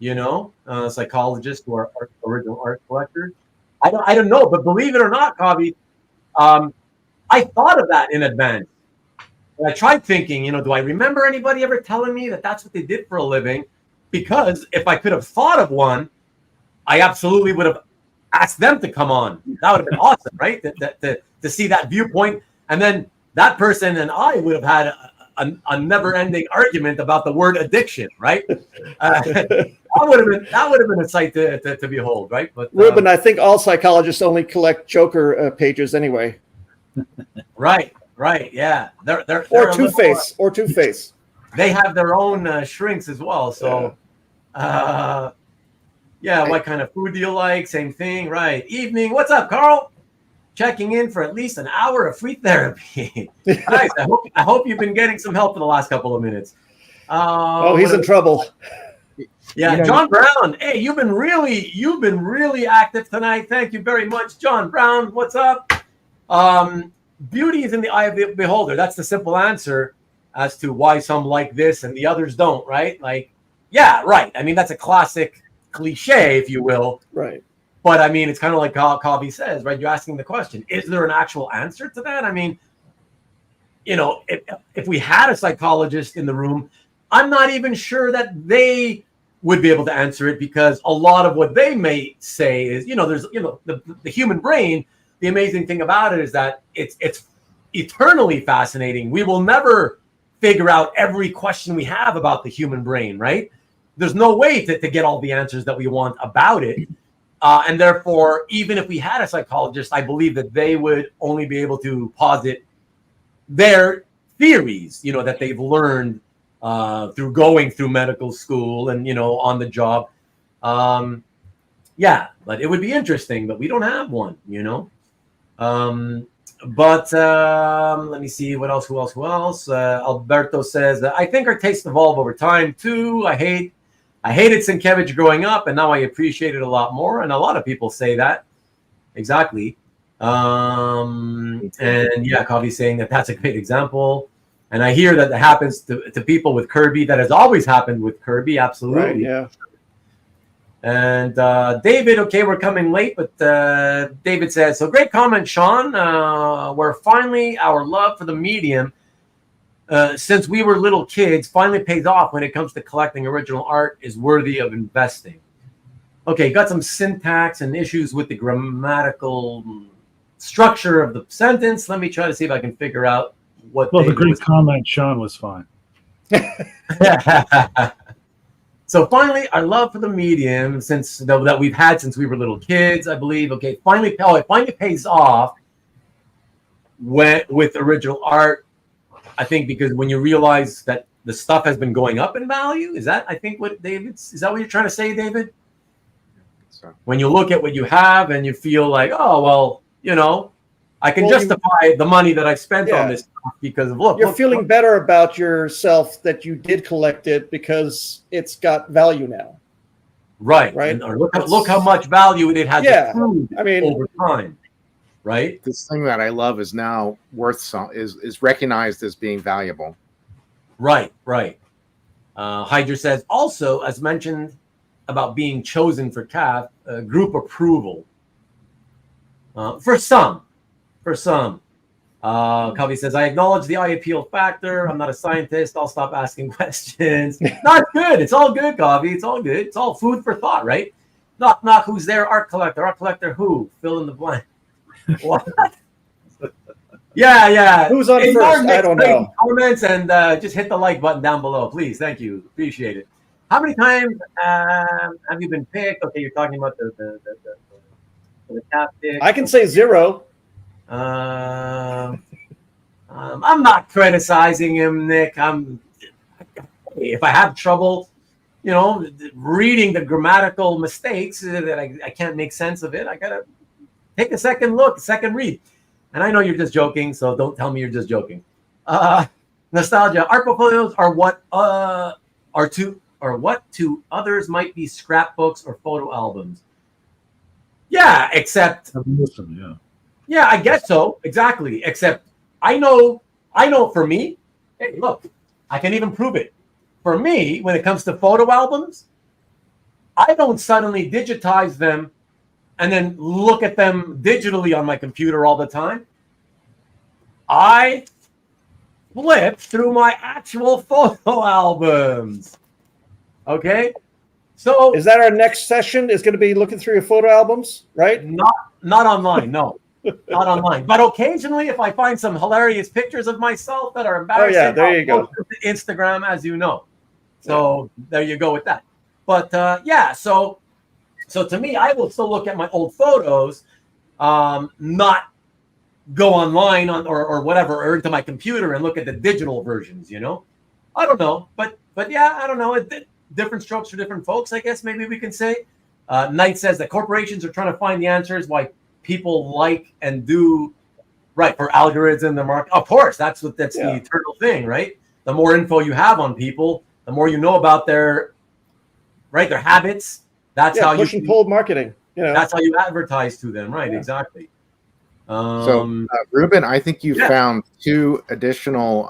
you know, psychologists who are original art collectors. I don't know, but believe it or not, Kavi, I thought of that in advance. And I tried thinking, you know, do I remember anybody ever telling me that that's what they did for a living? Because if I could have thought of one, I absolutely would have asked them to come on. That would have been awesome, right? To see that viewpoint, and then that person and I would have had a never-ending argument about the word addiction, right? That would have been a sight to behold, right? But
Ruben, I think all psychologists only collect Joker pages anyway.
Right, yeah. They're
or Two-Face.
They have their own shrinks as well. So, yeah, what kind of food do you like? Same thing, right? Evening. What's up, Carl? Checking in for at least an hour of free therapy. Nice. I hope you've been getting some help for the last couple of minutes.
He's in trouble.
Yeah, you know, John Brown. Hey, you've been really active tonight. Thank you very much, John Brown. What's up? Beauty is in the eye of the beholder. That's the simple answer as to why some like this and the others don't, right? Like, yeah, right. I mean, that's a classic cliche, if you will.
Right.
But I mean, it's kind of like Kavi says, right? You're asking the question, is there an actual answer to that? I mean, you know, if we had a psychologist in the room, I'm not even sure that they would be able to answer it, because a lot of what they may say is, you know, there's, you know, the human brain, the amazing thing about it is that it's eternally fascinating. We will never figure out every question we have about the human brain, right? There's no way to get all the answers that we want about it. And therefore, even if we had a psychologist, I believe that they would only be able to posit their theories, you know, that they've learned through going through medical school and, you know, on the job. Yeah, but it would be interesting, but we don't have one, you know. But let me see what else. Who else? Alberto says, I think our tastes evolve over time too. I hated Sienkiewicz growing up, and now I appreciate it a lot more. And a lot of people say that. Exactly. And yeah, Kavi's saying that's a great example. And I hear that happens to people with Kirby. That has always happened with Kirby. Absolutely.
Right, yeah.
And David, okay, we're coming late, but David says, so great comment, Shaun. Where finally our love for the medium, since we were little kids, finally pays off when it comes to collecting original art, is worthy of investing. Okay, got some syntax and issues with the grammatical structure of the sentence. Let me try to see if I can figure out what.
Well, the great comment, Shaun, was fine.
So finally, our love for the medium, since that we've had since we were little kids, I believe. Okay, it finally pays off with original art. I think because when you realize that the stuff has been going up in value, is that what you're trying to say, David?
So.
When you look at what you have and you feel like, oh well, you know, I can justify the money that I spent on this stuff because of
you're feeling better about yourself that you did collect it because it's got value now.
Right.
Right.
Or look how much value it has accrued over time. Right.
This thing that I love is now worth is recognized as being valuable.
Right. Hydra says, also, as mentioned about being chosen for CAF, group approval. For some. Covey says, I acknowledge the eye appeal factor. I'm not a scientist. I'll stop asking questions. Not good. It's all good, Covey. It's all good. It's all food for thought, right? Knock, who's there? Art collector. Art collector who? Fill in the blank. What? Yeah.
Who's on first? I don't know.
Comments and just hit the like button down below, please. Thank you. Appreciate it. How many times have you been picked? Okay, you're talking about the CAF pick.
I can say 0.
I'm not criticizing him, Nick. If I have trouble, reading the grammatical mistakes that I can't make sense of it, I gotta take a second look, second read. And I know you're just joking, so don't tell me you're just joking. Nostalgia. Art portfolios are what to others might be scrapbooks or photo albums. Yeah, except yeah, I guess so. Exactly. Except I know for me, hey, look, I can even prove it. For me, when it comes to photo albums, I don't suddenly digitize them and then look at them digitally on my computer all the time. I flip through my actual photo albums. Okay? So
is that our next session? Is going to be looking through your photo albums, right?
Not online, no. Not online. But occasionally, if I find some hilarious pictures of myself that are embarrassing,
there you go.
To Instagram, as you know. So there you go with that. But so to me, I will still look at my old photos, not go online or whatever, or into my computer and look at the digital versions. I don't know, but yeah, I don't know. Different strokes for different folks, I guess. Maybe we can say. Knight says that corporations are trying to find the answers why people like and do right for algorithm the market. Of course, that's the eternal thing, right? The more info you have on people, the more you know about their habits. That's how
push and pull marketing.
That's how you advertise to them, right? Yeah. Exactly.
So, Ruben, I think you found 2 additional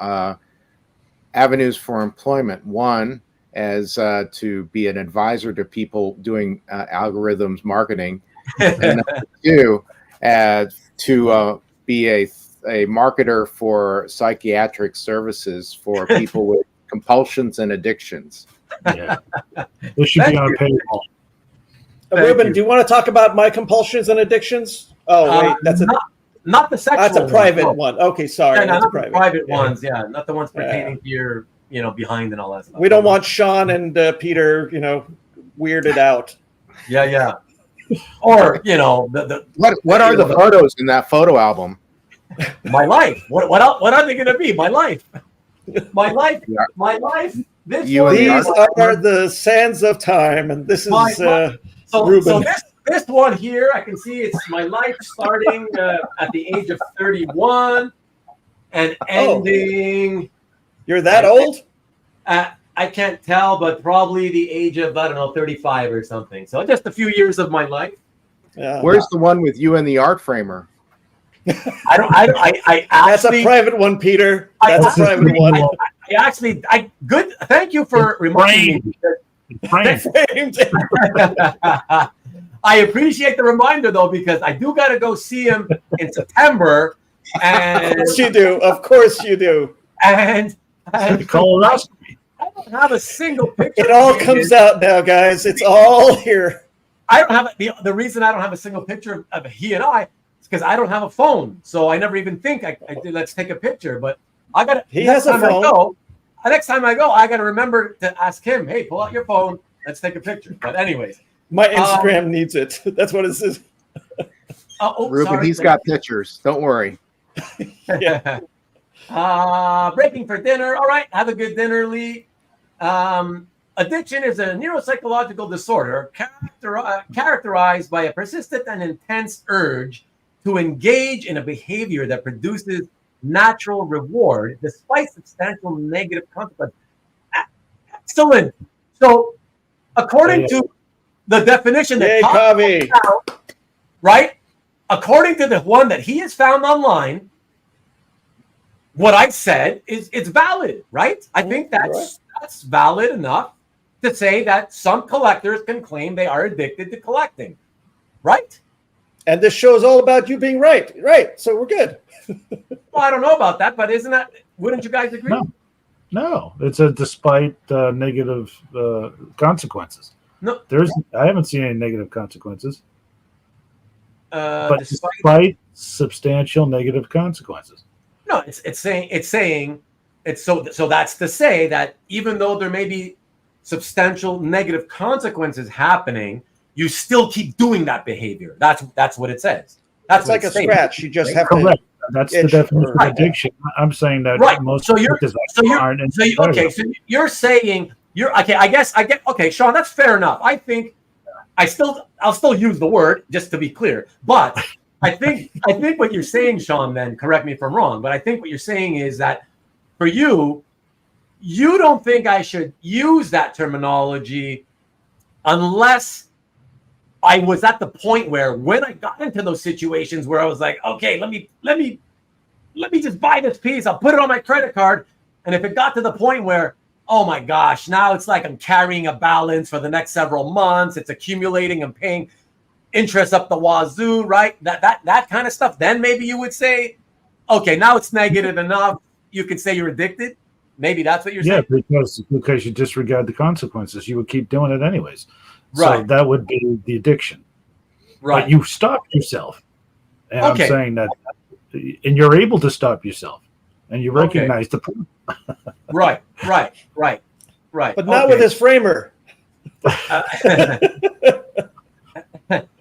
avenues for employment. One, as to be an advisor to people doing algorithms marketing, and number 2, to be a marketer for psychiatric services for people with compulsions and addictions.
Yeah, this should be on payroll.
Ruben, do you want to talk about my compulsions and addictions? Oh, wait, that's
not the sexual.
That's a private one. Okay, sorry.
Yeah,
that's
not the private ones. Yeah, not the ones pertaining to your, behind and all that stuff.
We don't want Shaun and Peter, weirded out.
Yeah. Or
what are the photos in that photo album?
My life. What are they going to be? My life. My life. These
are the sands of time, and this is Ruben.
So this one here, I can see it's my life starting at the age of 31 and ending.
You're that old?
I can't tell, but probably the age of 35 or something. So just a few years of my life.
Where's the one with you and the art framer?
I
that's a private one, Peter. That's a private one.
Good. Thank you for reminding me.
Framed.
I appreciate the reminder though, because I do got to go see him in September. And
Of course you do.
And colonoscopy. I don't have a single picture.
It all comes out now, guys. It's all here.
I don't have the reason I don't have a single picture of he and I is because I don't have a phone, so I never even think I did. Let's take a picture, but I got to.
He has a phone.
Next time I go, I got to remember to ask him. Hey, pull out your phone. Let's take a picture. But anyways,
my Instagram needs it. That's what it says.
Ruben, sorry, he's got pictures. Don't worry.
Yeah. Breaking for dinner. All right, have a good dinner, Lee. Addiction is a neuropsychological disorder characterized by a persistent and intense urge to engage in a behavior that produces natural reward despite substantial negative consequences. Excellent. So, according to the definition that right? According to the one that he has found online, what I said is it's valid, right? I think that's valid enough to say that some collectors can claim they are addicted to collecting, right?
And this show is all about you being right. Right. So we're good.
Well, I don't know about that, but wouldn't you guys agree?
No, it's a despite negative consequences.
No,
I haven't seen any negative consequences. But
despite
substantial negative consequences.
No, it's saying so that's to say that even though there may be substantial negative consequences happening, you still keep doing that behavior. That's what it says.
That's like a scratch. You just have
correct.
to.
That's the definition of addiction. I'm saying that most aren't.
You're saying okay. I guess I get okay, Shaun. That's fair enough. I think I'll still use the word just to be clear, but I think what you're saying, Shaun, then correct me if I'm wrong, but I think what you're saying is that for you don't think I should use that terminology unless I was at the point where when I got into those situations where I was like, okay, let me just buy this piece, I'll put it on my credit card, and if it got to the point where, oh my gosh, now it's like I'm carrying a balance for the next several months, it's accumulating, I'm paying interest up the wazoo, right? That kind of stuff. Then maybe you would say, okay, now it's negative enough. You could say you're addicted. Maybe that's what you're saying.
Yeah, because you disregard the consequences, you would keep doing it anyways.
Right.
So that would be the addiction.
Right.
But you stop yourself. And
Okay.
I'm saying that, and you're able to stop yourself, and you recognize the problem.
Right.
But not with his framer.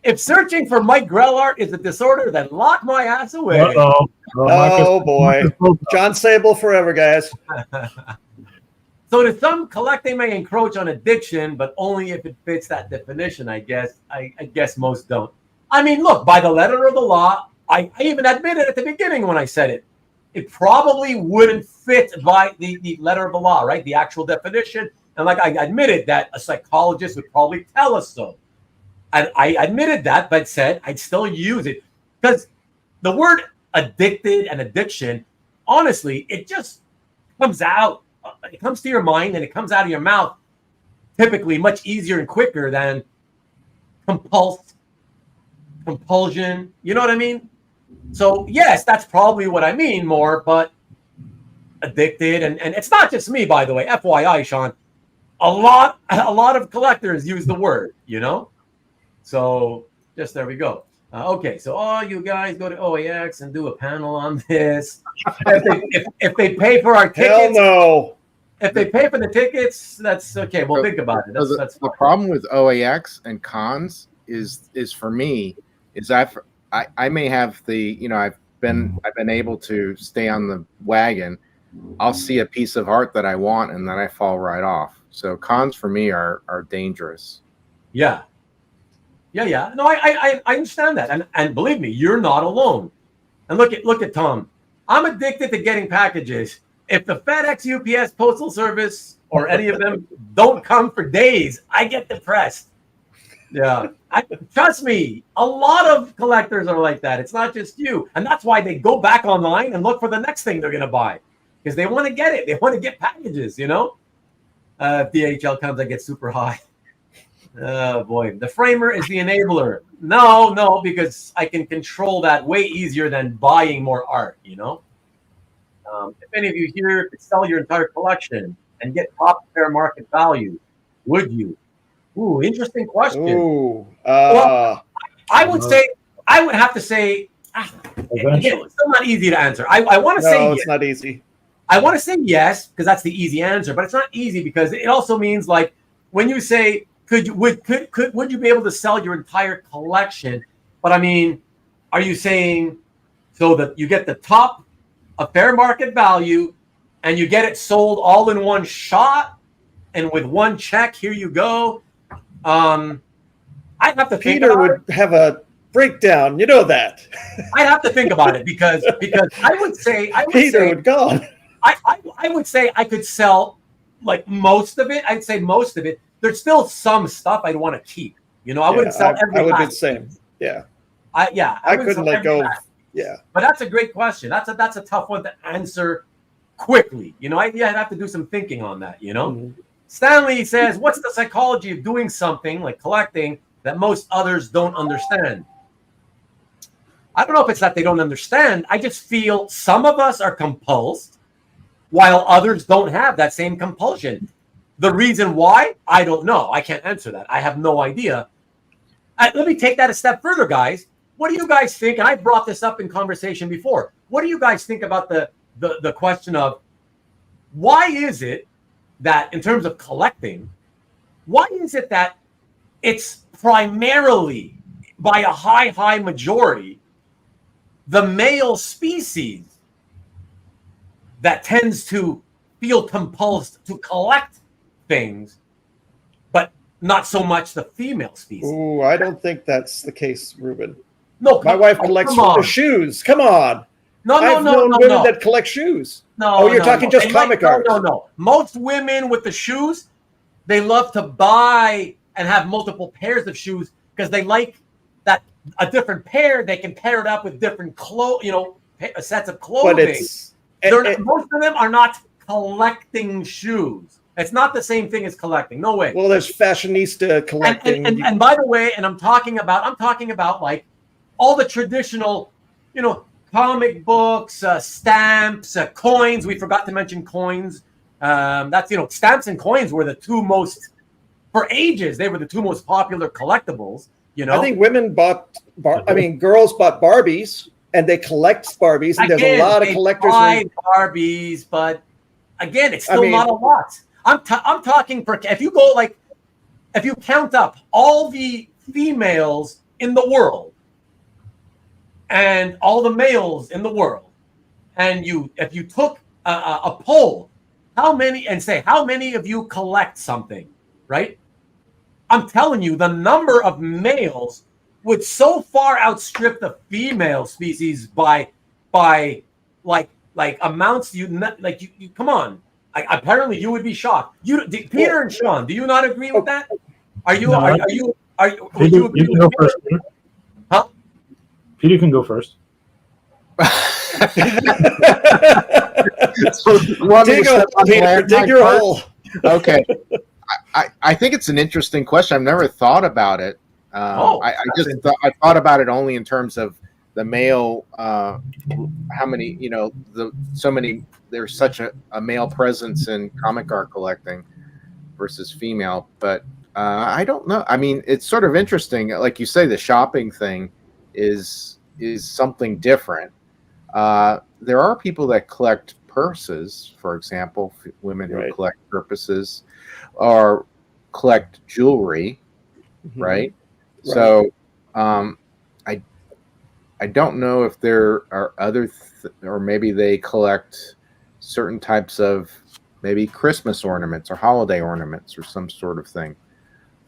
If searching for Mike Grell art is a disorder, then lock my ass away.
Oh boy. John Sable forever, guys.
So to some, collecting may encroach on addiction, but only if it fits that definition, I guess. I guess most don't. I mean, look, by the letter of the law, I even admitted at the beginning when I said it, it probably wouldn't fit by the letter of the law, right? The actual definition. And like I admitted that a psychologist would probably tell us so. And I admitted that, but said I'd still use it because the word addicted and addiction, honestly, it just comes out. It comes to your mind and it comes out of your mouth typically much easier and quicker than compulsion. You know what I mean? So yes, that's probably what I mean more, but addicted. And it's not just me, by the way, FYI, Shaun, a lot of collectors use the word, you know? So just there we go. Okay, so all you guys go to OAX and do a panel on this. If they pay for our tickets,
hell no.
If they pay for the tickets, that's okay. We'll think about it. That's
the problem with OAX and cons is for me is I may have I've been able to stay on the wagon. I'll see a piece of art that I want and then I fall right off. So cons for me are dangerous.
Yeah. No, I understand that, and believe me, you're not alone. And look at Tom. I'm addicted to getting packages. If the FedEx, UPS, Postal Service, or any of them don't come for days, I get depressed. Yeah, trust me. A lot of collectors are like that. It's not just you, and that's why they go back online and look for the next thing they're gonna buy because they want to get it. They want to get packages. You know, if DHL comes, I get super high. Oh boy, the framer is the enabler. No, because I can control that way easier than buying more art, you know? If any of you here could sell your entire collection and get top fair market value, would you? Ooh, interesting question.
Ooh,
well, I would have to say, again, it's still not easy to answer. I want to say
no, it's
yes.
not easy.
I want to say yes, because that's the easy answer, but it's not easy because it also means like when you say, would you be able to sell your entire collection? But I mean, are you saying so that you get the top a fair market value and you get it sold all in one shot and with one check, here you go? I'd have to think
Peter would have a breakdown. You know that.
I'd have to think about it because I would say
Peter would go.
I would say I could sell like most of it. I'd say most of it. There's still some stuff I'd want to keep. You know, I wouldn't sell every.
I would do the same. Yeah.
I
couldn't let go of Yeah.
But that's a great question. That's a tough one to answer quickly. You know, I'd have to do some thinking on that, you know?
Mhm.
Stanley says, what's the psychology of doing something like collecting that most others don't understand? I don't know if it's that they don't understand. I just feel some of us are compulsed while others don't have that same compulsion. The reason why, I don't know. I can't answer that. I have no idea. Let me take that a step further, guys. What do you guys think? And I brought this up in conversation before. What do you guys think about the question of why is it that in terms of collecting, why is it that it's primarily by a high majority the male species that tends to feel compulsed to collect things, but not so much the female species?
Ooh, I don't think that's the case, Ruben.
No,
My wife collects shoes. Come on. I've known women that collect shoes. You're talking just comic art.
No. Most women with the shoes, they love to buy and have multiple pairs of shoes because they like that a different pair. They can pair it up with different sets of clothing. But most of them are not collecting shoes. It's not the same thing as collecting. No way.
Well, there's fashionista collecting.
And by the way, and I'm talking about like all the traditional, comic books, stamps, coins. We forgot to mention coins. That's stamps and coins were the two most, for ages, they were the two most popular collectibles.
I think women girls bought Barbies and they collect Barbies, and there's a lot of collectors.
Buy Barbies, but again, it's still not a lot. I'm talking for, if you count up all the females in the world and all the males in the world, and if you took a poll, how many of you collect something, right? I'm telling you, the number of males would so far outstrip the female species by like amounts you come on. Apparently you would be shocked. Peter and Shaun, do you not agree with that? Would you agree
can go first, Peter.
Huh?
Peter can go first.
Dig your hole.
Okay. I think it's an interesting question. I've never thought about it. I thought about it only in terms of the male. How many? There's such a male presence in comic art collecting versus female, but I don't know. I mean, it's sort of interesting. Like you say, the shopping thing is something different. There are people that collect purses, for example, women who collect purses or collect jewelry, right? So I don't know if there are other or maybe they collect certain types of maybe Christmas ornaments or holiday ornaments or some sort of thing.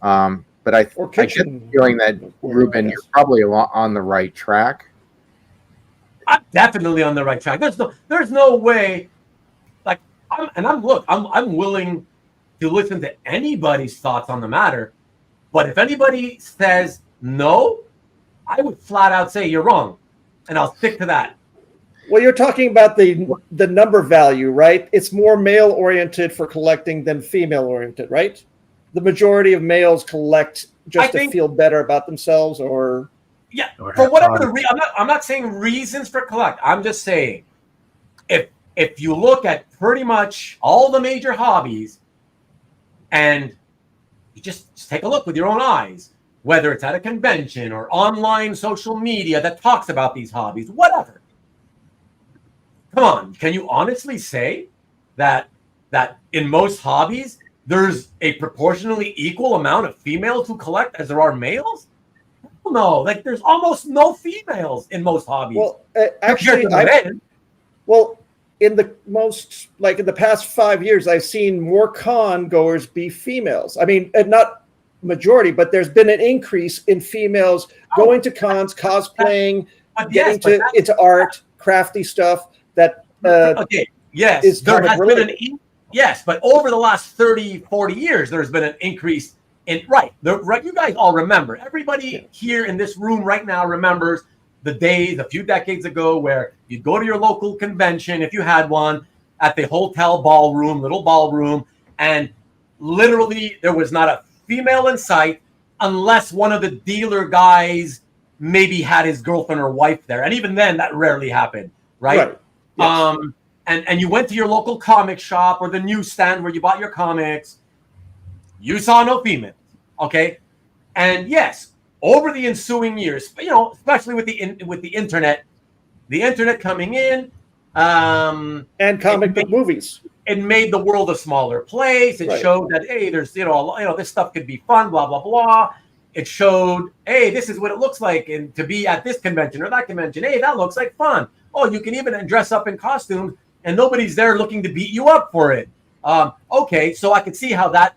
But I get the feeling that, Ruben, you're probably on the right track.
I'm definitely on the right track. There's no way. Like, I'm willing to listen to anybody's thoughts on the matter. But if anybody says no, I would flat out say you're wrong, and I'll stick to that.
Well, you're talking about the number value, right? It's more male-oriented for collecting than female-oriented, right? The majority of males collect just to feel better about themselves, or
for whatever the reason. I'm not saying reasons for collect. I'm just saying if you look at pretty much all the major hobbies, and you just take a look with your own eyes, whether it's at a convention or online social media that talks about these hobbies, whatever. Come on, can you honestly say that in most hobbies there's a proportionally equal amount of females who collect as there are males? No, like there's almost no females in most hobbies.
Well, actually, in the past 5 years, I've seen more con goers be females. I mean, not majority, but there's been an increase in females going to cons, cosplaying, getting into art, crafty stuff. That
yes, there has been yes, but over the last 30, 40 years, there's been an increase in you guys all remember. Everybody here in this room right now remembers the days a few decades ago where you'd go to your local convention, if you had one, at the hotel ballroom, little ballroom, and literally there was not a female in sight unless one of the dealer guys maybe had his girlfriend or wife there. And even then, that rarely happened, right?
Yes.
And you went to your local comic shop or the newsstand where you bought your comics. You saw no females, okay? And yes, over the ensuing years, especially with the internet coming in,
And comic book movies.
it made the world a smaller place. It showed that, hey, there's this stuff could be fun, blah blah blah. It showed, hey, this is what it looks like, and to be at this convention or that convention, hey, that looks like fun. Oh, you can even dress up in costumes, and nobody's there looking to beat you up for it. Okay, so I could see how that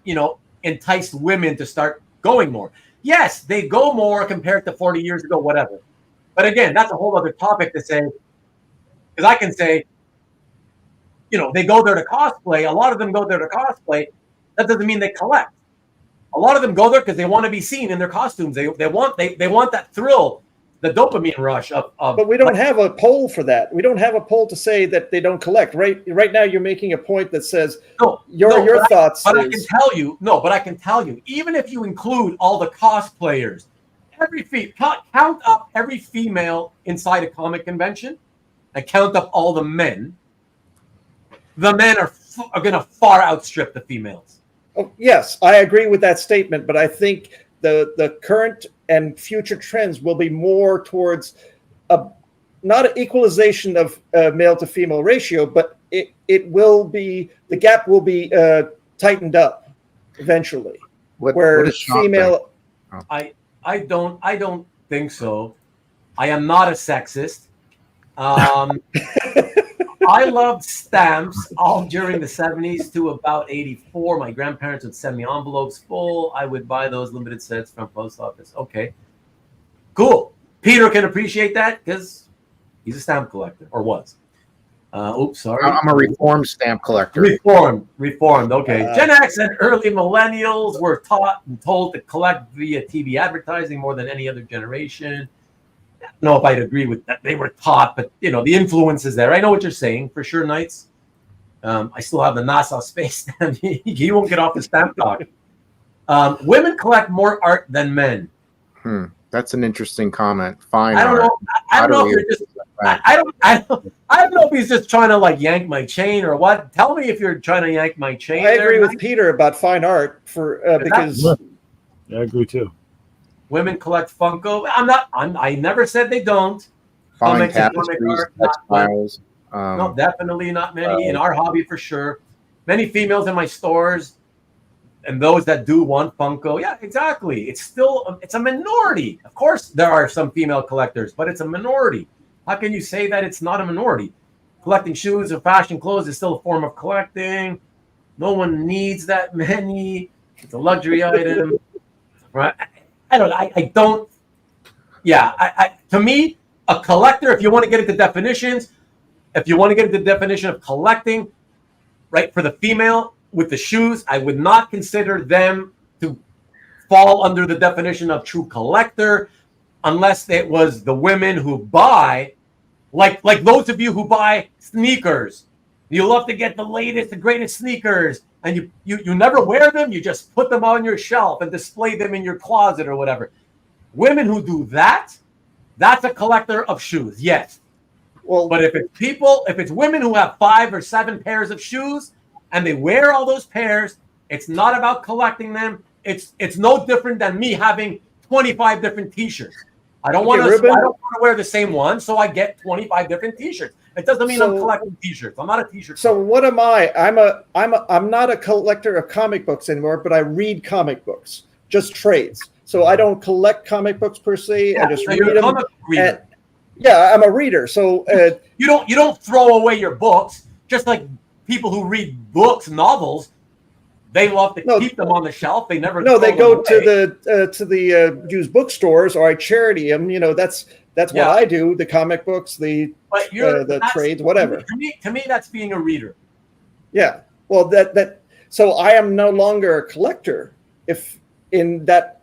enticed women to start going more. Yes, they go more compared to 40 years ago, whatever. But again, that's a whole other topic to say, because I can say, they go there to cosplay. A lot of them go there to cosplay. That doesn't mean they collect. A lot of them go there because they want to be seen in their costumes. They want that thrill, the dopamine rush of.
But we don't have a poll for that. We don't have a poll to say that they don't collect. Right now, you're making a point that says your thoughts.
But I can tell you, even if you include all the cosplayers, count up every female inside a comic convention, and count up all the men. The men are going to far outstrip the females.
Oh, yes, I agree with that statement, but I think the current and future trends will be more towards not an equalization of male to female ratio, but it will be, the gap will be tightened up eventually.
What is
female?
I don't think so. I am not a sexist. I loved stamps all during the 70s to about 84. My grandparents would send me envelopes full. I would buy those limited sets from post office. Okay, cool. Peter can appreciate that because he's a stamp collector, or was. Oops, sorry.
I'm a reformed stamp collector.
Reformed. Okay. Gen X and early millennials were taught and told to collect via TV advertising more than any other generation. I don't know if I'd agree with that. They were taught, but the influence is there. I know what you're saying for sure, Knights. I still have the NASA space stamp. You won't get off the stamp talk. Women collect more art than men.
That's an interesting comment. Fine.
I don't know. I don't know if you're just. I don't know if he's just trying to yank my chain or what. Tell me if you're trying to yank my chain.
I agree with Peter about fine art because
I agree too.
Women collect Funko. I never said they don't.
Fine tapestries, textiles.
No, definitely not many in our hobby for sure. Many females in my stores, and those that do want Funko. Yeah, exactly. It's a minority. Of course, there are some female collectors, but it's a minority. How can you say that it's not a minority? Collecting shoes or fashion clothes is still a form of collecting. No one needs that many. It's a luxury item, right? I don't. Yeah, to me, a collector, if you want to get into definitions, if you want to get into the definition of collecting, right, for the female with the shoes, I would not consider them to fall under the definition of true collector unless it was the women who buy, like those of you who buy sneakers. You love to get the latest, the greatest sneakers, and you never wear them. You just put them on your shelf and display them in your closet or whatever. Women who do that, that's a collector of shoes, yes.
Well,
but if it's women who have 5 or 7 pairs of shoes and they wear all those pairs, it's not about collecting them. It's no different than me having 25 different T-shirts. I don't want to wear the same one, so I get 25 different T-shirts. It doesn't mean I'm collecting T-shirts. I'm not a T-shirt.
So what am I? I'm not a collector of comic books anymore, but I read comic books, just trades. So I don't collect comic books per se.
Yeah,
I just
so
read them.
Yeah,
I'm a reader. So
you don't throw away your books, just like people who read books, novels. They love to keep them on the shelf. They never.
No, they go to the used bookstores or I charity them. That's what I do. The comic books, the trades, whatever.
To me, that's being a reader.
Yeah. Well, so I am no longer a collector if in that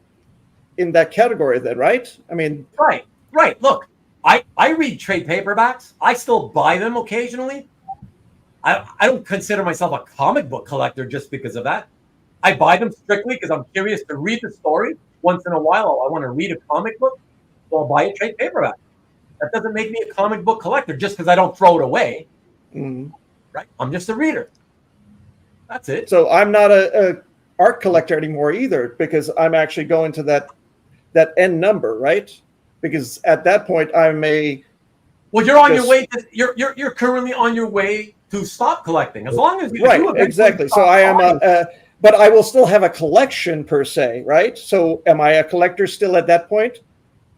category then, right? I mean,
right. Look, I read trade paperbacks. I still buy them occasionally. I don't consider myself a comic book collector just because of that. I buy them strictly because I'm curious to read the story. Once in a while, I want to read a comic book, so I'll buy a trade paperback. That doesn't make me a comic book collector just because I don't throw it away.
Mhm.
Right? I'm just a reader. That's it.
So I'm not a art collector anymore either, because I'm actually going to that end number, right? Because at that point I'm a
Well, you're on your way to you're currently on your way to stop collecting. As long as you
right,
do eventually
exactly. So
stop
I am
buying.
but I will still have a collection per se, right? So am I a collector still at that point?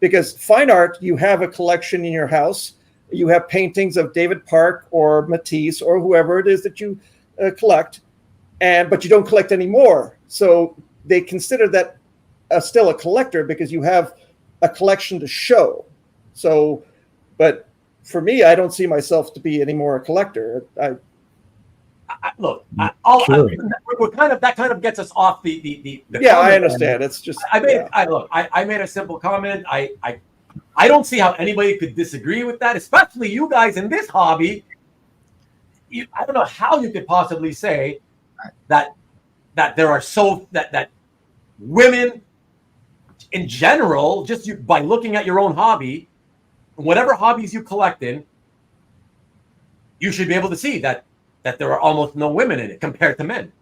Because fine art, you have a collection in your house. You have paintings of David Park or Matisse or whoever it is that you collect, but you don't collect anymore. So they consider that still a collector because you have a collection to show. So, but for me, I don't see myself to be any more a collector.
We're that kind of gets us off the
yeah, I understand. It's just
I made a simple comment. I don't see how anybody could disagree with that, especially you guys in this hobby. I don't know how you could possibly say that there are that women in general, just by looking at your own hobby, whatever hobbies you collect in, you should be able to see that there are almost no women in it compared to men.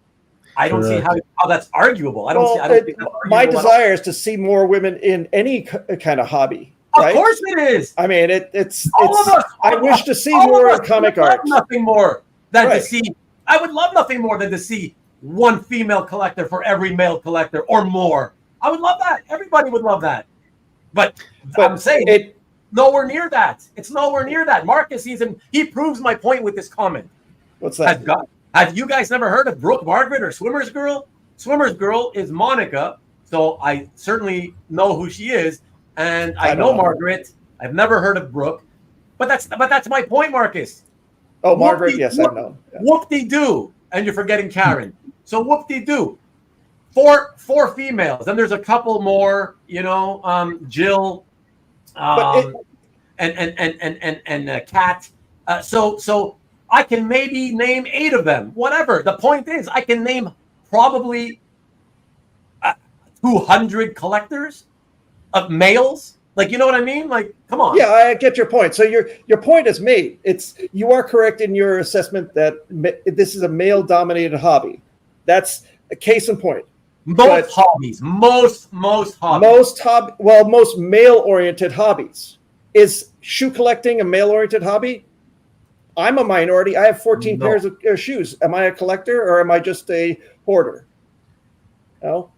I don't see how that's arguable. I don't think that's arguable.
My desire is to see more women in any kind of hobby. Right?
Of course it is.
I mean, it's I wish to see more comic art.
Nothing more than to see. I would love nothing more than to see one female collector for every male collector or more. I would love that. Everybody would love that. But I'm saying nowhere near that. It's nowhere near that. Marcus, he proves my point with this comment.
What's that?
Have you guys never heard of Brooke Margaret or Swimmer's Girl? Swimmer's Girl is Monica, so I certainly know who she is, and I know Margaret. I've never heard of Brooke, but that's my point, Marcus.
Oh, Margaret, yes, I know. Yeah.
Whoop-de-doo, and you're forgetting Karen. So whoop-de-doo. Four females. Then there's a couple more, Jill, and Kat. So I can maybe name 8 of them. Whatever. The point is, I can name probably 200 collectors of males. Like, you know what I mean? Like, come on.
Yeah, I get your point. So your point is made. You are correct in your assessment that this is a male-dominated hobby. That's a case in point.
Most hobbies. Most
male-oriented hobbies. Is shoe collecting a male-oriented hobby? I'm a minority. I have 14 pairs of shoes. Am I a collector or am I just a hoarder? No.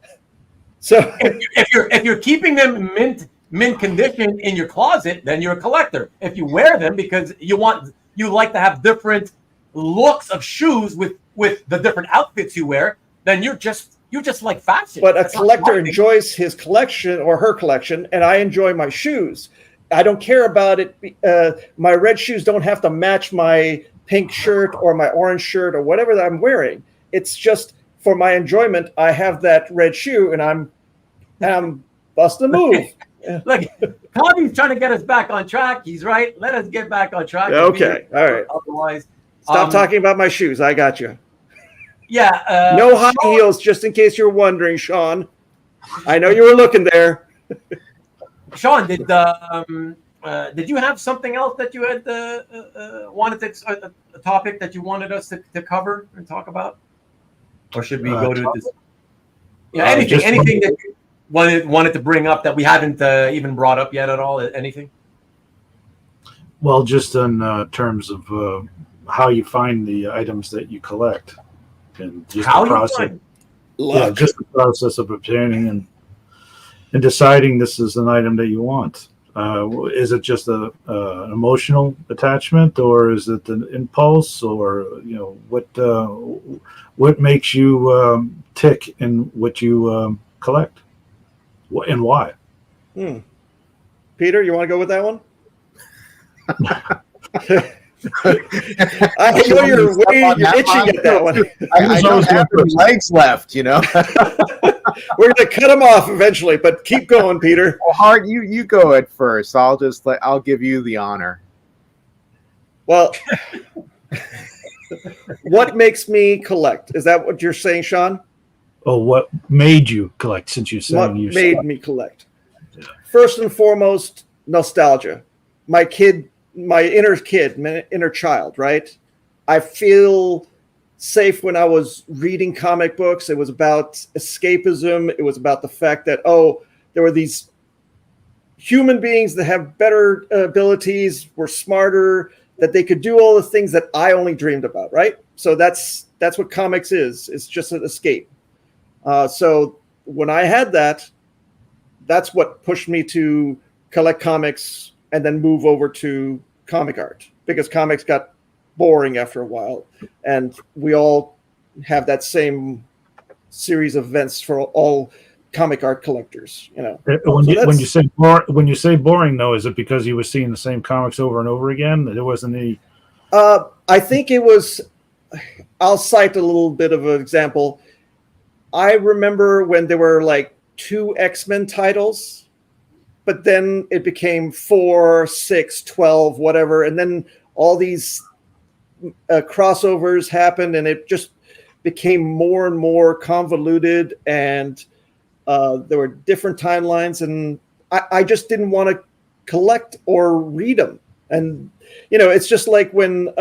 So
if you're keeping them mint condition in your closet, then you're a collector. If you wear them because you like to have different looks of shoes with the different outfits you wear, then you're just like fashion.
But a collector enjoys his collection or her collection, and I enjoy my shoes. I don't care about it. My red shoes don't have to match my pink shirt or my orange shirt or whatever that I'm wearing. It's just for my enjoyment. I have that red shoe, and I'm busting a move.
Look, Tommy's trying to get us back on track. He's right. Let us get back on track.
Okay, all right.
Otherwise,
stop talking about my shoes. I got you.
Yeah.
No high heels, just in case you're wondering, Shaun. I know you were looking there.
Shaun, did you have something else that you had wanted a topic that you wanted us to cover and talk about, or should we go to this? Yeah, anything that you wanted to bring up that we haven't even brought up yet at all? Anything?
Well, just in terms of how you find the items that you collect, and just
how
the process.
You find?
Yeah, just the process of obtaining and deciding this is an item that you want. Is it just an emotional attachment, or is it an impulse, or what makes you tick in what you collect, and why?
Peter, you want to go with that one? I know you're itching at that one.
I don't have any legs left, you know.
We're gonna cut them off eventually, but keep going, Peter.
Well, Hart, you go at first. I'll give you the honor.
Well, what makes me collect? Is that what you're saying, Shaun?
Oh, what made you collect? Since you're saying
What
you
made me collect? First and foremost, nostalgia. My inner child, right? I feel safe when I was reading comic books. It was about escapism. It was about the fact that, there were these human beings that have better abilities, were smarter, that they could do all the things that I only dreamed about, right? So that's what comics is. It's just an escape. So when I had that, that's what pushed me to collect comics and then move over to comic art, because comics got boring after a while, and we all have that same series of events for all comic art collectors.
When you say boring, though, is it because you were seeing the same comics over and over again? There wasn't any.
I think it was. I'll cite a little bit of an example. I remember when there were like 2 X-Men titles, but then it became 4, 6, 12, whatever, and then all these crossovers happened, and it just became more and more convoluted, and there were different timelines, and I just didn't want to collect or read them. And it's just like when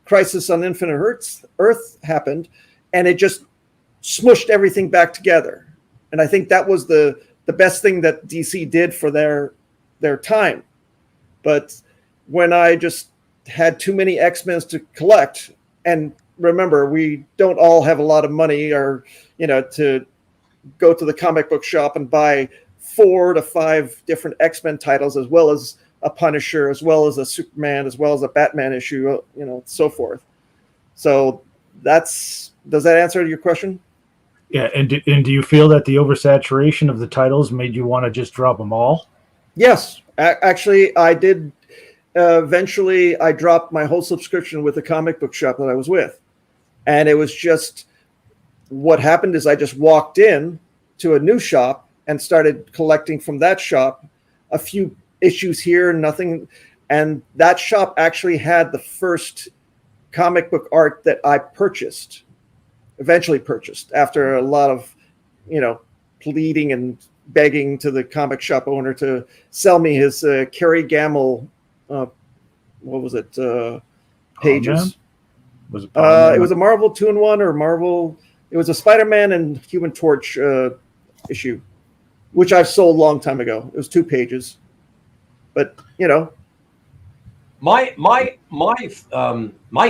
Crisis on Infinite Earth happened, and it just smushed everything back together. And I think that was the best thing that DC did for their time. But when I just had too many X-Men to collect, and remember, we don't all have a lot of money, or to go to the comic book shop and buy 4 to 5 different X-Men titles, as well as a Punisher, as well as a Superman, as well as a Batman issue, so forth. So does that answer your question?
Yeah, and do you feel that the oversaturation of the titles made you want to just drop them all?
Yes, actually, I did. Eventually, I dropped my whole subscription with the comic book shop that I was with, and it was just what happened is I just walked in to a new shop and started collecting from that shop, a few issues here, nothing, and that shop actually had the first comic book art that I eventually purchased after a lot of, pleading and begging to the comic shop owner to sell me his Kerry Gamble, what was it, pages.
Was it?
It was a Marvel 2-in-1 or Marvel. It was a Spider-Man and Human Torch issue, which I sold a long time ago. It was 2 pages, but
my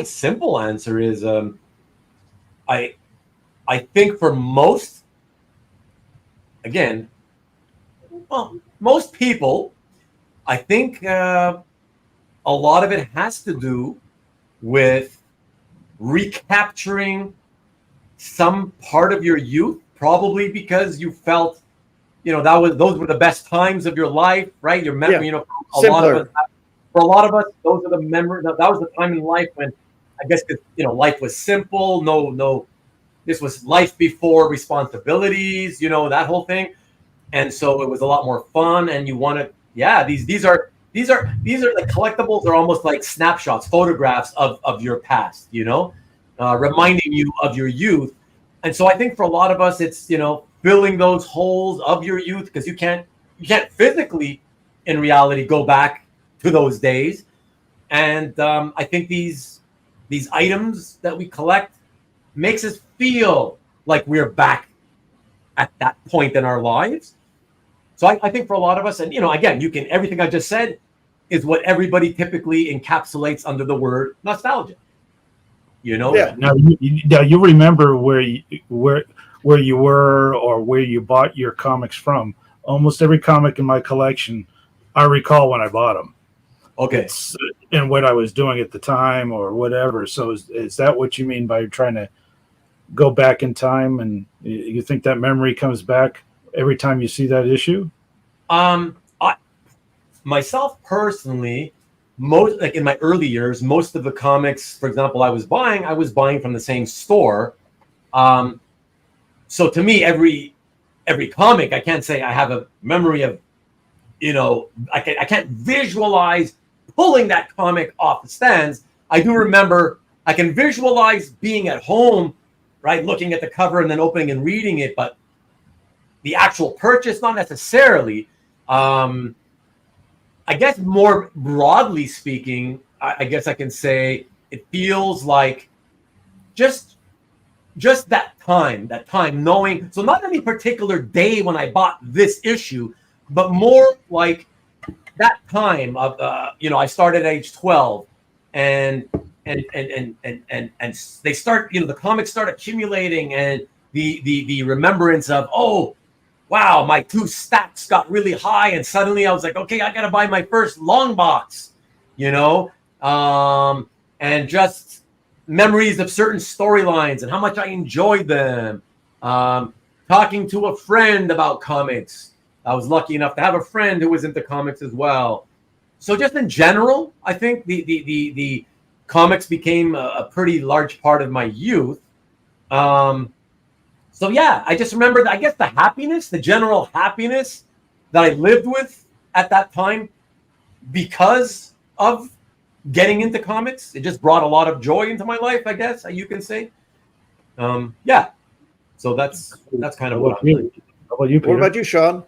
simple answer is I think for most people, I think a lot of it has to do with recapturing some part of your youth, probably because you felt, those were the best times of your life, right? Your memory,
Yeah.
For a lot of us, those are the memory. That was the time in life when, I guess, life was simple. No, this was life before responsibilities. That whole thing, and so it was a lot more fun. And you want to, these are like collectibles are almost like snapshots, photographs of your past. Reminding you of your youth. And so I think for a lot of us, it's filling those holes of your youth, because you can't physically, in reality, go back to those days. And I think these items that we collect makes us feel like we're back at that point in our lives. So I think for a lot of us, and again, everything I just said is what everybody typically encapsulates under the word nostalgia.
Yeah.
Now you remember where you were or where you bought your comics from. Almost every comic in my collection, I recall when I bought them.
Okay.
And what I was doing at the time or whatever. So is that what you mean by trying to go back in time, and you think that memory comes back every time you see that issue?
Myself personally, most, like in my early years, most of the comics, for example, I was buying from the same store. So to me, every comic, I can't say I have a memory of, I can't visualize pulling that comic off the stands. I do remember, I can visualize being at home, right, looking at the cover and then opening and reading it, but the actual purchase, not necessarily. I guess more broadly speaking, I guess I can say it feels like just that time knowing. So not any particular day when I bought this issue, but more like that time of I started at age 12, and they start, the comics start accumulating, and the remembrance of, oh wow, my 2 stacks got really high, and suddenly I was like, okay, I gotta buy my first long box, and just memories of certain storylines and how much I enjoyed them. Talking to a friend about comics. I was lucky enough to have a friend who was into comics as well. So just in general, I think the comics became a pretty large part of my youth. So yeah, I just remember, I guess, the general happiness that I lived with at that time because of getting into comics. It just brought a lot of joy into my life, I guess you can say. Yeah. So that's kind of what I'm doing.
How about you, Peter?
What about you, Shaun?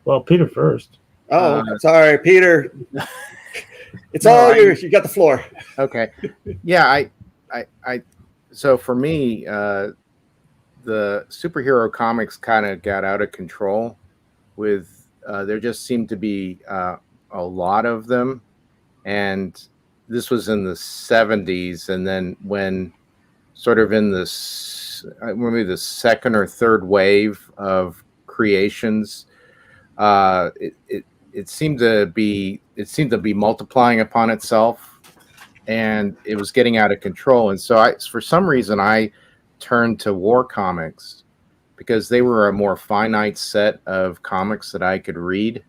Well, Peter first.
Oh, sorry, Peter. It's all yours. You got the floor.
Okay. Yeah, so for me, the superhero comics kind of got out of control with there just seemed to be a lot of them, and this was in the 70s, and then when sort of in this maybe the second or third wave of creations, it seemed to be multiplying upon itself, and it was getting out of control. And so for some reason I turned to war comics because they were a more finite set of comics that I could read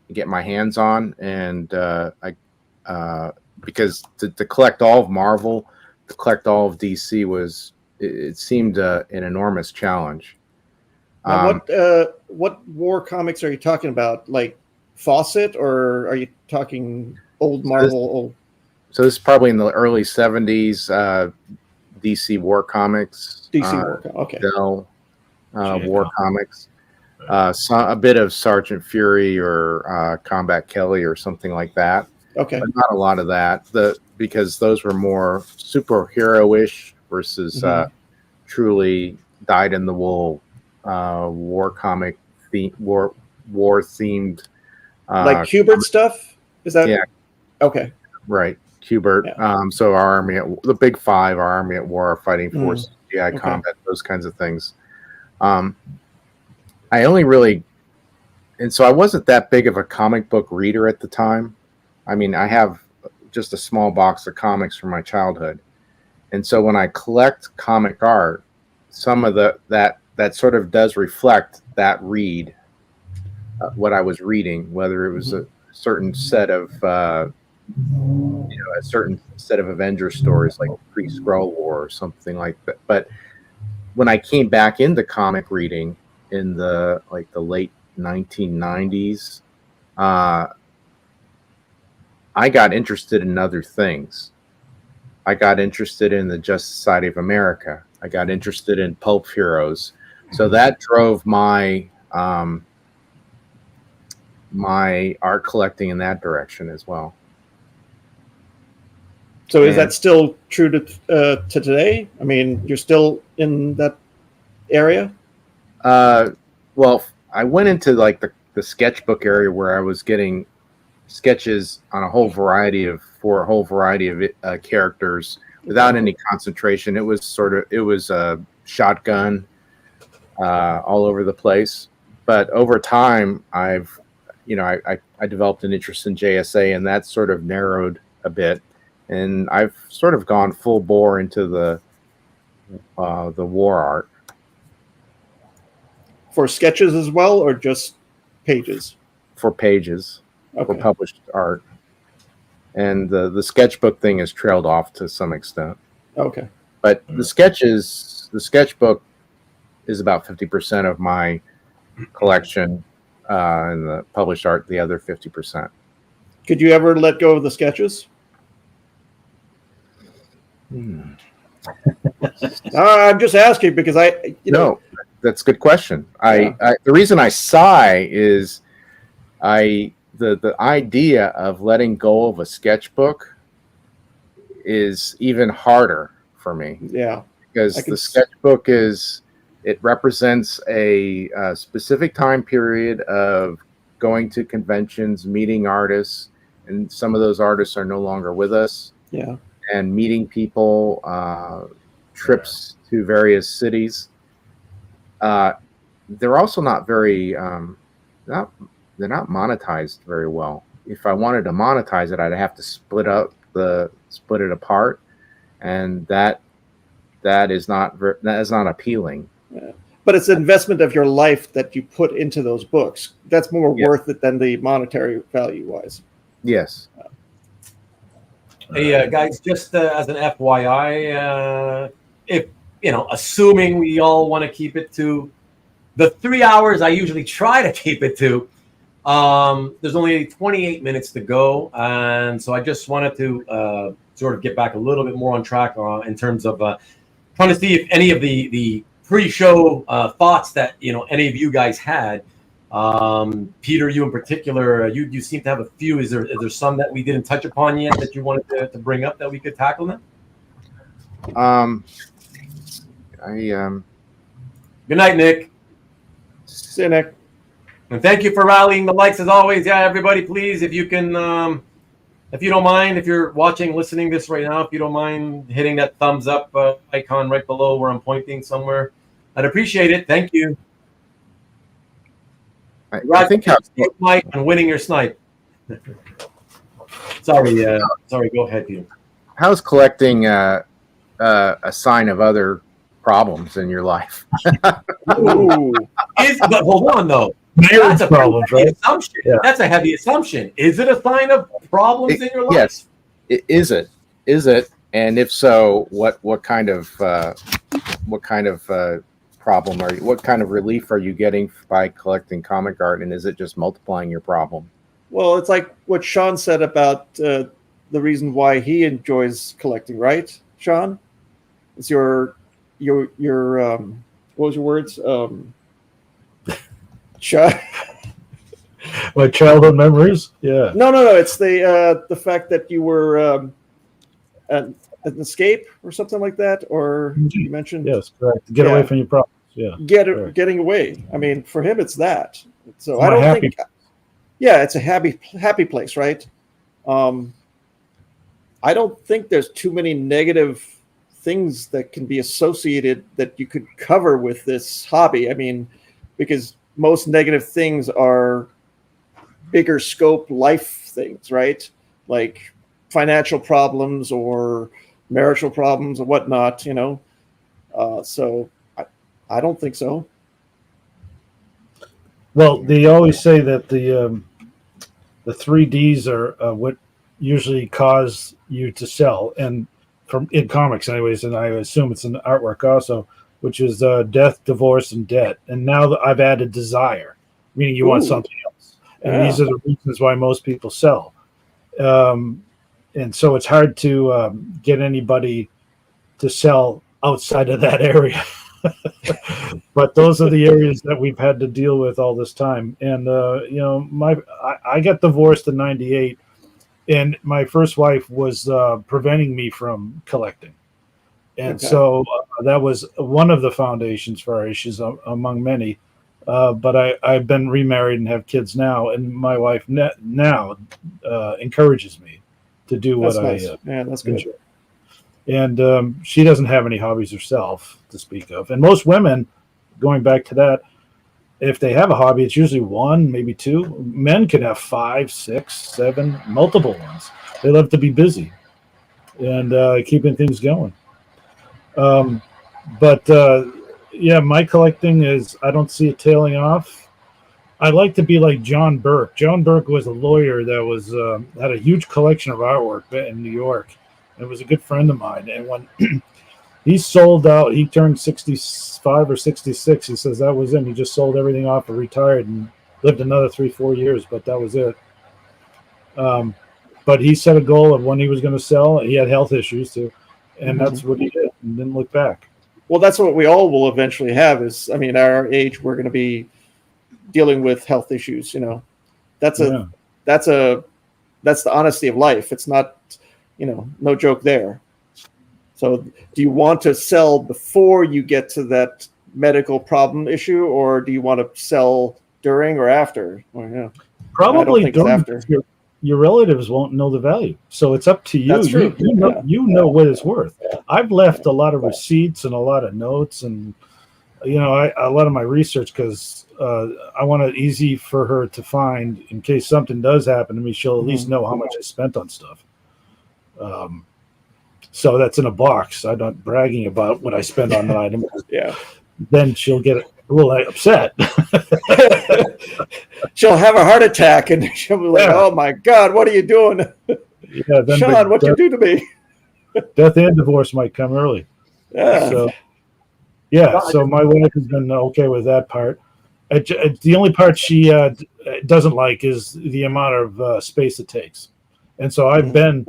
and get my hands on. And because to collect all of Marvel, to collect all of DC it seemed an enormous challenge.
Now, what war comics are you talking about? Like Fawcett, or are you talking old Marvel?
So this is probably in the early 70s. DC War Comics.
DC War, okay.
Dell, War Comics. A bit of Sergeant Fury or Combat Kelly or something like that.
Okay.
But not a lot of that. Because those were more superhero-ish versus truly dyed-in-the-wool war comic war themed.
Like Hubert stuff? Is that?
Yeah.
Okay.
Right. Hubert.
Yeah.
So our army, the Big Five, our Army at War, Fighting Forces, GI Combat, those kinds of things. I only really, and so I wasn't that big of a comic book reader at the time. I mean, I have just a small box of comics from my childhood, and so when I collect comic art, some of that sort of does reflect that read, what I was reading, whether it was a certain set of a certain set of Avengers stories like pre-Skrull War or something like that. But when I came back into comic reading in the late 1990s, I got interested in other things. I got interested in the Justice Society of America. I got interested in pulp heroes. So that drove my my art collecting in that direction as well.
So is that still true to today? I mean, you're still in that area?
Well, I went into like the sketchbook area where I was getting sketches on a whole variety of characters without any concentration. It was a shotgun all over the place. But over time, I developed an interest in JSA, and that sort of narrowed a bit. And I've sort of gone full bore into the war art.
For sketches as well, or just pages?
For pages,
Okay.
for published art. and the sketchbook thing has trailed off to some extent.
Okay.
But the sketchbook is about 50% of my collection, and the published art the other 50%.
Could you ever let go of the sketches? I'm just asking because
No, that's a good question.
Yeah.
The reason I sigh is the idea of letting go of a sketchbook is even harder for me.
Yeah.
Because the sketchbook it represents a specific time period of going to conventions, meeting artists, and some of those artists are no longer with us.
Yeah.
And meeting people, trips to various cities. They're also not very they're not monetized very well. If I wanted to monetize it, I'd have to split it apart, and that is not appealing.
Yeah. But it's an investment of your life that you put into those books. That's more worth it than the monetary value wise.
Yes.
Hey, guys, just as an FYI, if assuming we all want to keep it to the 3 hours I usually try to keep it to, there's only 28 minutes to go, and so I just wanted to sort of get back a little bit more on track in terms of trying to see if any of the pre-show thoughts that any of you guys had. Peter, you in particular, you seem to have a few. Is there some that we didn't touch upon yet that you wanted to bring up that we could tackle them? Good night, Nick.
See you, Nick.
And thank you for rallying the likes as always. Yeah, everybody, please, if you can, if you don't mind, if you're watching, listening this right now, if you don't mind hitting that thumbs up icon right below where I'm pointing somewhere, I'd appreciate it. Thank you.
I think
Mike and winning your snipe. Sorry, go ahead, Peter.
How's collecting a sign of other problems in your life?
Ooh.
But hold on though.
That's a problem, right?
Assumption.
Yeah.
That's a heavy assumption. Is it a sign of problems in your life?
Yes. Is it? And if so, what kind of problem are you? What kind of relief are you getting by collecting comic art? And is it just multiplying your problem?
Well, it's like what Shaun said about the reason why he enjoys collecting, right, Shaun? It's your what was your words?
My childhood memories. Yeah.
No. It's the fact that you were an escape or something like that, or you mentioned.
Yes, correct. Get away from your problems. Yeah.
Getting away. I mean, for him, it's that. So
It's
I don't
happy.
think. Yeah, it's a happy place, right? I don't think there's too many negative things that can be associated that you could cover with this hobby. I mean, because most negative things are bigger scope life things, right? Like financial problems or marital problems or whatnot, So I don't think so.
Well, they always say that the 3Ds are what usually cause you to sell, and from in comics, anyways. And I assume it's in artwork also, which is death, divorce, and debt. And now that I've added desire, meaning you want something else. And these are the reasons why most people sell. And so it's hard to get anybody to sell outside of that area. But those are the areas that we've had to deal with all this time. And I got divorced in '98, and my first wife was preventing me from collecting. And so that was one of the foundations for our issues, among many. But I've been remarried and have kids now, and my wife now encourages me to do what
nice.
I
that's good.
enjoy. And she doesn't have any hobbies herself to speak of. And most women, going back to that, if they have a hobby, it's usually one, maybe two. Men can have 5, 6, 7, multiple ones. They love to be busy and keeping things going. My collecting is, I don't see it tailing off. I'd like to be like John Burke. John Burke was a lawyer that was had a huge collection of artwork in New York. It was a good friend of mine, and when he sold out, he turned 65 or 66. He says that was him. He just sold everything off and retired and lived another 3-4 years, but that was it. But he set a goal of when he was going to sell. He had health issues too, and that's what he did, and didn't look back.
Well, that's what we all will eventually have. Is I mean, at our age, we're going to be dealing with health issues. That's the honesty of life. It's not, no joke there. So, do you want to sell before you get to that medical problem issue, or do you want to sell during or after?
Probably after. Your relatives won't know the value, so it's up to you.
That's true.
You know what it's worth. I've left a lot of receipts and a lot of notes, and a lot of my research because I want it easy for her to find in case something does happen to me. She'll at least know how much I spent on stuff. So that's in a box. I'm not bragging about what I spend on an item.
Yeah.
Then she'll get a little upset.
She'll have a heart attack and she'll be like, "Oh my God, what are you doing? Shaun, what you do to me?"
Death and divorce might come early.
Yeah.
So my wife has been okay with that part. The only part she doesn't like is the amount of space it takes. And so I've been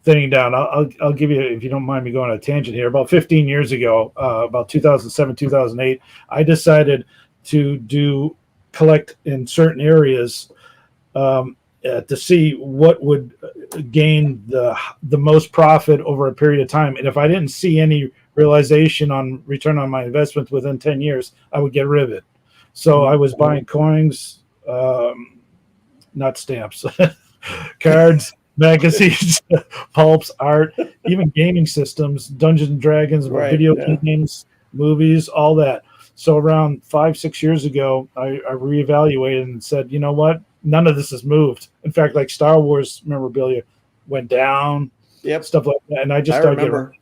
thinning down. I'll give you, if you don't mind me going on a tangent here. About 15 years ago, about 2007, 2008, I decided to collect in certain areas to see what would gain the most profit over a period of time. And if I didn't see any realization on return on my investment within 10 years, I would get rid of it. So I was buying coins, not stamps, cards, magazines, pulps, art, even gaming systems, Dungeons and Dragons, video games, movies, all that. So around 5-6 years ago, I reevaluated and said, you know what? None of this has moved. In fact, like Star Wars memorabilia went down, stuff like that. And I just started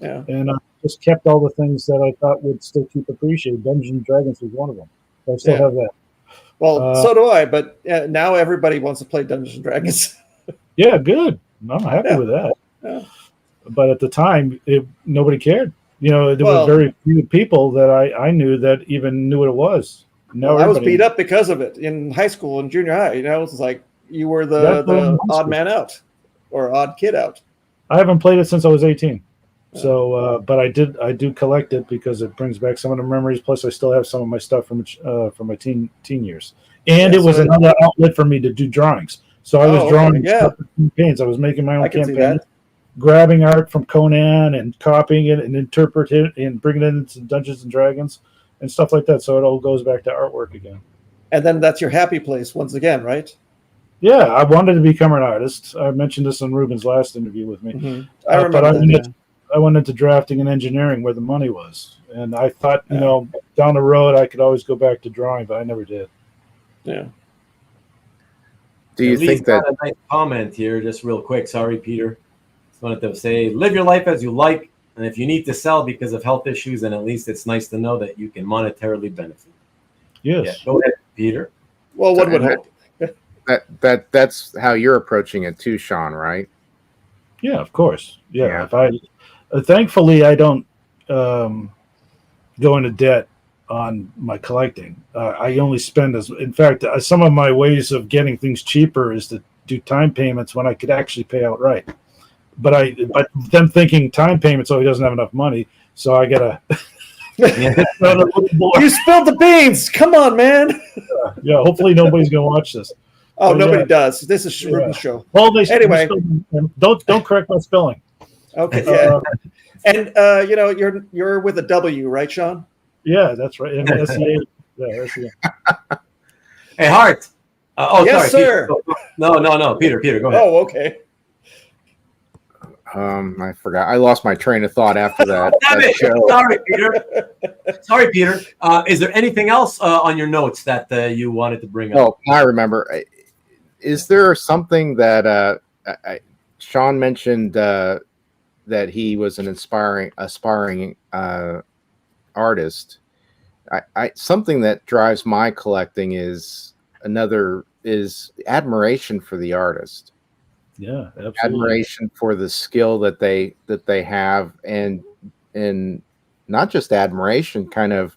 and I just kept all the things that I thought would still keep appreciated. Dungeons and Dragons was one of them. So I still have that.
Well, so do I, but now everybody wants to play Dungeons and Dragons.
Yeah, good. I'm happy with that.
Yeah.
But at the time, nobody cared. There were very few people that I knew that even knew what it was.
I was beat up because of it in high school and junior high. It's like you were the odd man out or odd kid out.
I haven't played it since I was 18. So, but I do collect it because it brings back some of the memories. Plus, I still have some of my stuff from my teen years, and it was another outlet for me to do drawings. So I was drawing campaigns. I was making my own campaigns, grabbing art from Conan and copying it and interpreting it and bringing it into Dungeons and Dragons and stuff like that. So it all goes back to artwork again.
And then that's your happy place once again, right?
Yeah, I wanted to become an artist. I mentioned this in Ruben's last interview with me.
I remember
I went into drafting and engineering where the money was. And I thought, down the road, I could always go back to drawing, but I never did.
Yeah.
Do you think that
a nice comment here, just real quick? Sorry, Peter. Just wanted to say, live your life as you like, and if you need to sell because of health issues, then at least it's nice to know that you can monetarily benefit.
Yes.
Yeah, go ahead, Peter.
Well, one would hope.
That's how you're approaching it too, Shaun, right?
Yeah, of course. Yeah. If I thankfully I don't go into debt on my collecting. I only spend in fact, some of my ways of getting things cheaper is to do time payments when I could actually pay outright. But them thinking time payments, he doesn't have enough money, so I gotta.
You spilled the beans. Come on, man.
Yeah. Hopefully nobody's gonna watch this.
Oh, nobody does. This is Ruben's show.
Well,
anyway,
don't correct my spelling.
Okay. Yeah. And you're with a W, right, Shaun?
Yeah, that's right. And SEA. Yeah, SEA.
Hey, Hart.
Yes,
sorry,
sir.
Peter. No. Peter, go ahead.
Oh, okay.
I forgot. I lost my train of thought after that.
Sorry, Peter. Is there anything else on your notes that you wanted to bring up?
Oh, I remember. Is there something that Shaun mentioned that he was an aspiring artist? I something that drives my collecting is admiration for the artist,
Yeah, absolutely.
admiration for the skill that they have, and not just admiration, kind of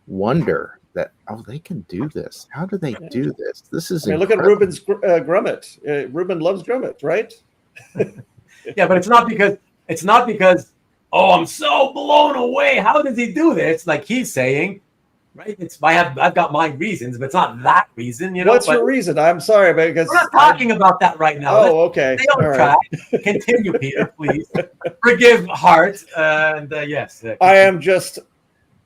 wonder that, oh, they can do this. How do they do this? This is
look at
incredible.
Ruben's Grummet. Ruben loves Grummet, right?
Yeah, but it's not because oh, I'm so blown away. How does he do this? Like he's saying, right? I've got my reasons, but it's not that reason, you know.
What's
but
your reason? I'm sorry, because
we're not talking about that right now.
Oh, okay.
Stay on
All
track.
right.
Continue, Peter, please. Forgive Hart, and yes.
I am just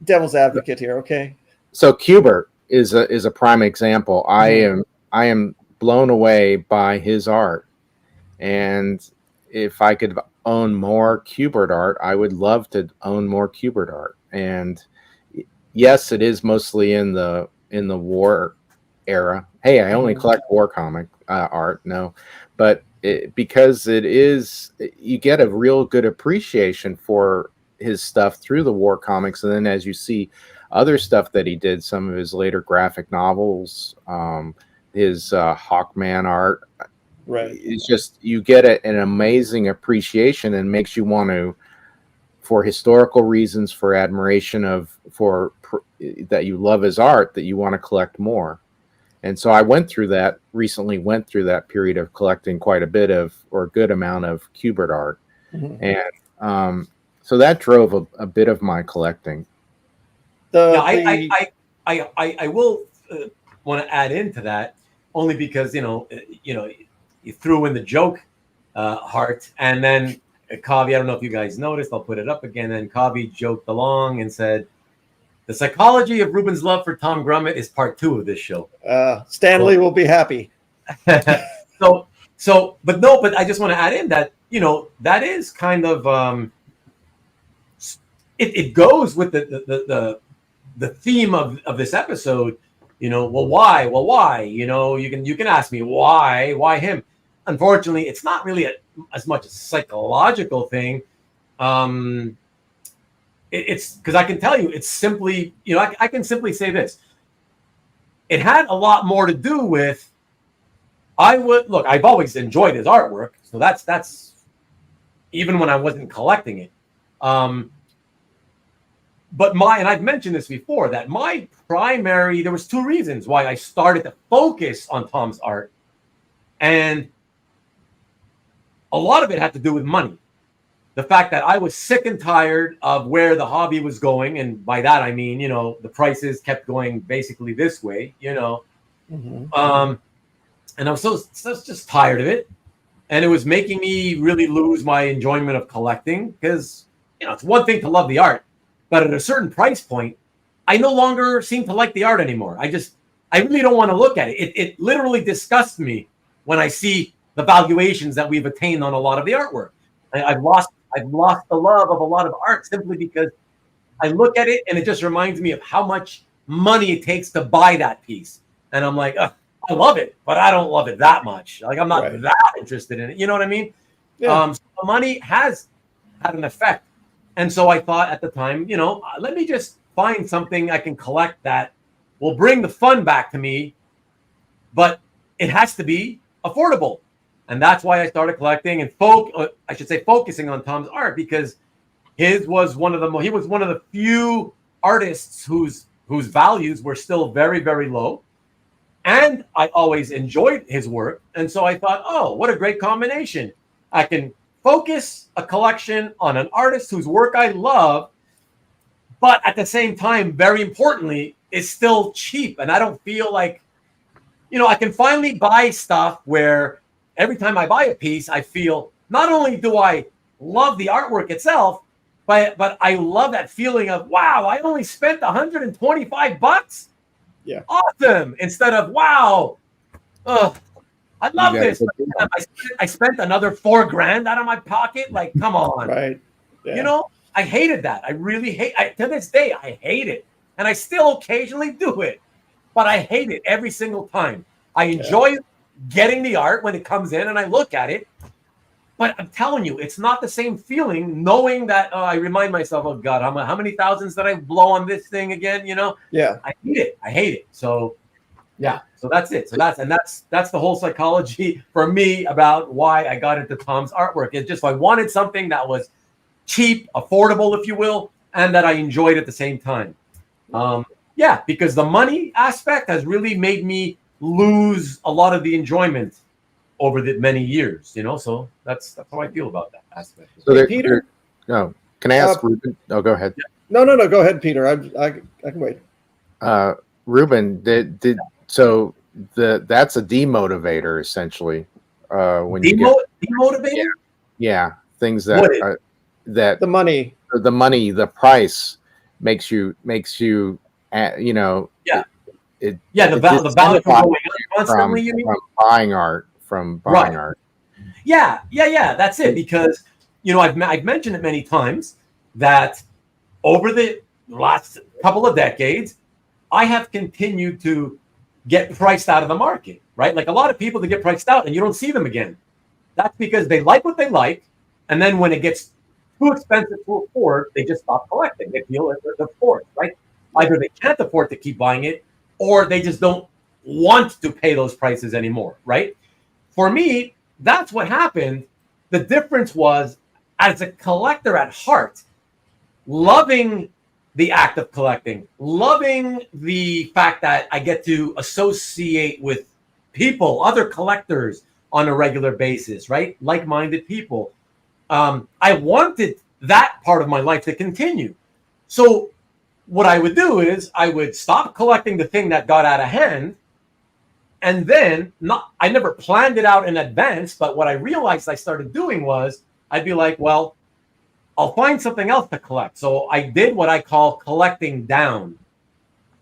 devil's advocate here. Okay.
So Kubert is a prime example. I am blown away by his art, and if I could own more Kubert art, I would love to own more Kubert art. And yes, it is mostly in the war era. Hey, I only collect war comic art. No, but because it is, you get a real good appreciation for his stuff through the war comics, and then as you see other stuff that he did, some of his later graphic novels, his Hawkman art,
right?
It's just, you get an amazing appreciation, and makes you want to, for historical reasons, for admiration that you love his art, that you want to collect more. And so I recently went through that period of collecting quite a bit of, or a good amount of Kubert art. And so that drove a bit of my collecting.
I will want to add into that, only because you threw in the joke, Hart, and then Kavi, I don't know if you guys noticed, I'll put it up again. And Kavi joked along and said, "The psychology of Ruben's love for Tom Grummett is part 2 of this show."
Stanley will be happy.
But I just want to add in that, that is kind of, it goes with the theme of this episode. Well, why? You can ask me why him. Unfortunately, it's not really as much a psychological thing. It's because I can tell you, it's simply, I can simply say this. It had a lot more to do with, I've always enjoyed his artwork. So that's even when I wasn't collecting it. But and I've mentioned this before, that there was 2 reasons why I started to focus on Tom's art. And a lot of it had to do with money. The fact that I was sick and tired of where the hobby was going. And by that, I mean, the prices kept going basically this way, And I was so just tired of it. And it was making me really lose my enjoyment of collecting, because, it's one thing to love the art, but at a certain price point, I no longer seem to like the art anymore. I really don't want to look at it. It literally disgusts me when I see the valuations that we've attained on a lot of the artwork. I've lost the love of a lot of art simply because I look at it and it just reminds me of how much money it takes to buy that piece. And I'm like, I love it, but I don't love it that much. Like, I'm not that interested in it. You know what I mean? Yeah. So the money has had an effect. And so I thought at the time, let me just find something I can collect that will bring the fun back to me, but it has to be affordable. And that's why I started collecting and focusing on Tom's art, because he was one of the few artists whose values were still very, very low. And I always enjoyed his work. And so I thought, oh, what a great combination. I can focus a collection on an artist whose work I love, but at the same time, very importantly, is still cheap. And I don't feel like, I can finally buy stuff where every time I buy a piece, I feel not only do I love the artwork itself, but I love that feeling of, wow, I only spent $125.
Yeah.
Awesome. Instead of, wow, I love this. I spent another $4,000 out of my pocket. Like, come on.
Right. Yeah.
I hated that. I really to this day, I hate it. And I still occasionally do it, but I hate it every single time. I enjoy getting the art when it comes in and I look at it, But I'm telling you, it's not the same feeling knowing that I remind myself, oh God, how many thousands did I blow on this thing again?
Yeah.
I hate it. I hate it. So yeah, so that's it. So that's the whole psychology for me about why I got into Tom's artwork. It's just I wanted something that was cheap, affordable, if you will, and that I enjoyed at the same time. Yeah, because the money aspect has really made me lose a lot of the enjoyment over the many years, so that's how I feel about that aspect.
So
Hey, Peter?
No, can I ask Ruben? Oh, go ahead.
No. Go ahead, Peter. I can wait.
Ruben, so that's a demotivator essentially. When you get
Demotivator?
yeah, things that
The money,
the price makes you
the value from going up constantly. You mean?
from buying art.
Yeah. That's it. Because I've mentioned it many times that over the last couple of decades, I have continued to get priced out of the market. Right, like a lot of people that get priced out and you don't see them again. That's because they like what they like, and then when it gets too expensive to afford, they just stop collecting. They feel like they're forced. Right, either they can't afford to keep buying it, or they just don't want to pay those prices anymore. Right. For me, that's what happened. The difference was, as a collector at heart, loving the act of collecting, loving the fact that I get to associate with people, other collectors on a regular basis, right? Like-minded people. I wanted that part of my life to continue. So what I would do is I would stop collecting the thing that got out of hand. And then I never planned it out in advance, but what I realized I started doing was I'd be like, well, I'll find something else to collect. So I did what I call collecting down,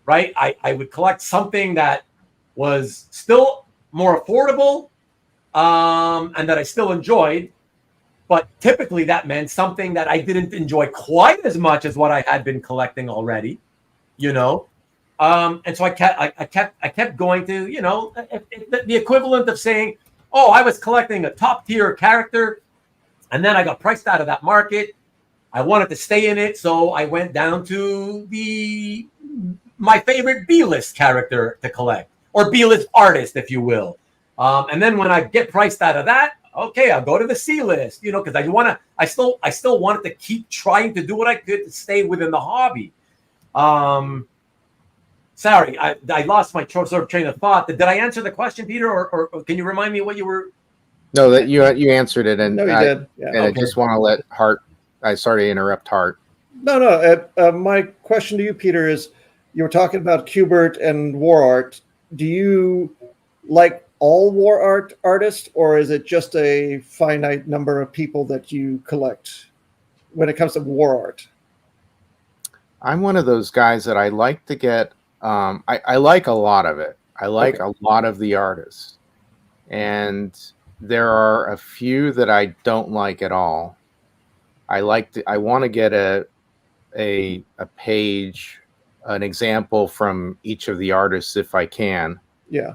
right? I would collect something that was still more affordable and that I still enjoyed. But typically that meant something that I didn't enjoy quite as much as what I had been collecting already, And so I kept going to, the equivalent of saying, oh, I was collecting a top tier character and then I got priced out of that market. I wanted to stay in it. So I went down to my favorite B-list character to collect, or B-list artist, if you will. And then when I get priced out of that, okay, I'll go to the C-list, because I still wanted to keep trying to do what I could to stay within the hobby. Sorry, I lost my sort of train of thought. Did I answer the question, Peter, or can you remind me what you were?
No, that you answered it, and
no, you did. Yeah.
And okay. I just want to let Hart. I sorry to interrupt, Hart.
No. My question to you, Peter, is you were talking about Kubert and war art. Do you like all war art artists, or is it just a finite number of people that you collect when it comes to war art?
I'm one of those guys that I like to get. I like a lot of it. I like a lot of the artists, and there are a few that I don't like at all. I want to get a page, an example from each of the artists if I can.
Yeah.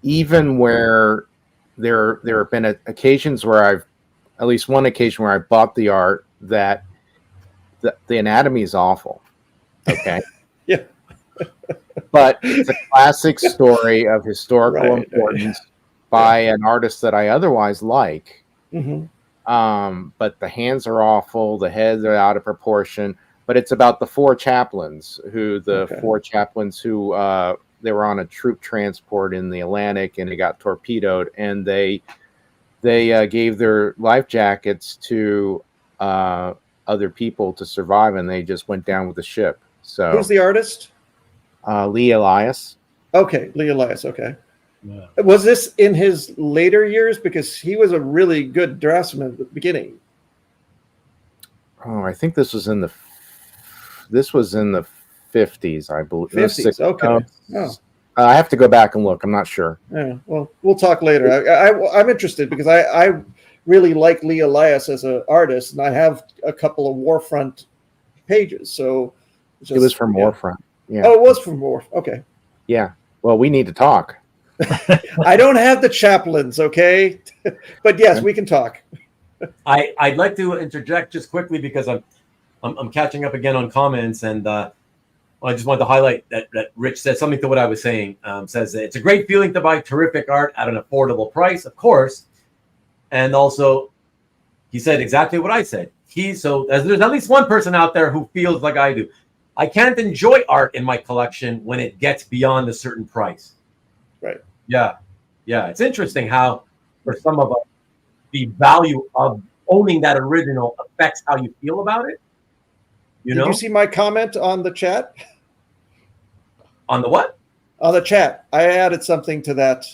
Even where there have been occasions where at least one occasion where I bought the art that the anatomy is awful. Okay.
Yeah.
But it's a classic story of historical importance by an artist that I otherwise like.
Mm-hmm.
But the hands are awful, the heads are out of proportion. But it's about the four chaplains who they were on a troop transport in the Atlantic and it got torpedoed, and they gave their life jackets to other people to survive, and they just went down with the ship. So
who's the artist?
Lee Elias.
Okay, Lee Elias. Okay.
Yeah.
Was this in his later years? Because he was a really good draftsman at the beginning.
Oh, I think this was in the 50s, I believe.
50s. Okay.
I have to go back and look. I'm not sure.
Yeah. Well, we'll talk later. I'm interested because I really like Lee Elias as an artist, and I have a couple of Warfront pages. So
it was from Warfront. Yeah.
Oh, it was from Warfront. Okay.
Yeah. Well, we need to talk.
I don't have the chaplains, okay? But yes, we can talk.
I'd like to interject just quickly because I'm catching up again on comments, and I just wanted to highlight that Rich said something to what I was saying. Says it's a great feeling to buy terrific art at an affordable price, of course, and also he said exactly what I said. There's at least one person out there who feels like I do. I can't enjoy art in my collection when it gets beyond a certain price.
Right.
Yeah. It's interesting how, for some of us, the value of owning that original affects how you feel about it. Did
you see my comment on the chat?
On the what?
On the chat. I added something to that.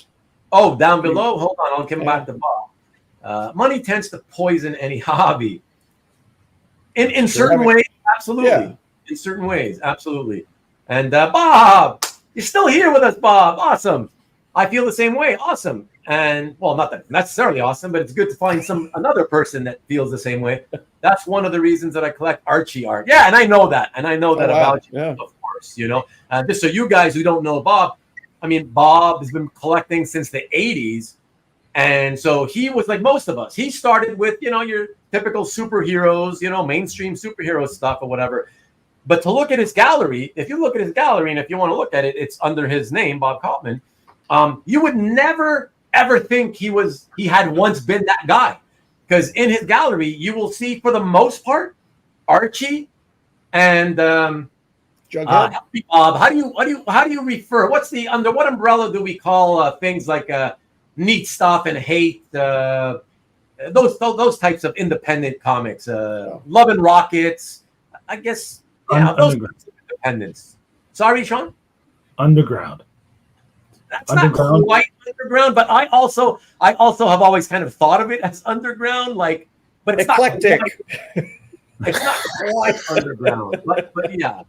Oh, down below? Hold on. I'll come back to Bob. Money tends to poison any hobby. In certain ways, absolutely. Yeah. In certain ways, absolutely. And Bob, you're still here with us, Bob. Awesome. I feel the same way. Awesome. And well, not that necessarily awesome, but it's good to find another person that feels the same way. That's one of the reasons that I collect Archie art. Yeah, and I know that. And I know that about you, of course, Just so you guys who don't know Bob, I mean, Bob has been collecting since the 80s. And so he was like most of us. He started with, your typical superheroes, mainstream superhero stuff or whatever. But to look at his gallery, if you look at his gallery, and if you want to look at it, it's under his name, Bob Kaufman. You would never, ever think he had once been that guy. Because in his gallery, you will see, for the most part, Archie and Bob. How do you refer? Under what umbrella do we call things like neat stuff and hate? Those types of independent comics, Love and Rockets, I guess. Yeah, those types of independents. Sorry, Shaun?
Underground.
That's not quite underground, but I also have always kind of thought of it as underground, but it's
eclectic.
It's not quite underground, but yeah.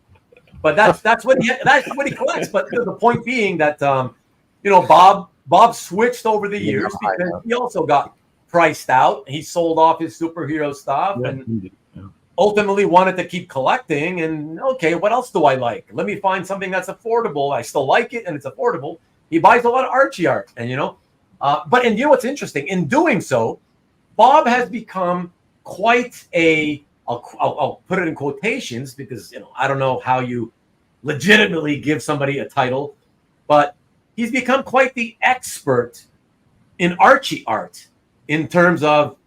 But that's what he collects. But the point being that Bob switched over the years because he also got priced out. He sold off his superhero stuff and ultimately wanted to keep collecting. And okay, what else do I like? Let me find something that's affordable. I still like it and it's affordable. He buys a lot of Archie art, and but what's interesting? In doing so, Bob has become quite I'll put it in quotations because I don't know how you legitimately give somebody a title, but he's become quite the expert in Archie art in terms of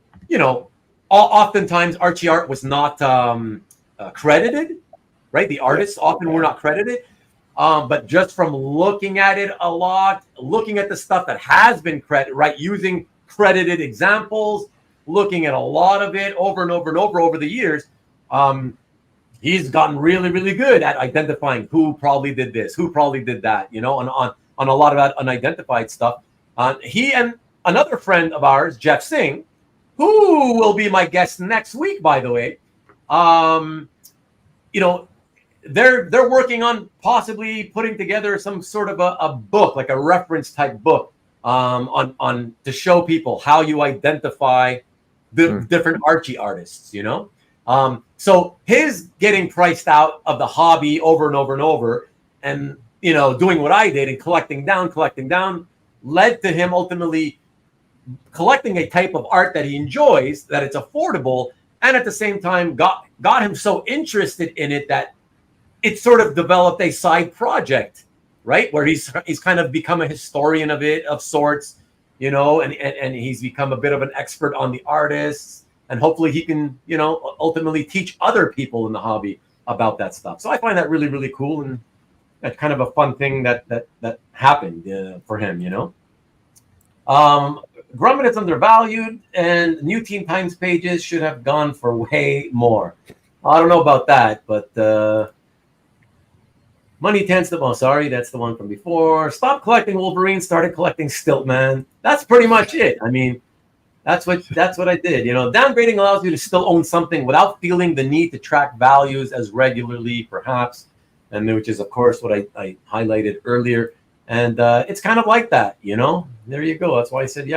oftentimes Archie art was not credited, right? The artists often were not credited. But just from looking at it a lot, looking at the stuff that has been credited, right, using credited examples, looking at a lot of it over and over and over the years, he's gotten really, really good at identifying who probably did this, who probably did that, on a lot of that unidentified stuff. He and another friend of ours, Jeff Singh, who will be my guest next week, by the way, they're working on possibly putting together some sort of a book, like a reference type book, on to show people how you identify the different Archie artists, So his getting priced out of the hobby over and over and over, and doing what I did and collecting down, led to him ultimately collecting a type of art that he enjoys, that it's affordable, and at the same time got him so interested in it that it sort of developed a side project, right? Where he's kind of become a historian of it, of sorts, and he's become a bit of an expert on the artists, and hopefully he can, ultimately teach other people in the hobby about that stuff. So I find that really, really cool, and that's kind of a fun thing that happened for him, Grumman is undervalued, and New Teen Times pages should have gone for way more. I don't know about that, but money tends to. Oh, sorry, that's the one from before. Stop collecting Wolverine, started collecting Stiltman. That's pretty much it. I mean, that's what I did. Downgrading allows you to still own something without feeling the need to track values as regularly, perhaps, and which is, of course, what I highlighted earlier. And it's kind of like that, There you go. That's why I said,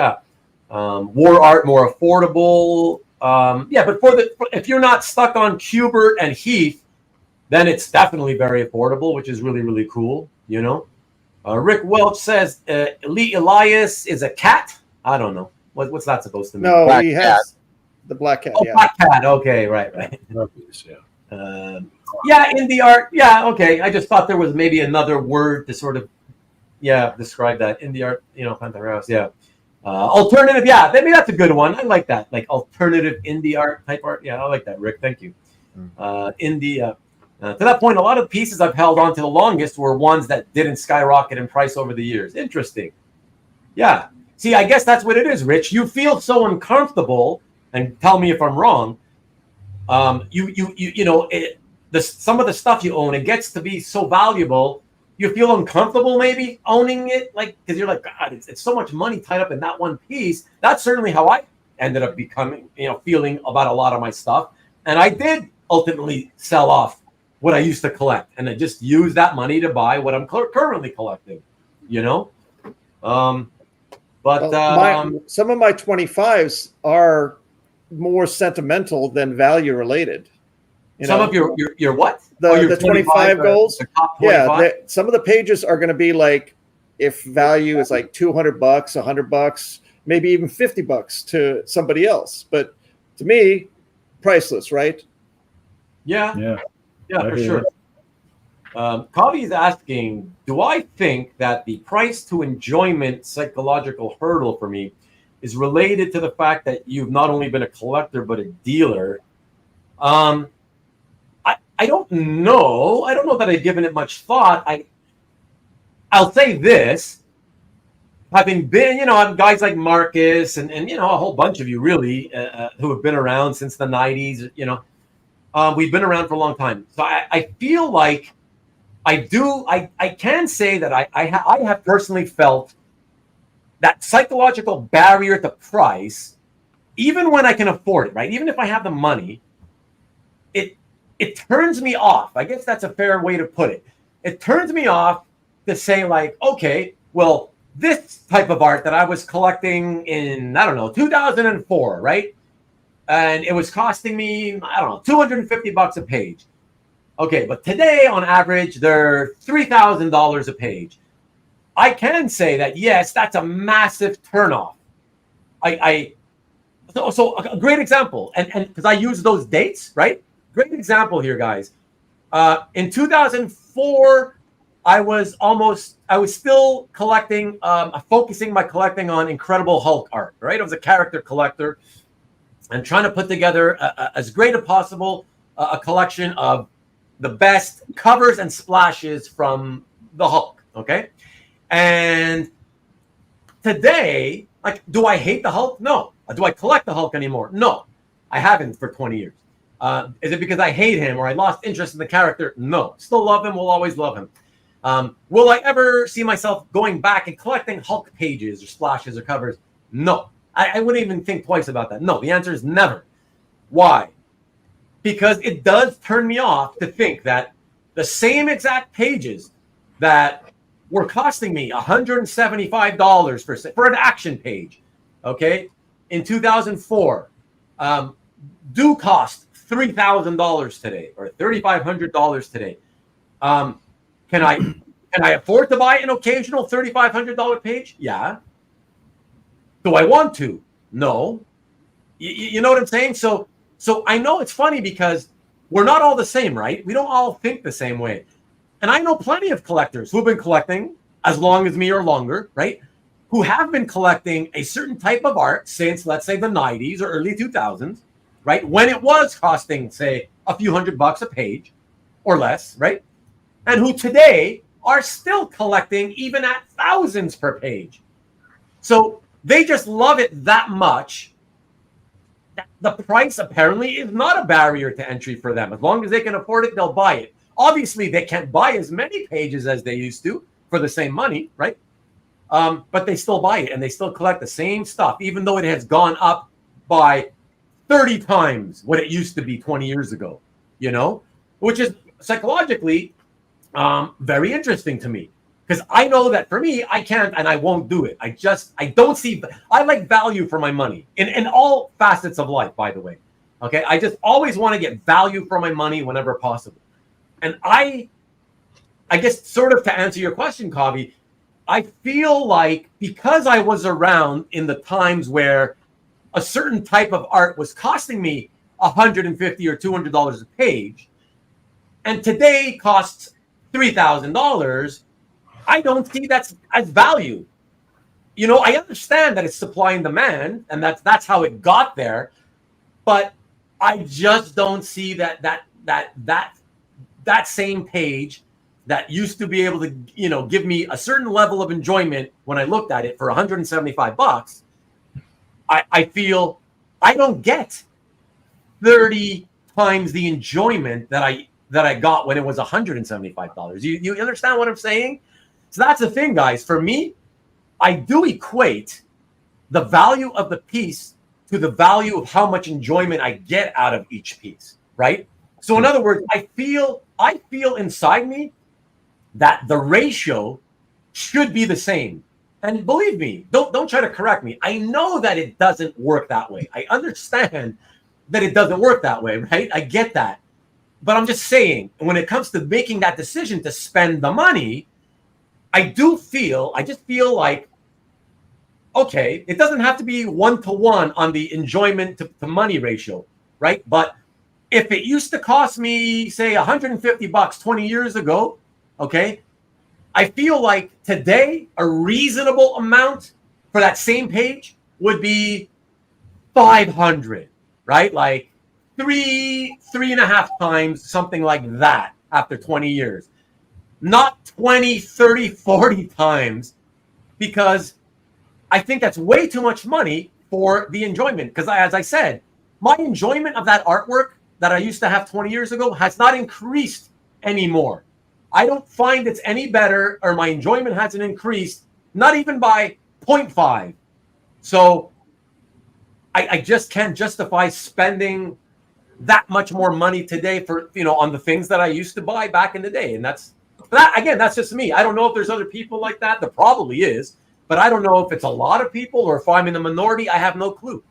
war art more affordable. But if you're not stuck on Kubert and Heath, then it's definitely very affordable, which is really, really cool, Rick Welch says Lee Elias is a cat. I don't know. What's that supposed to mean?
No,
Black
he
cat.
has the black cat.
Oh,
Yeah.
black cat. Okay, right.
Yeah.
Yeah, indie art. Yeah, okay. I just thought there was maybe another word to sort of, describe that. Indie art, Panther yeah. Alternative, yeah, maybe that's a good one. I like that. Like alternative indie art type art. Yeah, I like that, Rick. Thank you. Indie, to that point, a lot of pieces I've held on to the longest were ones that didn't skyrocket in price over the years. Interesting. Yeah. See, I guess that's what it is, Rich. You feel so uncomfortable, and tell me if I'm wrong. Some of the stuff you own, it gets to be so valuable, you feel uncomfortable maybe owning it, like because you're like, God, it's so much money tied up in that one piece. That's certainly how I ended up becoming, feeling about a lot of my stuff, and I did ultimately sell off what I used to collect, and I just used that money to buy what I'm currently collecting.
Some of my 25s are more sentimental than value related.
Some of your what?
The 25 goals.
The top 25?
Yeah, some of the pages are going to be like, if value is like $200, $100, maybe even $50 to somebody else, but to me, priceless, right?
Yeah, for sure. Kavi is asking, do I think that the price to enjoyment psychological hurdle for me is related to the fact that you've not only been a collector but a dealer? I don't know. I don't know that I've given it much thought. I'll say this. Having been, guys like Marcus and a whole bunch of you really who have been around since the 90s, we've been around for a long time. So I feel like I can say that I have personally felt that psychological barrier to price, even when I can afford it, right? Even if I have the money, it turns me off. I guess that's a fair way to put it. It turns me off to say, like, okay, well, this type of art that I was collecting in, 2004, right? And it was costing me, $250 a page. Okay, but today, on average, they're $3,000 a page. I can say that, yes, that's a massive turnoff. So a great example, and because I use those dates, right? Great example here, guys. In 2004, I was still collecting, focusing my collecting on Incredible Hulk art, right? I was a character collector and trying to put together as great as possible a collection of the best covers and splashes from the Hulk, okay? And today, like, do I hate the Hulk? No. Do I collect the Hulk anymore? No. I haven't for 20 years. Is it because I hate him or I lost interest in the character? No. Still love him. Will always love him. Will I ever see myself going back and collecting Hulk pages or splashes or covers? No. I wouldn't even think twice about that. No. The answer is never. Why? Because it does turn me off to think that the same exact pages that were costing me $175 for an action page, okay, in 2004, do cost $3,000 today or $3,500 today. Can I afford to buy an occasional $3,500 page? Yeah. Do I want to? No. You know what I'm saying? So I know it's funny because we're not all the same, right? We don't all think the same way. And I know plenty of collectors who've been collecting as long as me or longer, right? Who have been collecting a certain type of art since, let's say, the 90s or early 2000s, right? When it was costing, say, a few $100 a page or less, right? And who today are still collecting even at thousands per page. So they just love it that much. The price apparently is not a barrier to entry for them. As long as they can afford it, they'll buy it. Obviously, they can't buy as many pages as they used to for the same money, right? But they still buy it and they still collect the same stuff, even though it has gone up by 30 times what it used to be 20 years ago, which is psychologically very interesting to me. Because I know that for me, I can't and I won't do it. I don't see, I like value for my money in all facets of life, by the way. Okay. I just always want to get value for my money whenever possible. And I guess sort of to answer your question, Kavi, I feel like because I was around in the times where a certain type of art was costing me $150 or $200 a page, and today costs $3,000, I don't see that as value. You know, I understand that it's supply and demand, and that's how it got there, but I just don't see that same page that used to be able to, you know, give me a certain level of enjoyment when I looked at it for $175. I feel I don't get 30 times the enjoyment that I got when it was $175. You understand what I'm saying? So that's the thing, guys. For me, I do equate the value of the piece to the value of how much enjoyment I get out of each piece, right? So in other words, I feel inside me that the ratio should be the same. And believe me, don't try to correct me. I know that it doesn't work that way. I understand that it doesn't work that way, right? I get that. But I'm just saying, when it comes to making that decision to spend the money, I just feel like, okay, it doesn't have to be 1-to-1 on the enjoyment to money ratio, right? But if it used to cost me, say, $150 20 years ago, okay, I feel like today a reasonable amount for that same page would be 500, right? Like three and a half times, something like that after 20 years. Not 20, 30, 40 times, because I think that's way too much money for the enjoyment. Because as I said, my enjoyment of that artwork that I used to have 20 years ago has not increased anymore. I don't find it's any better, or my enjoyment hasn't increased, not even by 0.5. So I just can't justify spending that much more money today for, you know, on the things that I used to buy back in the day. And that's just me. I don't know if there's other people like that. There probably is, but I don't know if it's a lot of people or if I'm in the minority. I have no clue.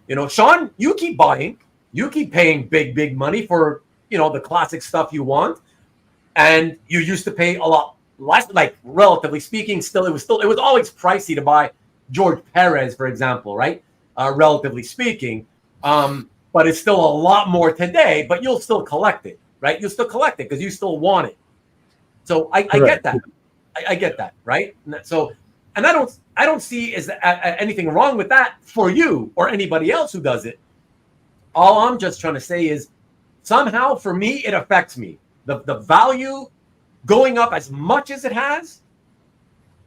You know, Shaun, you keep buying, you keep paying big money for, you know, the classic stuff you want. And you used to pay a lot less, like relatively speaking, it was always pricey to buy George Perez, for example, right? Relatively speaking. But it's still a lot more today, but you'll still collect it, right? You'll still collect it because you still want it. So I get that. I get that, right? So, and I don't see anything wrong with that for you or anybody else who does it. All I'm just trying to say is somehow for me, it affects me. The value going up as much as it has,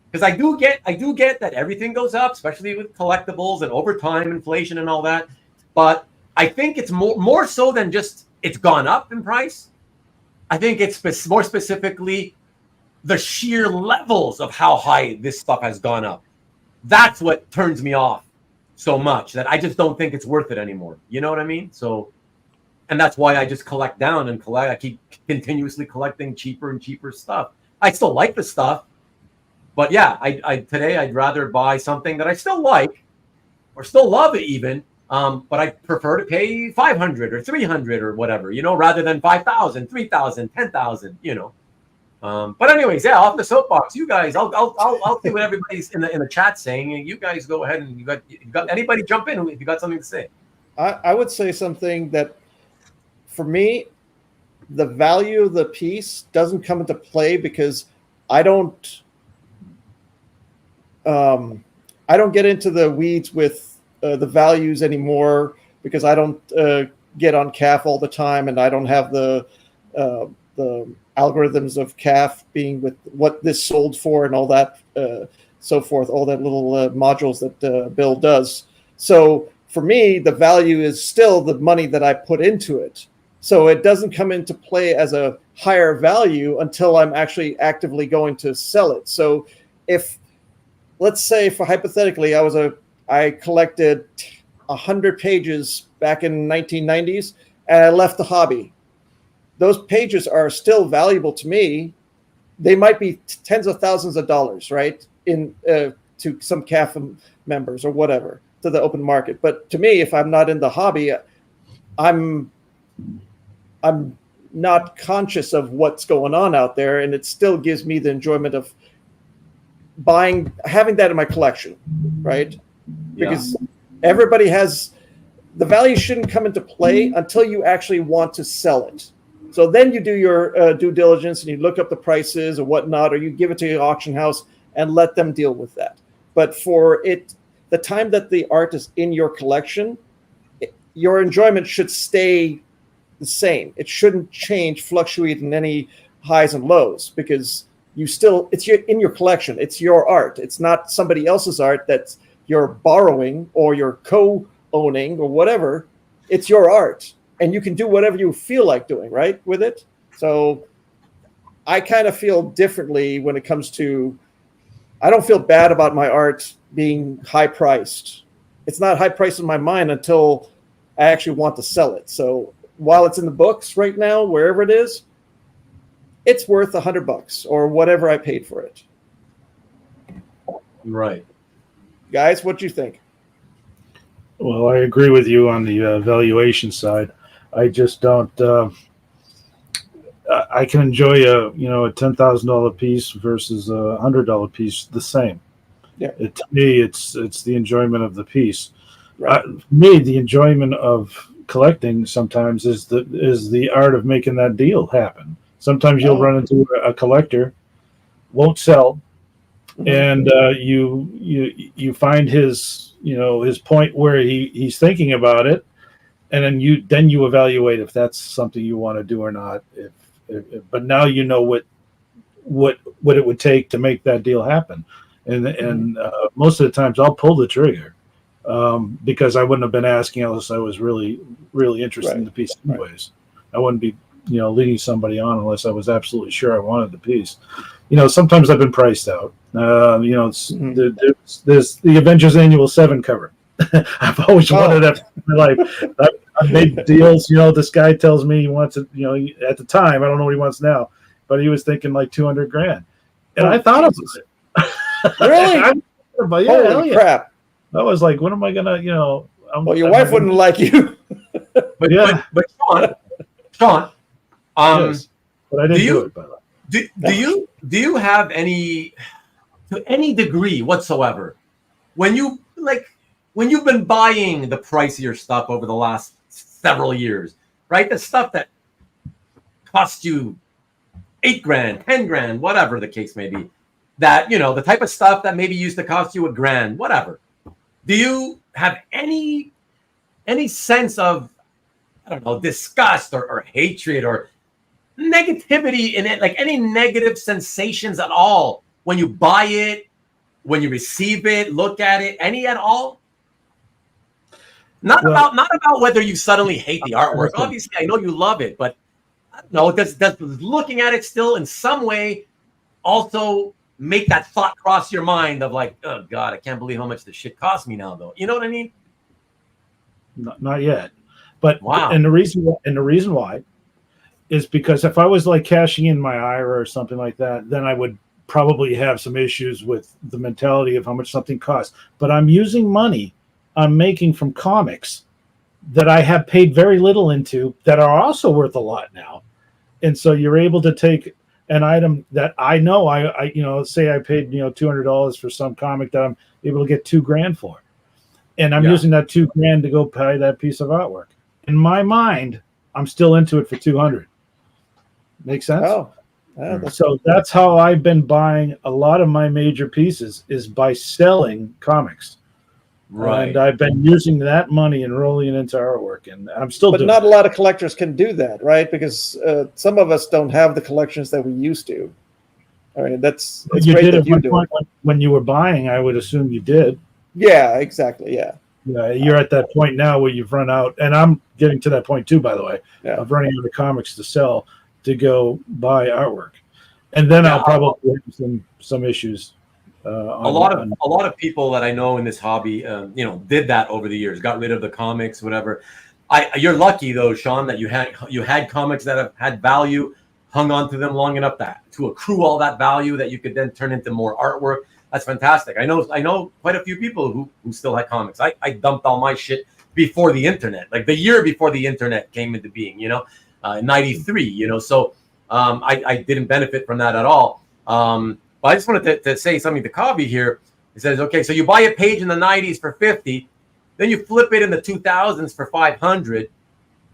because I do get that everything goes up, especially with collectibles and over time inflation and all that. But I think it's more so than just it's gone up in price. I think it's more specifically the sheer levels of how high this stuff has gone up. That's what turns me off so much, that I just don't think it's worth it anymore. You know what I mean? So, and that's why I just collect down and collect. I keep continuously collecting cheaper and cheaper stuff. I still like the stuff, but yeah, today I'd rather buy something that I still like or still love it even, but I prefer to pay 500 or 300 or whatever, you know, rather than 5,000, 3,000, 10,000, you know. But anyways, yeah, off the soapbox, you guys, I'll see what everybody's in the chat saying, and you guys go ahead and you got anybody jump in if you got something to say.
I would say something that, for me, the value of the piece doesn't come into play because I don't get into the weeds with the values anymore, because I don't get on CAF all the time, and I don't have the algorithms of CAF being with what this sold for and all that, so forth, all that little modules that Bill does. So for me, the value is still the money that I put into it. So it doesn't come into play as a higher value until I'm actually actively going to sell it. So if, let's say, for hypothetically, I collected 100 pages back in 1990s and I left the hobby. Those pages are still valuable to me. They might be tens of thousands of dollars, right? To some CAF members or whatever, to the open market. But to me, if I'm not in the hobby, I'm not conscious of what's going on out there, and it still gives me the enjoyment of having that in my collection, right? Because everybody has, the value shouldn't come into play until you actually want to sell it. So then you do your due diligence and you look up the prices or whatnot, or you give it to your auction house and let them deal with that. But for it, the time that the art is in your collection, your enjoyment should stay the same. It shouldn't change, fluctuate in any highs and lows, because it's in your collection. It's your art. It's not somebody else's art that you're borrowing or you're co-owning or whatever. It's your art, and you can do whatever you feel like doing, right, with it. So I kind of feel differently when it comes to, I don't feel bad about my art being high priced. It's not high priced in my mind until I actually want to sell it. So while it's in the books right now, wherever it is, it's worth $100 or whatever I paid for it.
Right.
Guys, what do you think?
Well, I agree with you on the valuation side. I just don't. I can enjoy a $10,000 piece versus a $100 piece the same.
Yeah.
To me, it's the enjoyment of the piece.
Right.
For me, the enjoyment of collecting sometimes is the art of making that deal happen. Sometimes you'll run into a collector, won't sell, and you find his point where he's thinking about it, and then you evaluate if that's something you want to do or not. But now you know what it would take to make that deal happen, and most of the times I'll pull the trigger because I wouldn't have been asking unless I was really interested in the piece anyways. I wouldn't be leading somebody on unless I was absolutely sure I wanted the piece. Sometimes I've been priced out. There's the Avengers Annual 7 cover. I've always wanted that in my life. I've made deals. This guy tells me he wants it. At the time, I don't know what he wants now, but he was thinking like $200,000, and I thought of it.
Really? Holy crap!
I was like, when am I gonna?
Well, your wife wouldn't like you.
But Shaun,
yes, but I didn't do it. By the way.
Do you have any, to any degree whatsoever, when you've been buying the pricier stuff over the last several years, right? The stuff that cost you $8,000, $10,000, whatever the case may be, that, the type of stuff that maybe used to cost you $1,000, whatever. Do you have any sense of, I don't know, disgust or hatred or negativity in it, like any negative sensations at all when you buy it, when you receive it, look at it, any at all? Not about whether you suddenly hate the artwork. Obviously, I know you love it, but I don't know, does looking at it still in some way also make that thought cross your mind of like, oh God, I can't believe how much this shit cost me now, though. You know what I mean?
Not yet. But
wow.
And the reason why is because if I was like cashing in my IRA or something like that, then I would probably have some issues with the mentality of how much something costs. But I'm using money I'm making from comics that I have paid very little into that are also worth a lot now. And so you're able to take an item that I know I say I paid $200 for some comic that I'm able to get $2,000 for, and I'm using that $2,000 to go buy that piece of artwork. In my mind, I'm still into it for $200. Make sense? So that's how I've been buying a lot of my major pieces, is by selling comics. Right. And I've been using that money and rolling it into artwork, and I'm still doing
not a lot of collectors can do that, right? Because some of us don't have the collections that we used to. I mean, it's
you
great
did
that you do it.
When you were buying, I would assume you did.
Yeah, exactly. Yeah.
Yeah, you're at that point now where you've run out, and I'm getting to that point too, by the way, of running out of comics to sell to go buy artwork, and then I'll probably have some issues. A lot
of people that I know in this hobby, did that over the years, got rid of the comics, whatever. You're lucky though, Shaun, that you had comics that have had value, hung on to them long enough to accrue all that value that you could then turn into more artwork. That's fantastic. I know quite a few people who still had comics. I dumped all my shit before the internet, like the year before the internet came into being, in 93, so I didn't benefit from that at all. Well, I just wanted to say something to Kavi here. It says, okay, so you buy a page in the 90s for 50, then you flip it in the 2000s for 500,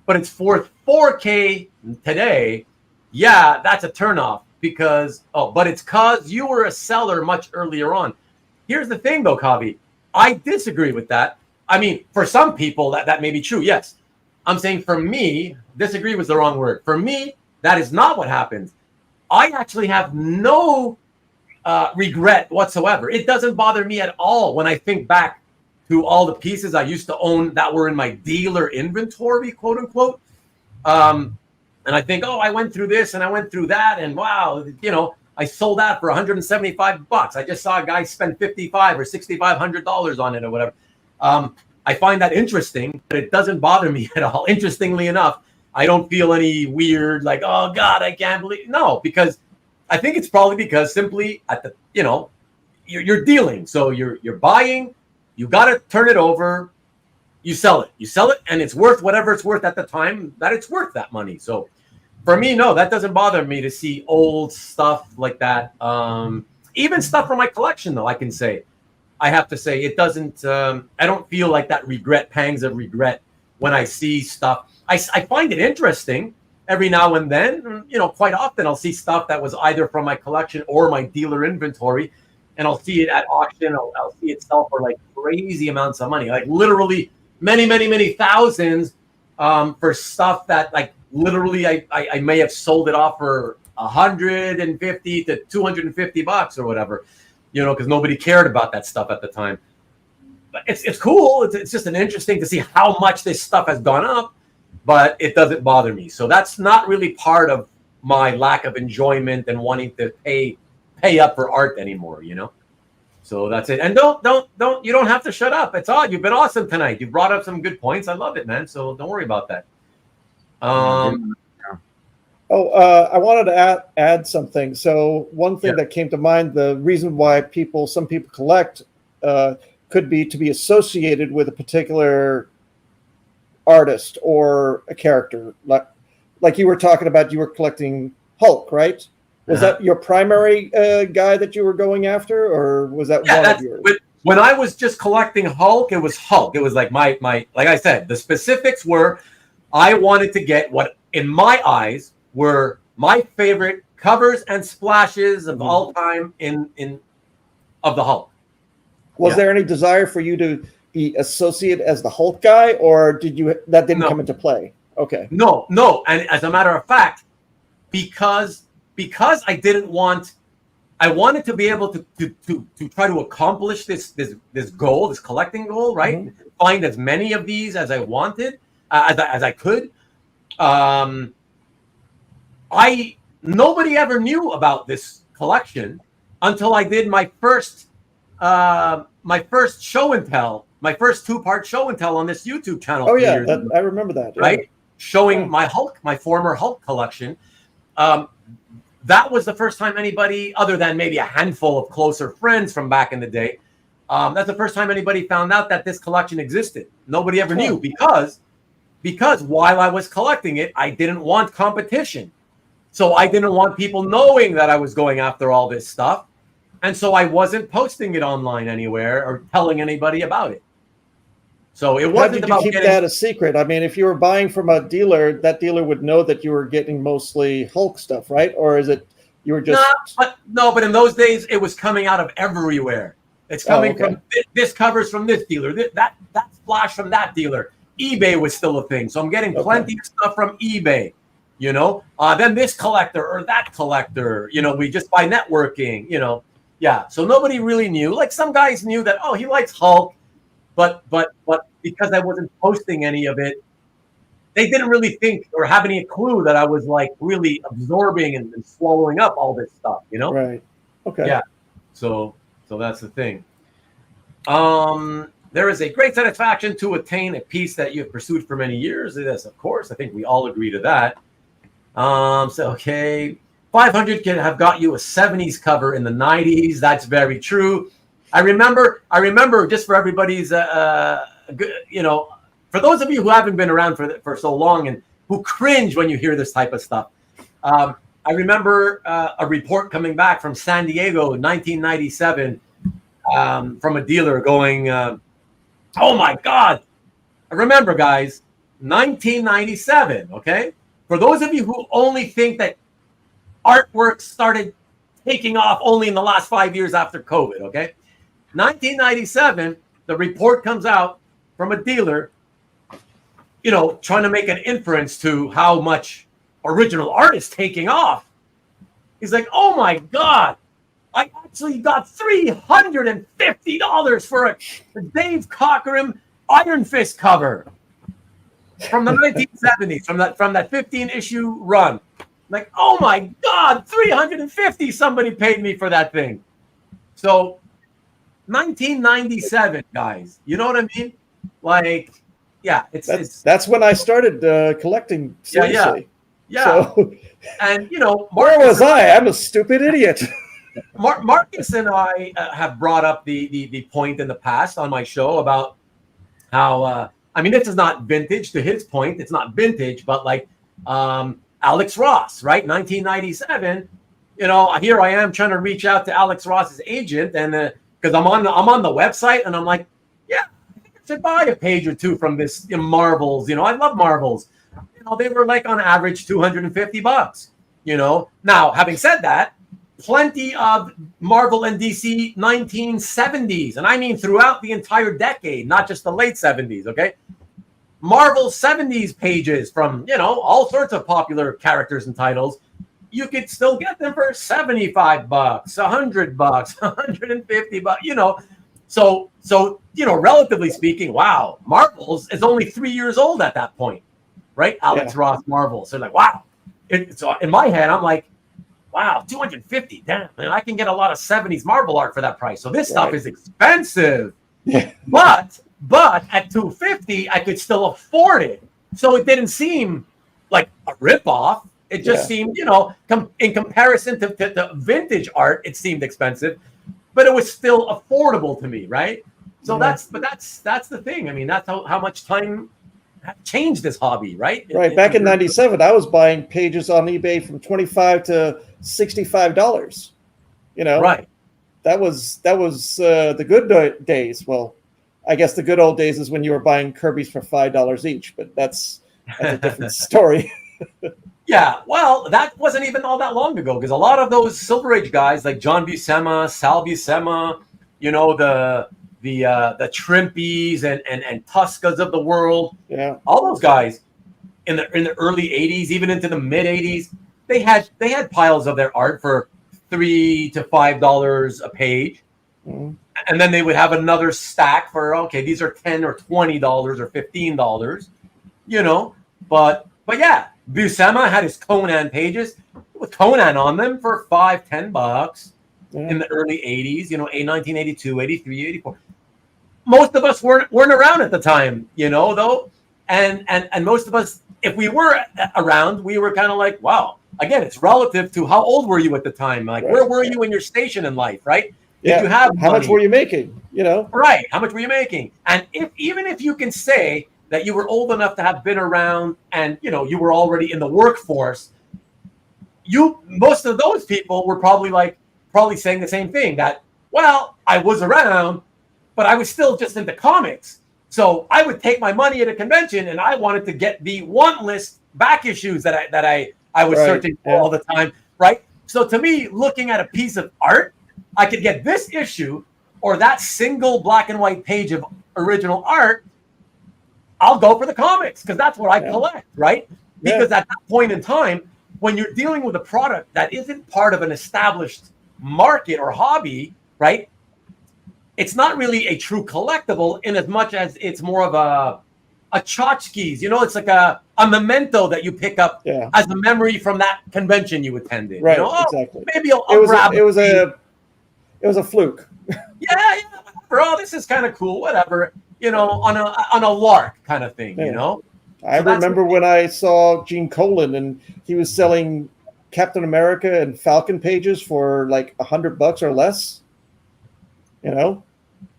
but it's for 4K today. Yeah, that's a turnoff because, but it's because you were a seller much earlier on. Here's the thing, though, Kavi. I disagree with that. I mean, for some people, that may be true, yes. I'm saying for me, disagree was the wrong word. For me, that is not what happens. I actually have no regret whatsoever. It doesn't bother me at all when I think back to all the pieces I used to own that were in my dealer inventory, quote unquote. And I think, I went through this and I went through that, and wow, I sold that for $175. I just saw a guy spend $5,500 or $6,500 on it or whatever. I find that interesting, but it doesn't bother me at all. Interestingly enough, I don't feel any weird, like, oh God, I can't believe. No, because I think it's probably because simply at the, you're dealing. So you're buying, you got to turn it over, you sell it, and it's worth whatever it's worth at the time that it's worth that money. So for me, no, that doesn't bother me to see old stuff like that. Even stuff from my collection, though, I have to say it doesn't, I don't feel like that pangs of regret when I see stuff. I find it interesting every now and then, quite often I'll see stuff that was either from my collection or my dealer inventory, and I'll see it at auction. I'll see it sell for like crazy amounts of money, like literally many, many, many thousands for stuff that like literally I may have sold it off for $150 to $250 or whatever, because nobody cared about that stuff at the time. But it's cool. It's just interesting to see how much this stuff has gone up, but it doesn't bother me. So that's not really part of my lack of enjoyment and wanting to pay up for art anymore, So that's it. And you don't have to shut up. It's all, you've been awesome tonight. You brought up some good points. I love it, man. So don't worry about that.
I wanted to add something. So one thing that came to mind, the reason why some people collect could be to be associated with a particular artist or a character. Like you were talking about, you were collecting Hulk, right? Was that your primary guy that you were going after, or was that one of yours?
When I was just collecting Hulk, it was Hulk. It was like my like I said, the specifics were I wanted to get what in my eyes were my favorite covers and splashes of all time of the Hulk.
Was there any desire for you to be associated as the Hulk guy, or that didn't come into play? Okay.
No. And as a matter of fact, because I didn't want, I wanted to be able to try to accomplish this goal, this collecting goal, right? Mm-hmm. Find as many of these as I wanted, as I could. Nobody ever knew about this collection until I did my first show and tell, my first 2-part show and tell on this YouTube channel.
Oh yeah, I remember that.
Right, showing my former Hulk collection. That was the first time anybody, other than maybe a handful of closer friends from back in the day, that's the first time anybody found out that this collection existed. Nobody ever knew because while I was collecting it, I didn't want competition. So I didn't want people knowing that I was going after all this stuff. And so I wasn't posting it online anywhere or telling anybody about it. So it wasn't about
keep that a secret. I mean, if you were buying from a dealer, that dealer would know that you were getting mostly Hulk stuff, right? Or is it you were just
but in those days it was coming out of everywhere. It's coming from this covers from this dealer, that splash from that dealer. eBay was still a thing, so I'm getting plenty of stuff from eBay. Then this collector or that collector. We just by networking. So nobody really knew. Like some guys knew that he likes Hulk. But because I wasn't posting any of it, they didn't really think or have any clue that I was like really absorbing and swallowing up all this stuff,
Right. Okay.
Yeah. So that's the thing. There is a great satisfaction to attain a piece that you have pursued for many years. Yes, of course. I think we all agree to that. 500 can have got you a 70s cover in the 90s. That's very true. I remember just for everybody's, for those of you who haven't been around for so long and who cringe when you hear this type of stuff. I I remember a report coming back from San Diego in 1997 from a dealer going, oh my God. Remember, guys, 1997, okay? For those of you who only think that artwork started taking off only in the last 5 years after COVID, okay? 1997, the report comes out from a dealer, you know, trying to make an inference to how much original art is taking off. He's like, oh my God, I actually got $350 for a Dave Cockrum Iron Fist cover from the 1970s, from that 15-issue run. Like, oh my God, 350 somebody paid me for that thing. So 1997, guys, you know what I mean? Like, yeah,
that's when I started collecting seriously.
Yeah.
So,
and you know,
where was I? I'm a stupid idiot.
Marcus and I have brought up the point in the past on my show about how I mean, this is not vintage. To his point, it's not vintage, but like Alex Ross, right? 1997. You know, here I am trying to reach out to Alex Ross's agent, and because I'm on the website, and I'm like, yeah, I think I should buy a page or two from this Marvels. You know, I love Marvels. You know, they were like on average $250. You know, now having said that, plenty of Marvel and DC 1970s, and I mean throughout the entire decade, not just the late 70s. Okay, Marvel 70s pages from, you know, all sorts of popular characters and titles. You could still get them for $75, $100, $150, you know. So you know, relatively speaking, wow, Marvels is only 3 years old at that point, right? Alex Ross Marvels. So like, wow. So in my head, I'm like, wow, 250. Damn, man, I can get a lot of 70s Marvel art for that price. So this stuff is expensive.
Yeah.
But at 250, I could still afford it. So it didn't seem like a ripoff. It just seemed, you know, in comparison to vintage art, it seemed expensive, but it was still affordable to me, right? So that's the thing. I mean, that's how much time changed this hobby, right?
Right. Back in 97, I was buying pages on eBay from $25 to $65. You know,
right.
That was the good days. Well, I guess the good old days is when you were buying Kirby's for $5 each, but that's a different story.
Yeah, well, that wasn't even all that long ago, because a lot of those Silver Age guys like John Buscema, Sal Buscema, you know, the Trimpies and Tuscas of the world, all those guys in the early 80s, even into the mid 80s, they had piles of their art for $3 to $5 a page. Mm-hmm. And then they would have another stack for, okay, these are $10 or $20 or $15, you know, but yeah, Buscema had his Conan pages with Conan on them for $5-10 in the early 80s, you know, 1982, 83, 84. Most of us weren't around at the time, you know, though. And most of us, if we were around, we were kind of like, wow, again, it's relative to how old were you at the time? Like, where were you in your station in life, right? Did you have
how much were you making, you know?
Right. How much were you making? And even if you can say that you were old enough to have been around and, you know, you were already in the workforce, most of those people were probably saying the same thing, that, well, I was around, but I was still just into comics. So I would take my money at a convention and I wanted to get the want list back issues that I was searching for all the time, right? So to me, looking at a piece of art, I could get this issue or that single black and white page of original art. I'll go for the comics because that's what I collect, right? Because at that point in time, when you're dealing with a product that isn't part of an established market or hobby, right? It's not really a true collectible in as much as it's more of a tchotchkes. You know, it's like a memento that you pick up as a memory from that convention you attended.
Right,
you know?
exactly.
Maybe I'll grab
it was a fluke.
Yeah, whatever. Oh, this is kind of cool. Whatever. You know, on a lark kind of thing. You know.
I remember when I saw Gene Colan and he was selling Captain America and Falcon pages for like $100 or less. You know.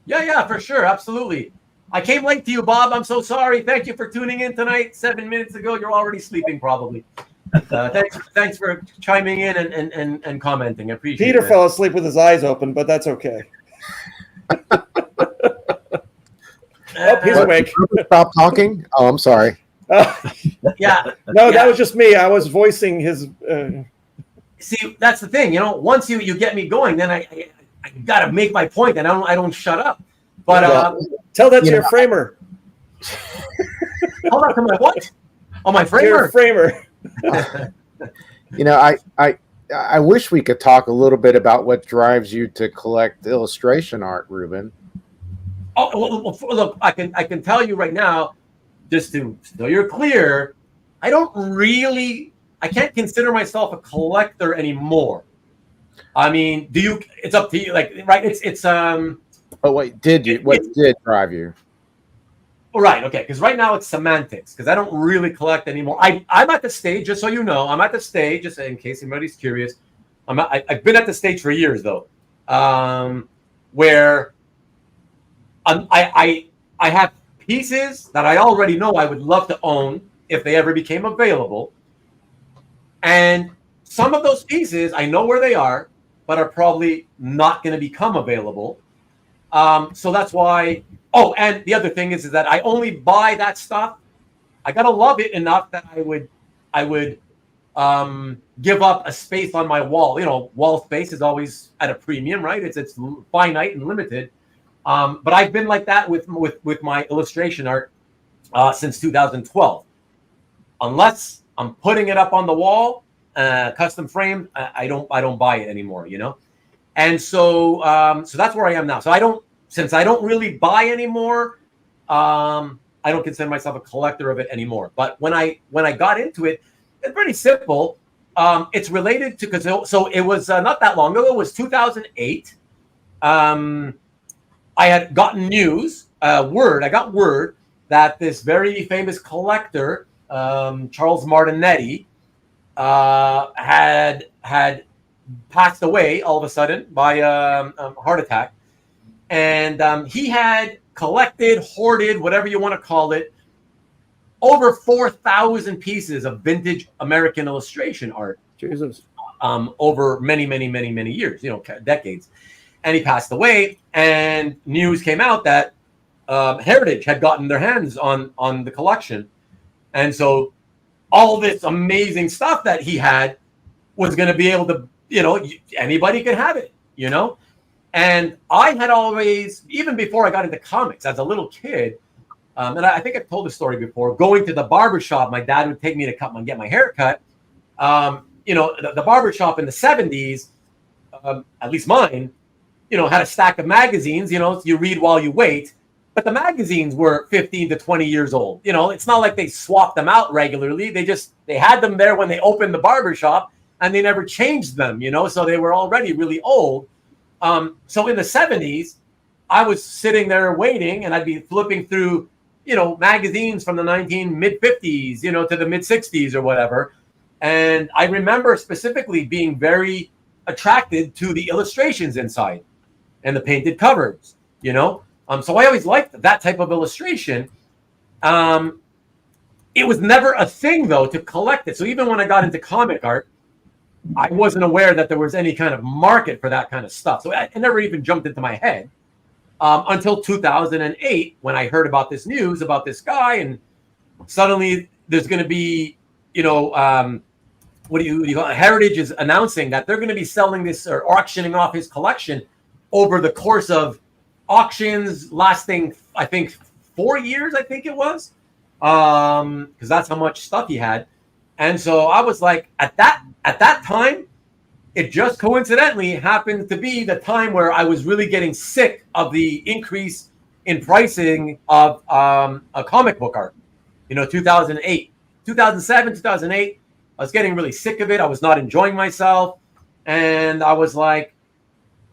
Yeah, for sure, absolutely. I came late to you, Bob. I'm so sorry. Thank you for tuning in tonight. 7 minutes ago, you're already sleeping, probably. Thanks for chiming in and commenting. I appreciate it.
Peter fell asleep with his eyes open, but that's okay. Oh, he's awake.
Stop talking. Oh, I'm sorry.
Yeah.
No, that was just me. I was voicing his.
See, that's the thing. Once you get me going, then I got to make my point, and I don't shut up. But
tell that to your framer.
Hold on to my what? Oh, my framer.
Your framer.
I wish we could talk a little bit about what drives you to collect illustration art, Ruben.
Oh, well, look, I can tell you right now, just so you're clear, I can't consider myself a collector anymore. I mean, it's up to you, right? It's
Oh wait, what did drive you?
Right, okay, because right now it's semantics, because I don't really collect anymore. I'm at the stage, just so you know, just in case anybody's curious, I've been at the stage for years, though, where I have pieces that I already know I would love to own if they ever became available. And some of those pieces, I know where they are, but are probably not going to become available. So that's why. Oh, and the other thing is that I only buy that stuff. I gotta love it enough that I would give up a space on my wall. Wall space is always at a premium, right? It's finite and limited. But I've been like that with my illustration art since 2012. Unless I'm putting it up on the wall, custom framed, I don't buy it anymore. And so that's where I am now. So since I don't really buy anymore, I don't consider myself a collector of it anymore. But when I got into it, it's pretty simple. It's related to so it was not that long ago. It was 2008. I had gotten I got word that this very famous collector, Charles Martinetti, had passed away all of a sudden by a heart attack. And he had collected, hoarded, whatever you want to call it, over 4,000 pieces of vintage American illustration art.
Jesus.
Over many, many, many, many years, decades. And he passed away, and news came out that Heritage had gotten their hands on the collection. And so all this amazing stuff that he had was going to be able to, anybody could have it, And I had always, even before I got into comics as a little kid, and I think I've told this story before, going to the barbershop, my dad would take me to get my hair cut. The barbershop in the 70s, at least mine, had a stack of magazines, you read while you wait. But the magazines were 15 to 20 years old. It's not like they swapped them out regularly. They had them there when they opened the barbershop, and they never changed them, so they were already really old. So in the 70s, I was sitting there waiting, and I'd be flipping through, magazines from the mid-50s, to the mid-60s or whatever. And I remember specifically being very attracted to the illustrations inside and the painted covers, So I always liked that type of illustration. It was never a thing, though, to collect it. So even when I got into comic art, I wasn't aware that there was any kind of market for that kind of stuff. So it never even jumped into my head until 2008, when I heard about this news about this guy. And suddenly there's going to be, what do you call it? Heritage is announcing that they're going to be selling this or auctioning off his collection over the course of auctions lasting, I think, 4 years, I think it was, because that's how much stuff he had. And so I was like, at that time, it just coincidentally happened to be the time where I was really getting sick of the increase in pricing of a comic book art. 2008, 2007, 2008, I was getting really sick of it. I was not enjoying myself. And I was like,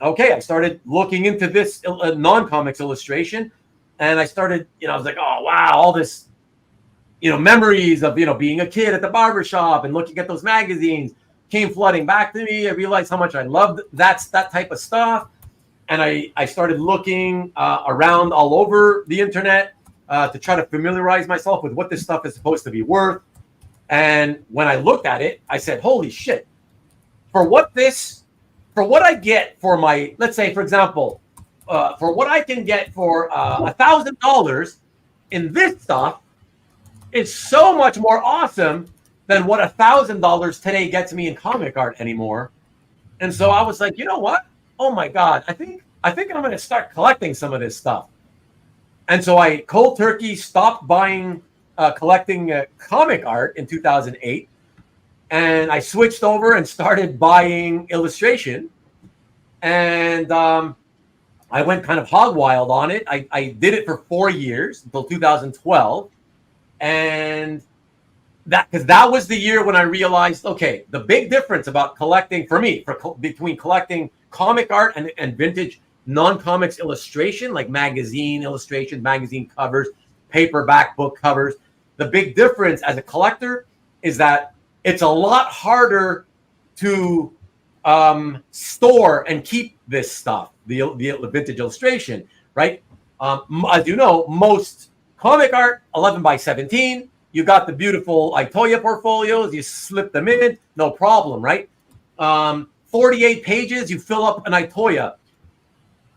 okay, I started looking into this non-comics illustration. And I started, I was like, oh, wow, all this, memories of, being a kid at the barbershop and looking at those magazines came flooding back to me. I realized how much I loved that type of stuff. And I started looking around all over the internet to try to familiarize myself with what this stuff is supposed to be worth. And when I looked at it, I said, holy shit, for what I get for my, let's say, for example, for what I can get for $1,000 in this stuff is so much more awesome than what $1,000 today gets me in comic art anymore. And so I was like, you know what? Oh my God, I think I'm going to start collecting some of this stuff. And so I cold turkey stopped buying, collecting comic art in 2008. And I switched over and started buying illustration. And I went kind of hog wild on it. I did it for 4 years until 2012. And because that was the year when I realized, okay, the big difference about collecting for me, between collecting comic art and vintage non-comics illustration, like magazine illustrations, magazine covers, paperback book covers, the big difference as a collector is that it's a lot harder to store and keep this stuff, the vintage illustration, right? As you know, most comic art, 11 by 17, you got the beautiful Itoya portfolios, you slip them in, no problem, right? 48 pages, you fill up an Itoya.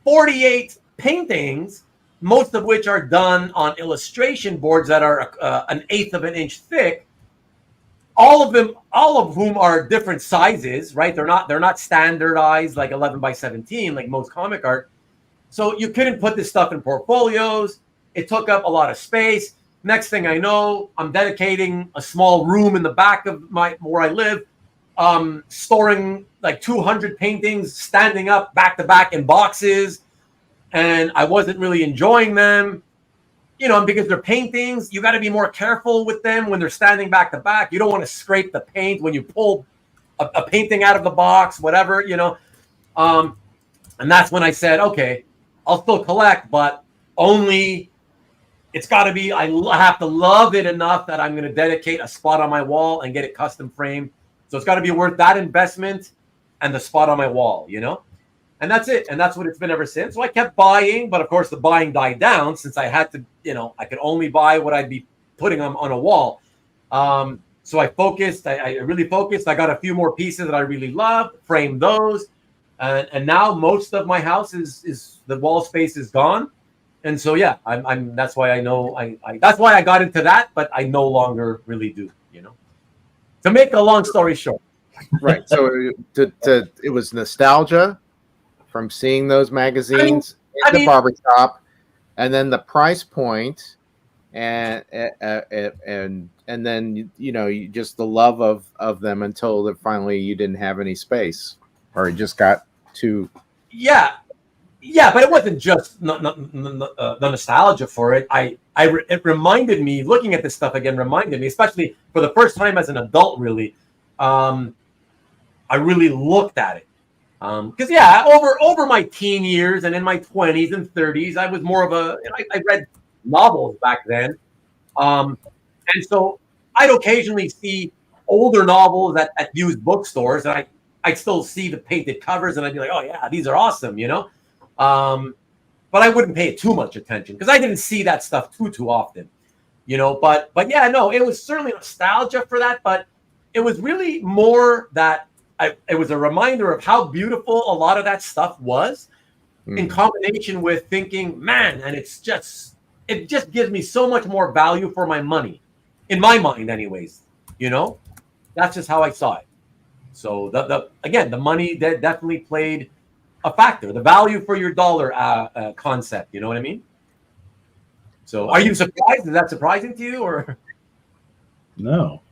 48 paintings, most of which are done on illustration boards that are 1/8 of an inch thick. All of whom are different sizes, right? They're not standardized like 11 by 17, like most comic art. So you couldn't put this stuff in portfolios. It took up a lot of space. Next thing I know, I'm dedicating a small room in the back of where I live, storing like 200 paintings, standing up back to back in boxes, and I wasn't really enjoying them. You know, because they're paintings, you got to be more careful with them when they're standing back to back. You don't want to scrape the paint when you pull a painting out of the box, whatever, you know. And that's when I said, okay, I'll still collect, but only it's got to be, I have to love it enough that I'm going to dedicate a spot on my wall and get it custom framed. So it's got to be worth that investment and the spot on my wall, you know. And that's it. And that's what it's been ever since. So I kept buying, but of course the buying died down since I had to, you know, I could only buy what I'd be putting on a wall. So I focused, I really focused. I got a few more pieces that I really loved, framed those. And now most of my house is the wall space is gone. And so, yeah, I'm that's why I know that's why I got into that, but I no longer really do, you know, to make a long story short.
Right. So it was nostalgia from seeing those magazines in the barbershop, and then the price point, and then you know, you just the love of them until that finally you didn't have any space, or it just got too.
Yeah, but it wasn't just the nostalgia for it. It reminded me, looking at this stuff again, reminded me, especially for the first time as an adult, really. I really looked at it. Because over my teen years and in my 20s and 30s, I was more of I read novels back then, and so I'd occasionally see older novels at used bookstores, and I'd still see the painted covers, and I'd be like, oh yeah, these are awesome, you know. But I wouldn't pay it too much attention because I didn't see that stuff too often, you know. But yeah, no, it was certainly nostalgia for that, but it was really more that. It was a reminder of how beautiful a lot of that stuff was, in combination with thinking, man, and it just gives me so much more value for my money, in my mind, anyways. You know, that's just how I saw it. So the money that definitely played a factor, the value for your dollar concept. You know what I mean? So, are you surprised? Is that surprising to you, or
no?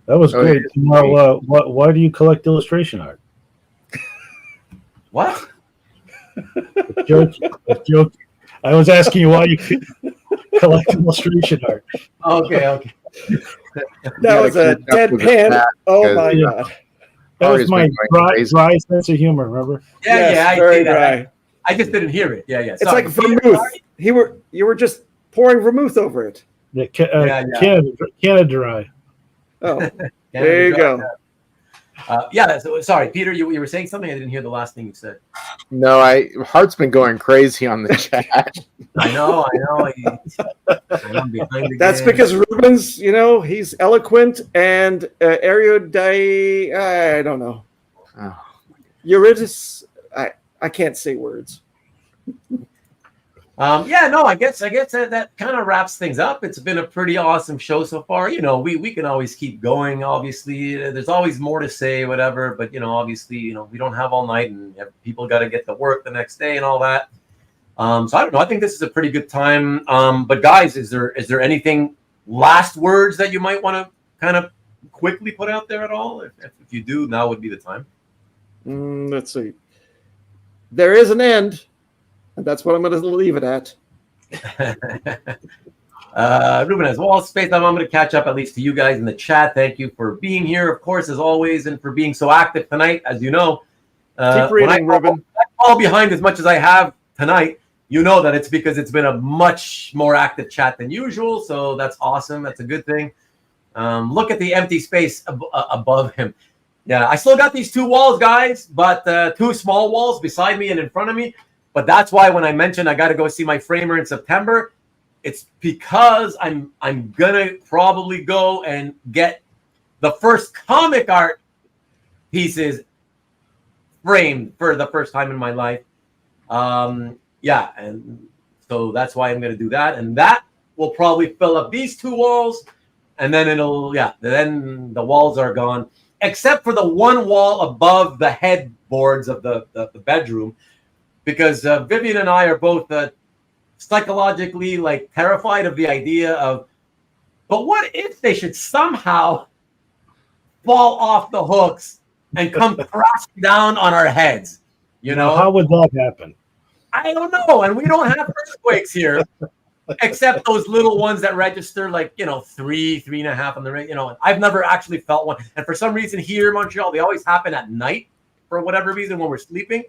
That was great. Well, why do you collect illustration art?
What?
Joke. I was asking you why you collect illustration art.
Okay.
That was a deadpan. Oh my God.
That was my dry sense of humor. Remember?
Yeah,
I
very
see that.
dry.
I just didn't hear it. Yeah.
It's like vermouth. You were just pouring vermouth over it.
Yeah, Canada Dry.
Oh, there you go.
So, sorry, Peter, you were saying something. I didn't hear the last thing you said.
No, Hart's been going crazy on the chat.
I know. I'm behind again.
That's because Ruben's, he's eloquent and erudite. I don't know.
Oh.
Eurydice. I can't say words.
I guess that kind of wraps things up. It's been a pretty awesome show so far. We can always keep going. Obviously, there's always more to say, whatever. But obviously, we don't have all night, and people got to get to work the next day and all that. So I don't know. I think this is a pretty good time. But guys, is there anything last words that you might want to kind of quickly put out there at all? If you do, now would be the time.
Let's see. There is an end. And that's what I'm going to leave it at.
Ruben has wall space. I'm going to catch up at least to you guys in the chat. Thank you for being here, of course, as always, and for being so active tonight. As you know,
keep reading, Ruben.
I fall behind as much as I have tonight. You know that it's because it's been a much more active chat than usual. So that's awesome. That's a good thing. Look at the empty space above him. Yeah, I still got these two walls, guys, but two small walls beside me and in front of me. But that's why when I mentioned I got to go see my framer in September, it's because I'm gonna probably go and get the first comic art pieces framed for the first time in my life. And so that's why I'm gonna do that, and that will probably fill up these two walls, and then then the walls are gone, except for the one wall above the headboards of the bedroom. Because Vivian and I are both psychologically terrified of the idea of, but what if they should somehow fall off the hooks and come crashing down on our heads?
How would that happen?
I don't know. And we don't have earthquakes here, except those little ones that register 3.5 on the ring. I've never actually felt one. And for some reason here in Montreal, they always happen at night. For whatever reason, when we're sleeping,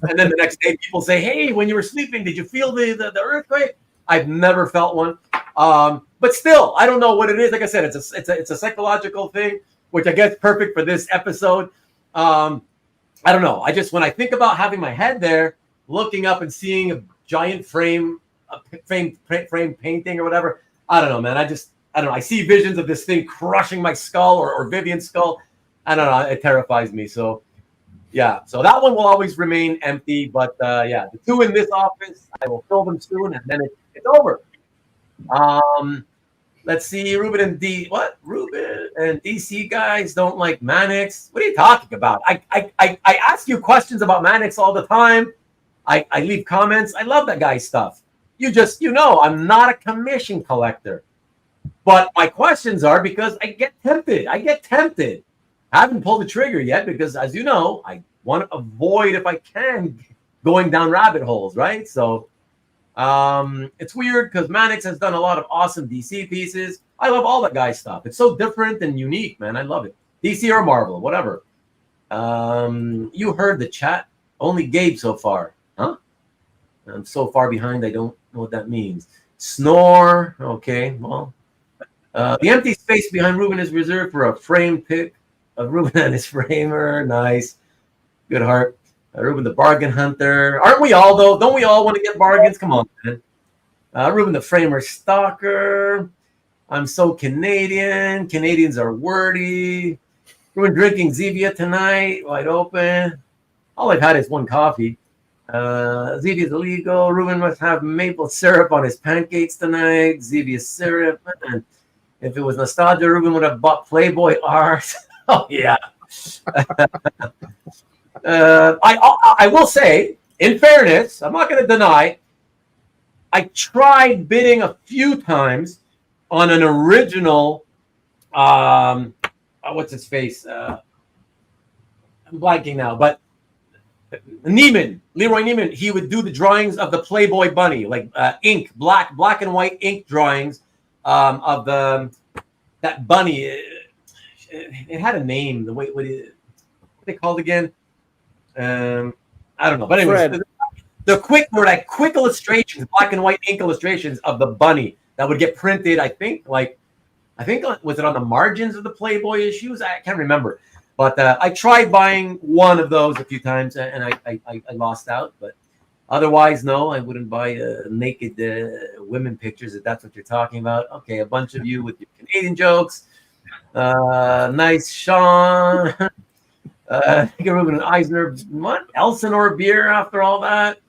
and then the next day people say, "Hey, when you were sleeping, did you feel the earthquake?" I've never felt one, but still, I don't know what it is. Like I said, it's a psychological thing, which I guess perfect for this episode. I don't know. When I think about having my head there, looking up and seeing a giant frame painting or whatever, I don't know, man. I don't know. I see visions of this thing crushing my skull or Vivian's skull. I don't know. It terrifies me. So. Yeah, so that one will always remain empty, but the two in this office, I will fill them soon, and then it's over. Let's see, Ruben and DC guys don't like Mannix. What are you talking about? I ask you questions about Mannix all the time. I leave comments. I love that guy's stuff. I'm not a commission collector, but my questions are because I get tempted. I haven't pulled the trigger yet because, as you know, I want to avoid, if I can, going down rabbit holes, right? So it's weird because Mannix has done a lot of awesome DC pieces. I love all that guy's stuff. It's so different and unique, man. I love it. DC or Marvel, whatever. You heard the chat. Only Gabe so far. Huh? I'm so far behind, I don't know what that means. Snore. Okay, well. The empty space behind Ruben is reserved for a frame pick of Ruben and his framer. Nice. Good heart. Ruben the bargain hunter. Aren't we all, though? Don't we all want to get bargains? Come on, man. Ruben the framer stalker. I'm so Canadian. Canadians are wordy. Ruben drinking Zevia tonight. Wide open. All I've had is one coffee. Zevia's illegal. Ruben must have maple syrup on his pancakes tonight. Zevia syrup. Man. If it was nostalgia, Ruben would have bought Playboy art. Oh, yeah. I will say, in fairness, I'm not going to deny, I tried bidding a few times on an original, what's his face? I'm blanking now, but Leroy Neiman, he would do the drawings of the Playboy bunny, ink, black and white ink drawings of that bunny. It had a name. What are they called again? I don't know. But anyways, the quick illustrations, black and white ink illustrations of the bunny that would get printed. I think was it on the margins of the Playboy issues? I can't remember. But I tried buying one of those a few times, and I lost out. But otherwise, no, I wouldn't buy naked women pictures if that's what you're talking about. Okay, a bunch of you with your Canadian jokes. Nice, Shaun. Ruben Eisner. What? Elsinore beer after all that.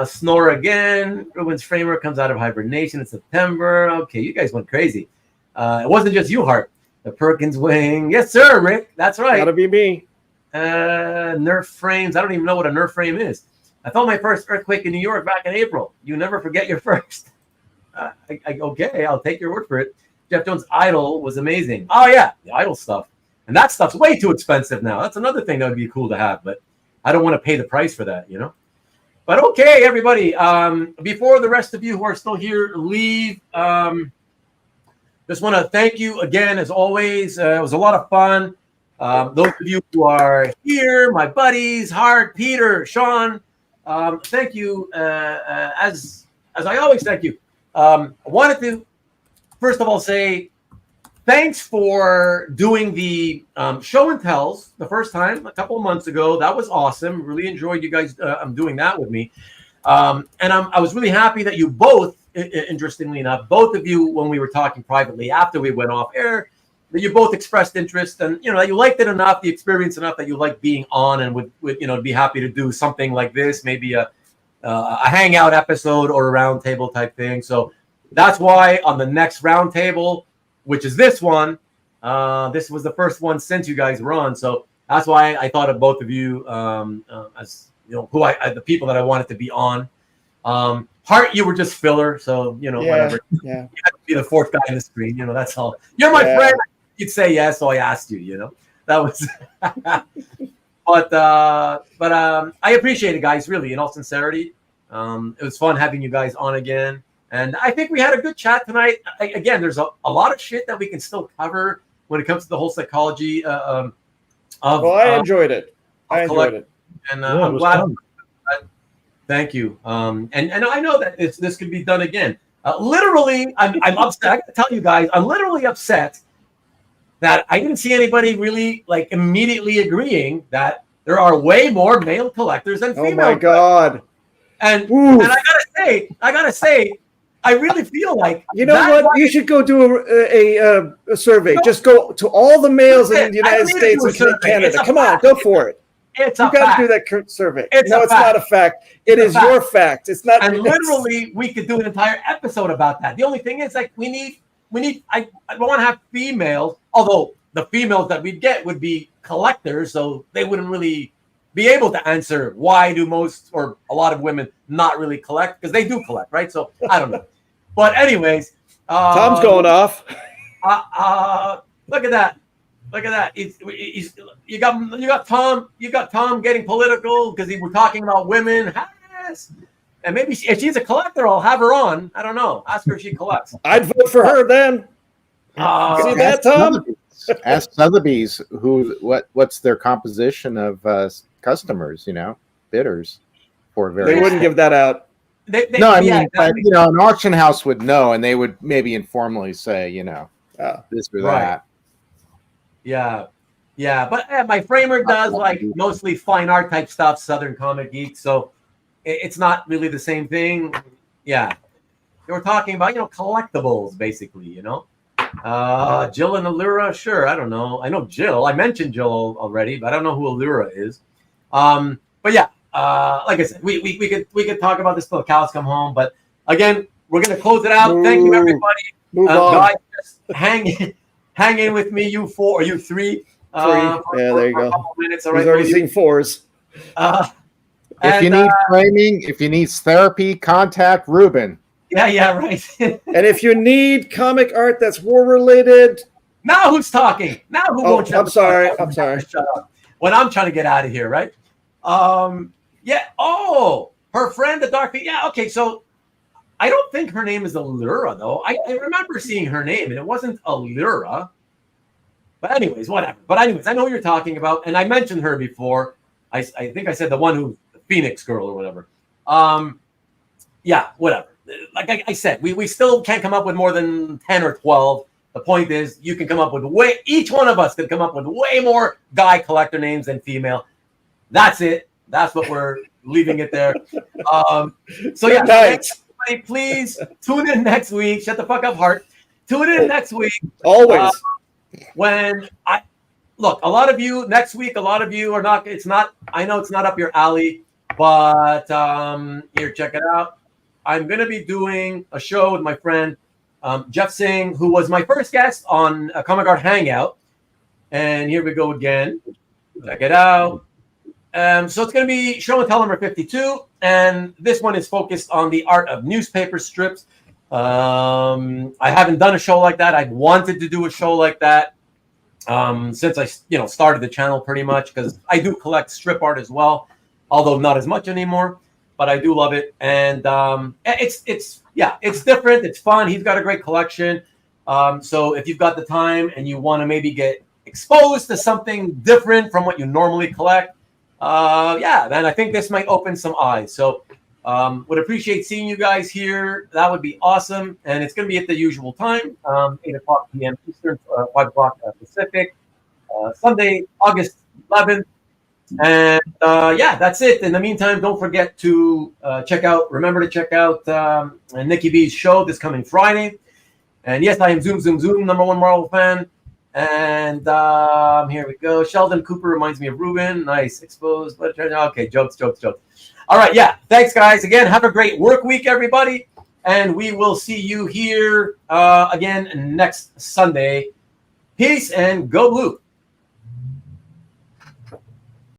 Snore again. Ruben's framework comes out of hibernation in September. Okay, you guys went crazy. It wasn't just you, Hart. The Perkins wing. Yes, sir, Rick. That's right.
Gotta be me.
Nerf frames. I don't even know what a Nerf frame is. I felt my first earthquake in New York back in April. You never forget your first. Okay, I'll take your word for it. Jeff Jones' Idol was amazing. Oh, yeah, the Idol stuff. And that stuff's way too expensive now. That's another thing that would be cool to have, but I don't want to pay the price for that, you know? But okay, everybody, before the rest of you who are still here leave, just want to thank you again, as always. It was a lot of fun. Those of you who are here, my buddies, Hart, Peter, Shaun, thank you. As I always thank you. I wanted to, first of all, say thanks for doing the show and tells the first time a couple of months ago. That was awesome. Really enjoyed you guys doing that with me. And I was really happy that you both, interestingly enough, both of you, when we were talking privately after we went off air, that you both expressed interest and, you know, that you liked it enough, the experience enough that you liked being on and would you know, be happy to do something like this, maybe a hangout episode or a roundtable type thing. So that's why on the next roundtable, which is this one, this was the first one since you guys were on. So that's why I thought of both of you as, you know, the people that I wanted to be on. Hart, you were just filler, so, you know, whatever.
Yeah.
You had to be the fourth guy on the screen, you know, that's all. You're my friend. You'd say yes, so I asked you, you know. That was but I appreciate it, guys, really, in all sincerity. It was fun having you guys on again. And I think we had a good chat tonight. Again, there's a lot of shit that we can still cover when it comes to the whole psychology of.
Well, I enjoyed it. I enjoyed it.
And I'm glad. Thank you. And I know that this could be done again. Literally, I'm upset. I got to tell you guys, I'm literally upset that I didn't see anybody really like immediately agreeing that there are way more male collectors than female.
Oh my God.
And I gotta say, I really feel like,
you know what? You should go do a survey. No. Just go to all the males in the United States and Canada. Come on, go for it. You got to do that survey. It's not a fact. It is your fact. It's not.
And literally, we could do an entire episode about that. The only thing is, like, we need. I don't want to have females, although the females that we'd get would be collectors, so they wouldn't really be able to answer why do most or a lot of women not really collect, because they do collect, right? So I don't know. But anyways,
Tom's going off.
Look at that. Look at that. You got Tom getting political because he was talking about women. Yes. And maybe if she's a collector, I'll have her on. I don't know. Ask her if she collects.
I'd vote for her then. See that, Tom?
Ask Sotheby's what's their composition of customers, you know, bidders for various.
They wouldn't give that out.
I mean, but, you know, an auction house would know, and they would maybe informally say, you know, this or that.
Yeah. But my framer does like mostly fine art type stuff, Southern Comic Geek. So it's not really the same thing. Yeah. They were talking about, you know, collectibles, basically, you know. Jill and Allura, sure. I don't know. I know Jill. I mentioned Jill already, but I don't know who Allura is. But yeah, like I said, we could talk about this till the cows come home. But again, we're gonna close it out. Thank you, everybody. Guys, just hang in with me, you four or you three.
Yeah, there you go.
Minutes,
all right. He's already seen fours.
If you need framing, if you need therapy, contact Ruben.
Yeah, right.
And if you need comic art that's war related,
now who's talking? Now who won't?
I'm sorry.
Shut up. When I'm trying to get out of here, right? Yeah. Oh, her friend, the Dark. Yeah. Okay. So I don't think her name is Allura, though. I remember seeing her name, and it wasn't Allura. But anyways, whatever. But anyways, I know what you're talking about, and I mentioned her before. I think I said the one who Phoenix Girl or whatever. Yeah, whatever. Like I said, we still can't come up with more than 10 or 12. The point is, you can come up with each one of us can come up with way more guy collector names than female. That's it. That's what we're leaving it there. So yeah, everybody, please tune in next week. Shut the fuck up, Hart. Tune in next week.
Always.
When I look, a lot of you next week, a lot of you are not. It's not. I know it's not up your alley, but here, check it out. I'm gonna be doing a show with my friend Jeff Singh, who was my first guest on a Comic Art Hangout. And here we go again. Check it out. So it's going to be show and tell number 52. And this one is focused on the art of newspaper strips. I haven't done a show like that. I've wanted to do a show like that since I started the channel pretty much, because I do collect strip art as well, although not as much anymore. But I do love it. And it's different. It's fun. He's got a great collection. So if you've got the time and you want to maybe get exposed to something different from what you normally collect, then I think this might open some eyes. So would appreciate seeing you guys here. That would be awesome. And it's going to be at the usual time, 8 o'clock p.m. Eastern, 5 o'clock Pacific, Sunday, August 11th. And that's it. In the meantime, don't forget to remember to check out Nikki B's show this coming Friday. And yes, I am Zoom, number one Marvel fan. And here we go. Sheldon Cooper reminds me of Ruben. Nice. Exposed. Okay, jokes. All right, yeah. Thanks, guys. Again, have a great work week, everybody. And we will see you here again next Sunday. Peace and go blue.